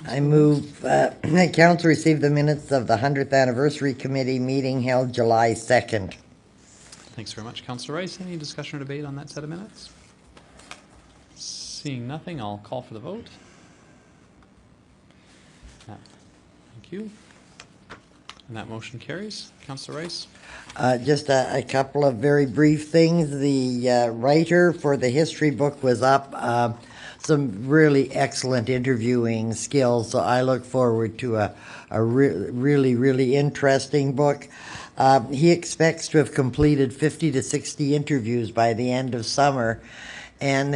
I move that council receive the minutes of the 100th Anniversary Committee meeting held July 2nd. Thanks very much, Councillor Rice. Any discussion or debate on that set of minutes? Seeing nothing, I'll call for the vote. Thank you. And that motion carries. Councillor Rice? Just a couple of very brief things. The writer for the history book was up. Some really excellent interviewing skills, so I look forward to a really interesting book. He expects to have completed 50 to 60 interviews by the end of summer, and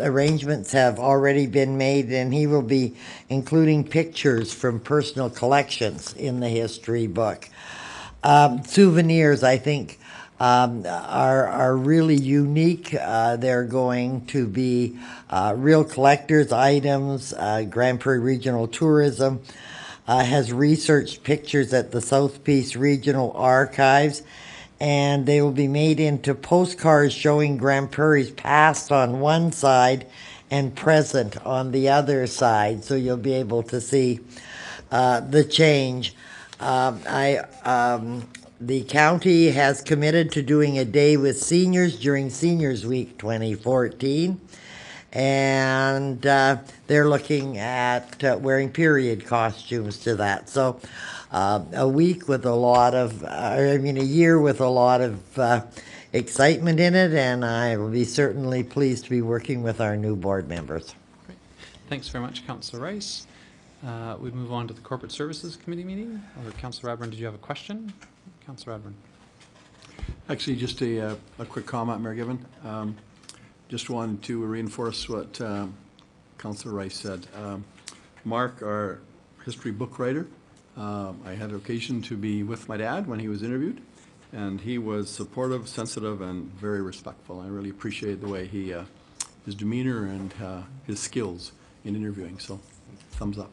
arrangements have already been made, and he will be including pictures from personal collections in the history book. Souvenirs, I think, are really unique. They're going to be real collector's items. Grand Prairie Regional Tourism has researched pictures at the South Peace Regional Archives, and they will be made into postcards showing Grand Prairie's past on one side and present on the other side, so you'll be able to see the change. The county has committed to doing a day with seniors during Seniors Week 2014, and they're looking at wearing period costumes to that. So a week with a year with a lot of excitement in it, and I will be certainly pleased to be working with our new board members. Great. Thanks very much, Councillor Rice. We move on to the Corporate Services Committee meeting. Or Councillor Radburn, did you have a question? Councillor Radburn. Actually, just a quick comment, Mayor Given. Just wanted to reinforce what Councillor Rice said. Mark, our history book writer, I had occasion to be with my dad when he was interviewed, and he was supportive, sensitive, and very respectful. I really appreciated the way his demeanor and his skills in interviewing, so thumbs up.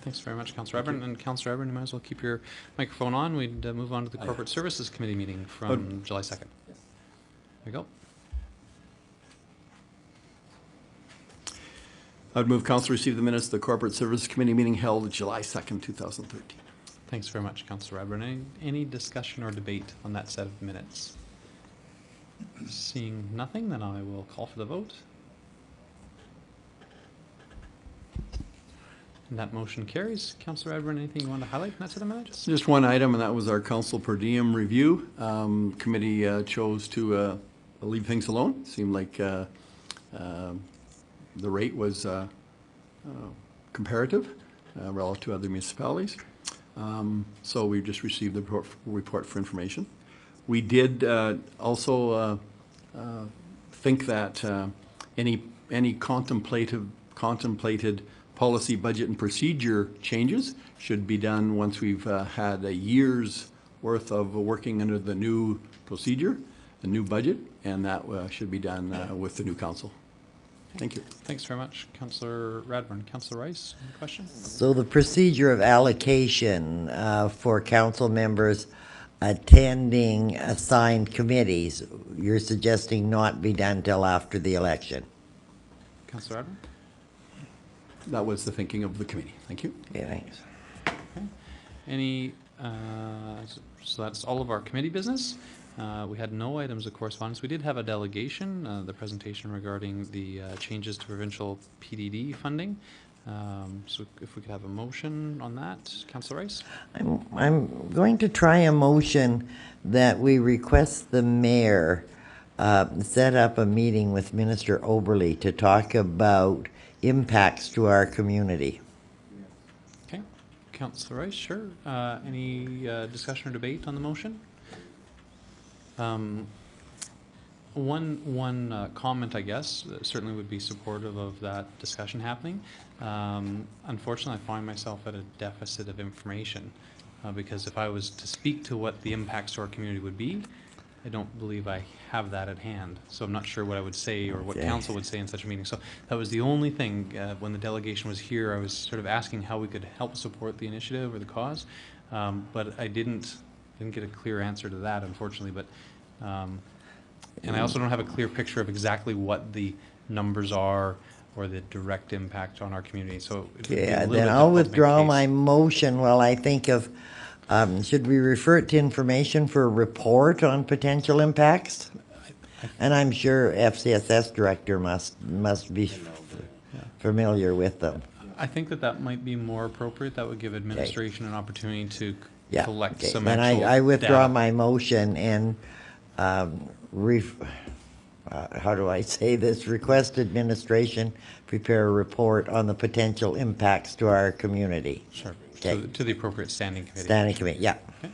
Thanks very much, Councillor Radburn. And Councillor Radburn, you might as well keep your microphone on. We'd move on to the Corporate Services Committee meeting from July 2nd. There we go. I'd move council receive the minutes of the Corporate Services Committee meeting held July 2nd, 2013. Thanks very much, Councillor Radburn. Any discussion or debate on that set of minutes? Seeing nothing, then I will call for the vote. And that motion carries. Councillor Radburn, anything you want to highlight in that set of minutes? Just one item, and that was our council per diem review. Committee chose to leave things alone. Seemed like the rate was comparative relative to other municipalities. So we just received the report for information. We did also think that any contemplated policy, budget, and procedure changes should be done once we've had a year's worth of working under the new procedure, the new budget, and that should be done with the new council. Thank you. Thanks very much, Councillor Radburn. Councillor Rice, any questions? So the procedure of allocation for council members attending assigned committees, you're suggesting not be done till after the election? Councillor Radburn? That was the thinking of the committee. Thank you. Yeah, thanks. Okay. Any, so that's all of our committee business. We had no items of correspondence. We did have a delegation, the presentation regarding the changes to provincial PDD funding. So if we could have a motion on that, Councillor Rice? I'm going to try a motion that we request the mayor set up a meeting with Minister Oberly to talk about impacts to our community. Okay, Councillor Rice, sure. Any discussion or debate on the motion? One comment, I guess, certainly would be supportive of that discussion happening. Unfortunately, I find myself at a deficit of information because if I was to speak to what the impacts to our community would be, I don't believe I have that at hand. So I'm not sure what I would say or what Okay. council would say in such a meeting. So that was the only thing when the delegation was here. I was sort of asking how we could help support the initiative or the cause, but I didn't get a clear answer to that, unfortunately. But and I also don't have a clear picture of exactly what the numbers are or the direct impact on our community. So it would be a Yeah, little then bit I'll difficult to make a withdraw case. my motion while I think of, should we refer it to information for a report on potential impacts? And I'm sure FCSS director must be familiar with them. I think that might be more appropriate. That would give administration an opportunity to Yeah, collect okay. some Then actual I withdraw data. my motion and, how do I say this? Request administration prepare a report on the potential impacts to our community. Sure. Okay. To the appropriate standing committee. Standing committee, yeah. Okay.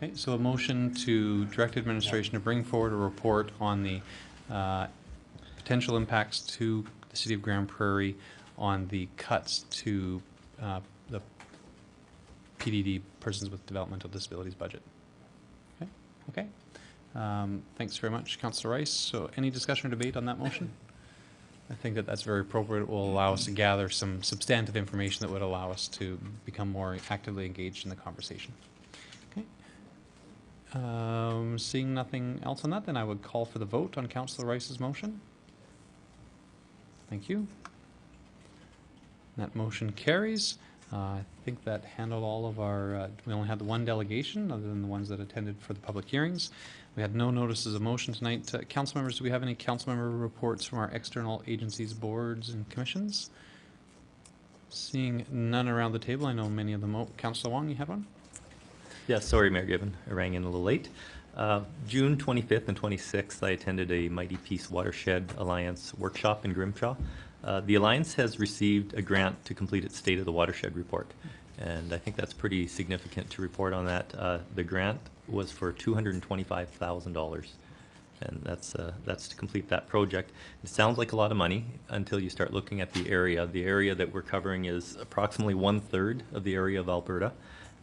Okay, so a motion to direct administration to bring forward a report on the potential impacts to the city of Grand Prairie on the cuts to the PDD, Persons with Developmental Disabilities budget. Okay. Okay. Thanks very much, Councillor Rice. So any discussion or debate on that motion? I think that's very appropriate. It will allow us to gather some substantive information that would allow us to become more actively engaged in the conversation. Okay. Seeing nothing else on that, then I would call for the vote on Councillor Rice's motion. Thank you. That motion carries. I think that handled all of our, we only had the one delegation other than the ones that attended for the public hearings. We had no notices of motion tonight. Council members, do we have any council member reports from our external agencies, boards, and commissions? Seeing none around the table, I know many of them. Councillor Wong, you had one? Yeah, sorry, Mayor Gibbon, I rang in a little late. June 25th and 26th, I attended a Mighty Peace Watershed Alliance workshop in Grimshaw. The Alliance has received a grant to complete its State of the Watershed report, and I think that's pretty significant to report on that. The grant was for $225,000, and that's to complete that project. It sounds like a lot of money until you start looking at the area. The area that we're covering is approximately 1/3 of the area of Alberta.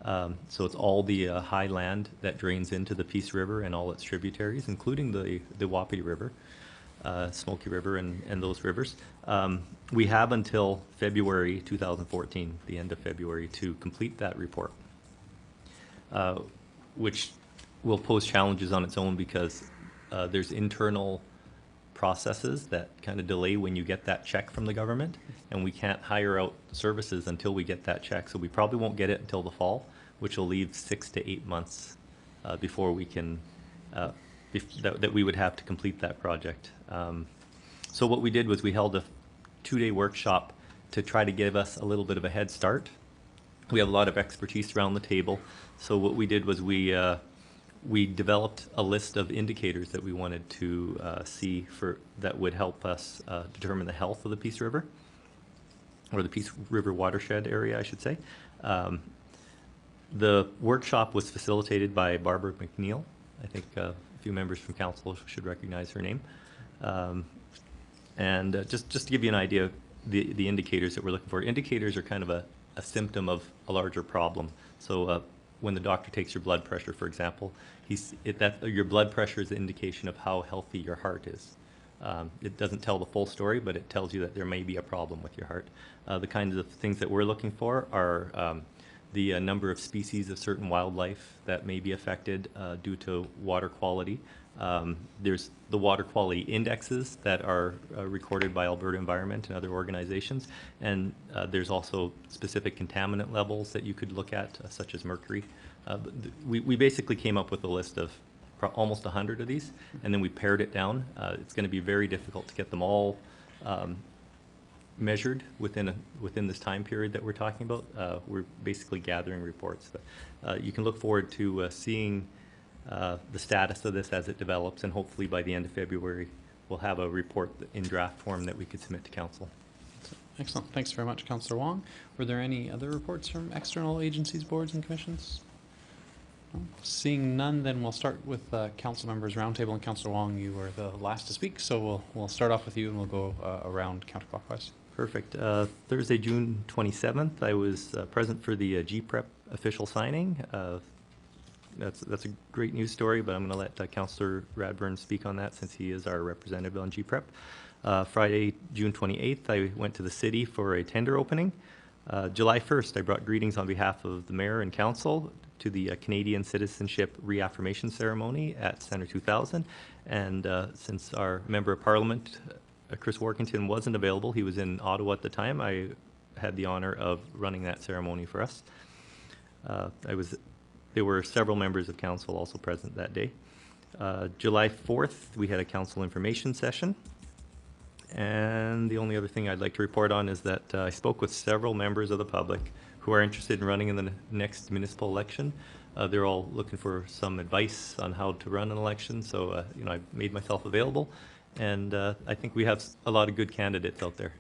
So it's all the high land that drains into the Peace River and all its tributaries, including the Wapiti River, Smoky River, and those rivers. We have until February 2014, the end of February, to complete that report, which will pose challenges on its own because there's internal processes that kind of delay when you get that check from the government, and we can't hire out services until we get that check. So we probably won't get it until the fall, which will leave 6 to 8 months before we can, that we would have to complete that project. So what we did was we held a 2-day workshop to try to give us a little bit of a head start. We have a lot of expertise around the table. So what we did was we developed a list of indicators that we wanted to see that would help us determine the health of the Peace River, or the Peace River watershed area, I should say. The workshop was facilitated by Barbara McNeil. I think a few members from council should recognize her name. And just to give you an idea, the indicators that we're looking for. Indicators are kind of a symptom of a larger problem. So when the doctor takes your blood pressure, for example, your blood pressure is an indication of how healthy your heart is. It doesn't tell the full story, but it tells you that there may be a problem with your heart. The kinds of things that we're looking for are the number of species of certain wildlife that may be affected due to water quality. There's the water quality indexes that are recorded by Alberta Environment and other organizations, and there's also specific contaminant levels that you could look at, such as mercury. We basically came up with a list of almost 100 of these, and then we pared it down. It's going to be very difficult to get them all measured within this time period that we're talking about. We're basically gathering reports. But, you can look forward to seeing the status of this as it develops, and hopefully by the end of February, we'll have a report in draft form that we could submit to council. Excellent. Thanks very much, Councillor Wong. Were there any other reports from external agencies, boards, and commissions? No? Seeing none, then we'll start with council members roundtable. And Councillor Wong, you were the last to speak, so we'll start off with you, and we'll go around counterclockwise. Perfect. Thursday, June 27th, I was present for the GPREP official signing. That's a great news story, but I'm going to let Councillor Radburn speak on that since he is our representative on GPREP. Friday, June 28th, I went to the city for a tender opening. July 1st, I brought greetings on behalf of the mayor and council to the Canadian Citizenship Reaffirmation Ceremony at Centre 2000. And since our Member of Parliament, Chris Warkington, wasn't available, he was in Ottawa at the time, I had the honor of running that ceremony for us. There were several members of council also present that day. July 4th, we had a council information session. And the only other thing I'd like to report on is that I spoke with several members of the public who are interested in running in the next municipal election. They're all looking for some advice on how to run an election, so I made myself available, and I think we have a lot of good candidates out there.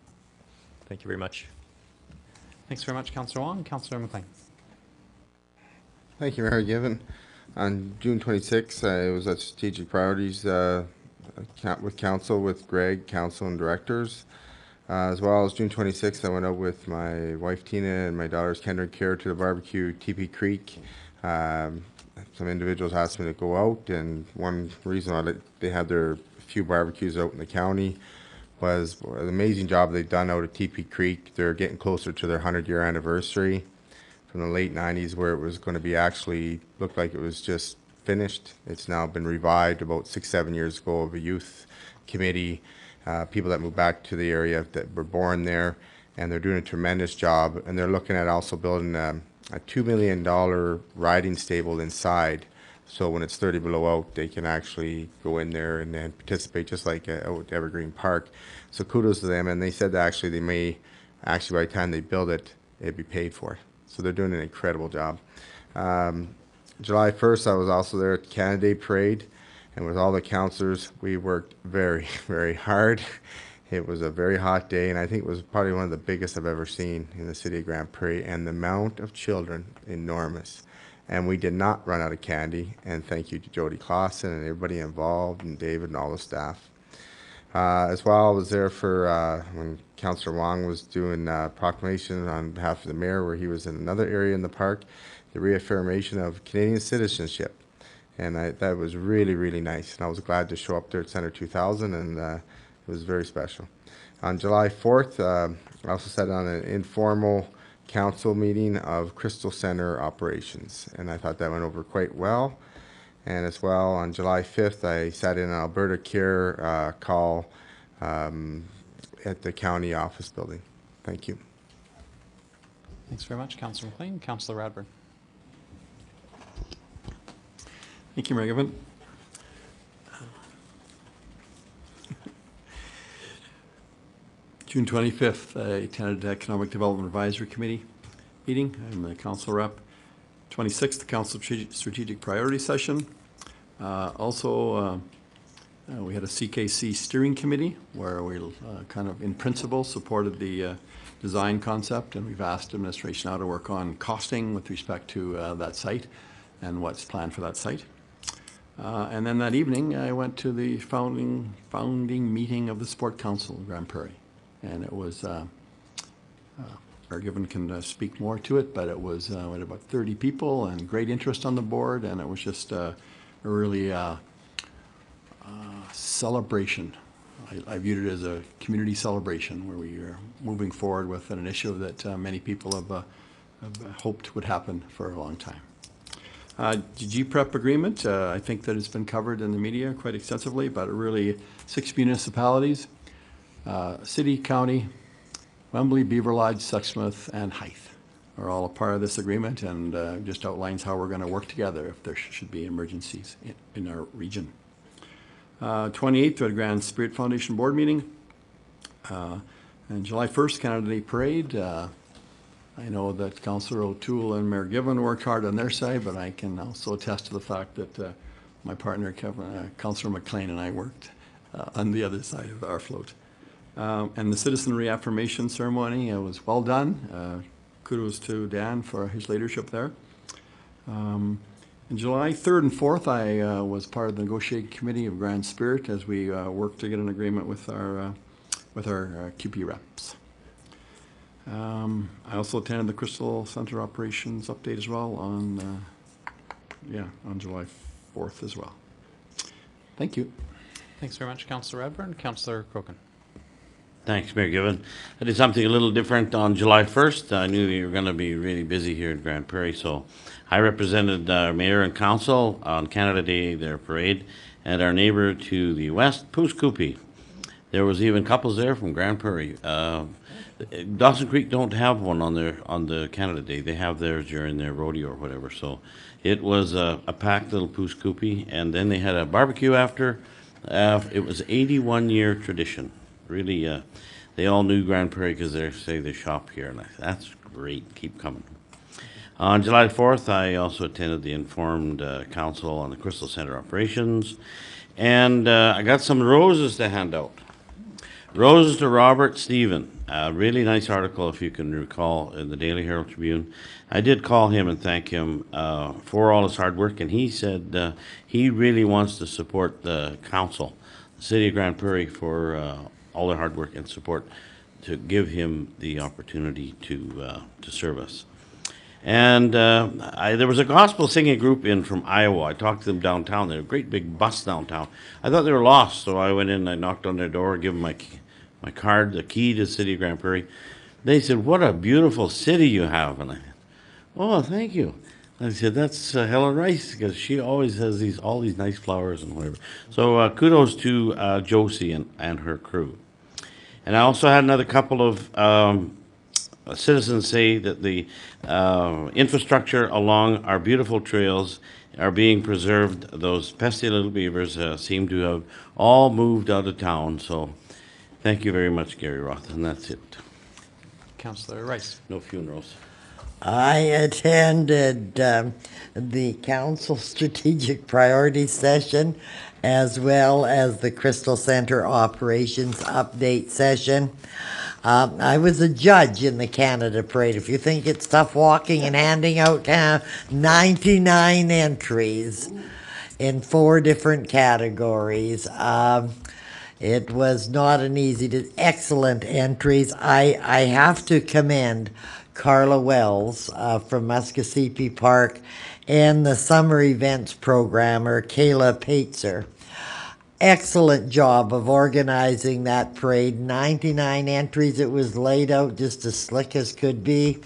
Thank you very much. Thanks very much, Councillor Wong. Councillor McLean. Thank you, Mayor Given. On June 26th, I was at Strategic Priorities with council, with Greg, council, and directors. As well as June 26th, I went out with my wife Tina and my daughters Kendra and Kara to the barbecue TP Creek. Some individuals asked me to go out, and one reason why they had their few barbecues out in the county was an amazing job they've done out at TP Creek. They're getting closer to their 100-year anniversary from the late 90s, where it was going to be actually looked like it was just finished. It's now been revived about 6-7 years ago of a youth committee, people that moved back to the area that were born there, and they're doing a tremendous job. And they're looking at also building a $2 million riding stable inside, so when it's 30 below out, they can actually go in there and then participate just like out at Evergreen Park. So kudos to them. And they said that actually they may, actually by the time they build it, it'd be paid for. So they're doing an incredible job. July 1st, I was also there at the Canada Day Parade, and with all the councillors, we worked very, very hard. It was a very hot day, and I think it was probably one of the biggest I've ever seen in the city of Grand Prairie, and the amount of children, enormous. And we did not run out of candy, and thank you to Jody Clausen and everybody involved, and David and all the staff. As well, I was there for when Councillor Wong was doing proclamation on behalf of the mayor, where he was in another area in the park, the reaffirmation of Canadian citizenship. And that was really, really nice. And I was glad to show up there at Centre 2000, and it was very special. On July 4th, I also sat on an informal council meeting of Crystal Centre operations, and I thought that went over quite well. And as well, on July 5th, I sat in an Alberta Care call at the county office building. Thank you. Thanks very much, Councillor McLean. Councillor Radburn. Thank you, Mayor Given. June 25th, I attended the Economic Development Advisory Committee meeting. I'm the council rep. 26th, the Council Strategic Priority Session. We had a CKC steering committee where we kind of, in principle, supported the design concept, and we've asked administration now to work on costing with respect to that site and what's planned for that site. And then that evening, I went to the founding meeting of the Sport Council in Grand Prairie, and it was. Mayor Given can speak more to it, but it was we had about 30 people and great interest on the board, and it was just a really celebration. I viewed it as a community celebration where we are moving forward with an initiative that many people have hoped would happen for a long time. The GPREP agreement, I think that it's been covered in the media quite extensively, but really 6 municipalities, city, county, Wembley, Beaver Lodge, Sexsmith, and Hythe are all a part of this agreement, and just outlines how we're going to work together if there should be emergencies in our region. 28th, we had a Grand Spirit Foundation board meeting. And July 1st, Canada Day Parade. I know that Councillor O'Toole and Mayor Given worked hard on their side, but I can also attest to the fact that my partner, Councillor McLean, and I worked on the other side of our float. And the citizen reaffirmation ceremony was well done. Kudos to Dan for his leadership there. In July 3rd and 4th, I was part of the negotiating committee of Grand Spirit as we worked to get an agreement with our QP reps. I also attended the Crystal Center operations update as well on July 4th as well. Thank you. Thanks very much, Councillor Radburn. Councillor Crokin. Thanks, Mayor Given. I did something a little different on July 1st. I knew you were going to be really busy here in Grand Prairie, so I represented our mayor and council on Canada Day, their parade, and our neighbor to the west, Pouce Coupe. There was even couples there from Grand Prairie. Dawson Creek don't have one on the Canada Day. They have theirs during their rodeo or whatever. So it was a packed little Pouce Coupe, and then they had a barbecue after. It was 81-year tradition. Really, they all knew Grand Prairie because they shop here, and that's great. Keep coming. On July 4th, I also attended the Informed Council on the Crystal Center operations, and I got some roses to hand out. Roses to Robert Stephen. A really nice article, if you can recall, in the Daily Herald Tribune. I did call him and thank him for all his hard work, and he said he really wants to support the council, the city of Grand Prairie, for all their hard work and support to give him the opportunity to serve us. And there was a gospel singing group in from Iowa. I talked to them downtown. They had a great big bus downtown. I thought they were lost, so I went in and I knocked on their door, gave them my card, the key to the city of Grand Prairie. They said, "What a beautiful city you have." And I said, "Oh, thank you." I said, "That's Helen Rice, because she always has all these nice flowers and whatever." So kudos to Josie and her crew. And I also had another couple of citizens say that the infrastructure along our beautiful trails are being preserved. Those pesky little beavers seem to have all moved out of town. So thank you very much, Gary Roth, and that's it. Councillor Rice. No funerals. I attended the council strategic priorities session as well as the Crystal Center operations update session. I was a judge in the Canada Parade. If you think it's tough walking and handing out 99 entries in 4 different categories. It was not an excellent entries. I have to commend Carla Wells from Muskasippi Park and the summer events programmer, Kayla Paitzer. Excellent job of organizing that parade. 99 entries. It was laid out just as slick as could be.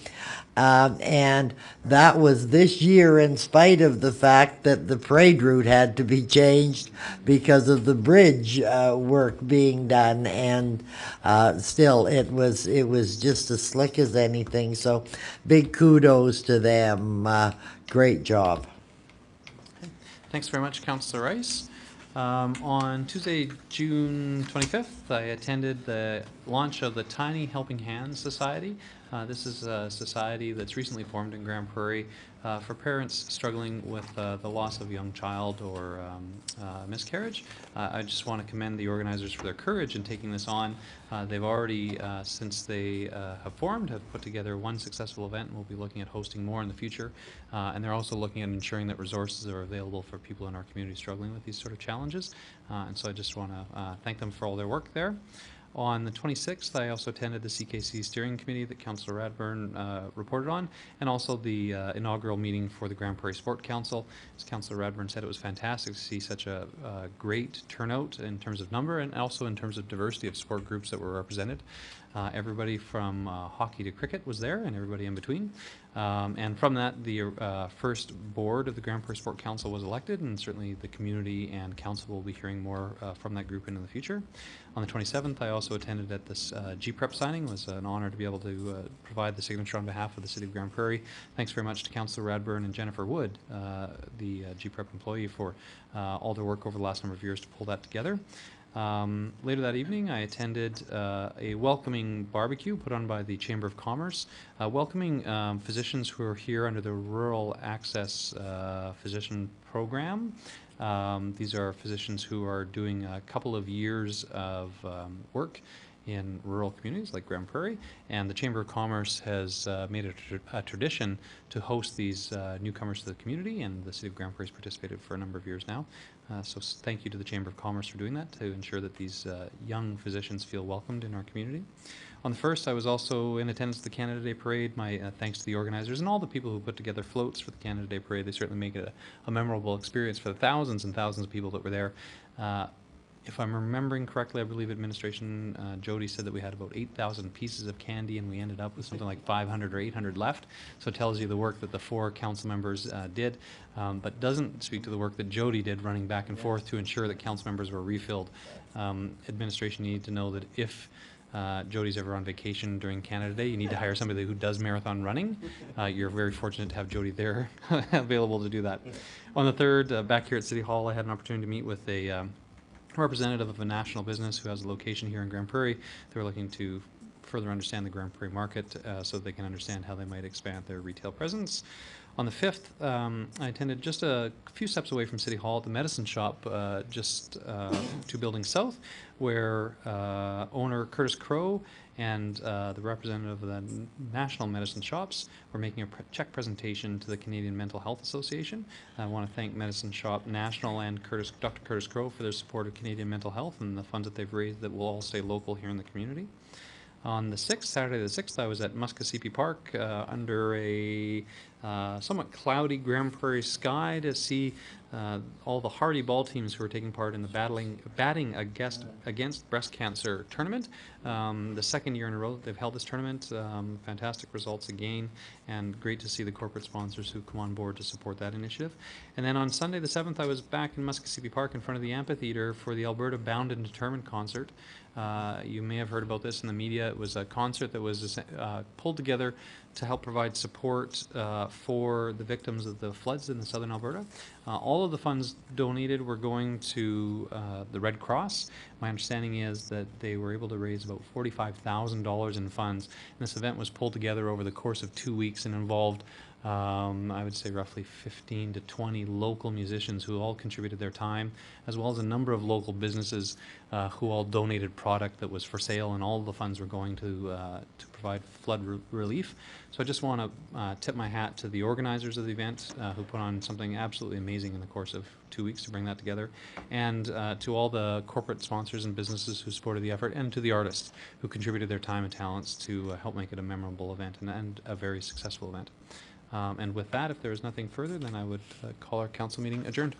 And that was this year in spite of the fact that the parade route had to be changed because of the bridge work being done. And still, it was just as slick as anything. So big kudos to them. Great job. Thanks very much, Councillor Rice. On Tuesday, June 25th, I attended the launch of the Tiny Helping Hands Society. This is a society that's recently formed in Grand Prairie for parents struggling with the loss of a young child or miscarriage. I just want to commend the organizers for their courage in taking this on. They've already, since they have formed, have put together one successful event, and we'll be looking at hosting more in the future. And they're also looking at ensuring that resources are available for people in our community struggling with these sort of challenges. And so I just want to thank them for all their work there. On the 26th, I also attended the CKC steering committee that Councillor Radburn reported on, and also the inaugural meeting for the Grand Prairie Sport Council. As Councillor Radburn said, it was fantastic to see such a great turnout in terms of number and also in terms of diversity of sport groups that were represented. Everybody from hockey to cricket was there, and everybody in between. And from that, the first board of the Grand Prairie Sport Council was elected, and certainly the community and council will be hearing more from that group in the future. On the 27th, I also attended at this GPREP signing. It was an honor to be able to provide the signature on behalf of the City of Grand Prairie. Thanks very much to Councillor Radburn and Jennifer Wood, the GPREP employee, for all their work over the last number of years to pull that together. Later that evening, I attended a welcoming barbecue put on by the Chamber of Commerce, welcoming physicians who are here under the Rural Access Physician Program. These are physicians who are doing a couple of years of work in rural communities like Grand Prairie, and the Chamber of Commerce has made it a tradition to host these newcomers to the community, and the City of Grand Prairie has participated for a number of years now. So thank you to the Chamber of Commerce for doing that, to ensure that these young physicians feel welcomed in our community. On the 1st, I was also in attendance at the Canada Day Parade. My thanks to the organizers and all the people who put together floats for the Canada Day Parade. They certainly make it a memorable experience for the thousands and thousands of people that were there. If I'm remembering correctly, I believe Administration Jody said that we had about 8,000 pieces of candy, and we ended up with something like 500 or 800 left. So it tells you the work that the 4 council members did, but doesn't speak to the work that Jody did running back and forth to ensure that council members were refilled. Administration needed to know that if Jody's ever on vacation during Canada Day, you need to hire somebody who does marathon running. You're very fortunate to have Jody there available to do that. On the 3rd, back here at City Hall, I had an opportunity to meet with a representative of a national business who has a location here in Grand Prairie. They were looking to further understand the Grand Prairie market so they can understand how they might expand their retail presence. On the 5th, I attended just a few steps away from City Hall at the Medicine Shop, just 2 buildings south, where owner Curtis Crow and the representative of the National Medicine Shops were making a check presentation to the Canadian Mental Health Association. I want to thank Medicine Shop National and Dr. Curtis Crow for their support of Canadian mental health and the funds that they've raised that will all stay local here in the community. On the 6th, Saturday the 6th, I was at Muskasippi Park under a somewhat cloudy Grand Prairie sky to see all the Hardy ball teams who are taking part in the batting against breast cancer tournament. The 2nd year in a row that they've held this tournament. Fantastic results again, and great to see the corporate sponsors who come on board to support that initiative. And then on Sunday the 7th, I was back in Muskasippi Park in front of the amphitheater for the Alberta Bound and Determined concert. You may have heard about this in the media. It was a concert that was pulled together to help provide support for the victims of the floods in the southern Alberta. All of the funds donated were going to the Red Cross. My understanding is that they were able to raise about $45,000 in funds. And this event was pulled together over the course of 2 weeks and involved I would say roughly 15 to 20 local musicians who all contributed their time, as well as a number of local businesses who all donated product that was for sale, and all of the funds were going to provide flood relief. So I just want to tip my hat to the organizers of the event who put on something absolutely amazing in the course of 2 weeks to bring that together, and to all the corporate sponsors and businesses who supported the effort, and to the artists who contributed their time and talents to help make it a memorable event and a very successful event. And with that, if there is nothing further, then I would call our council meeting adjourned.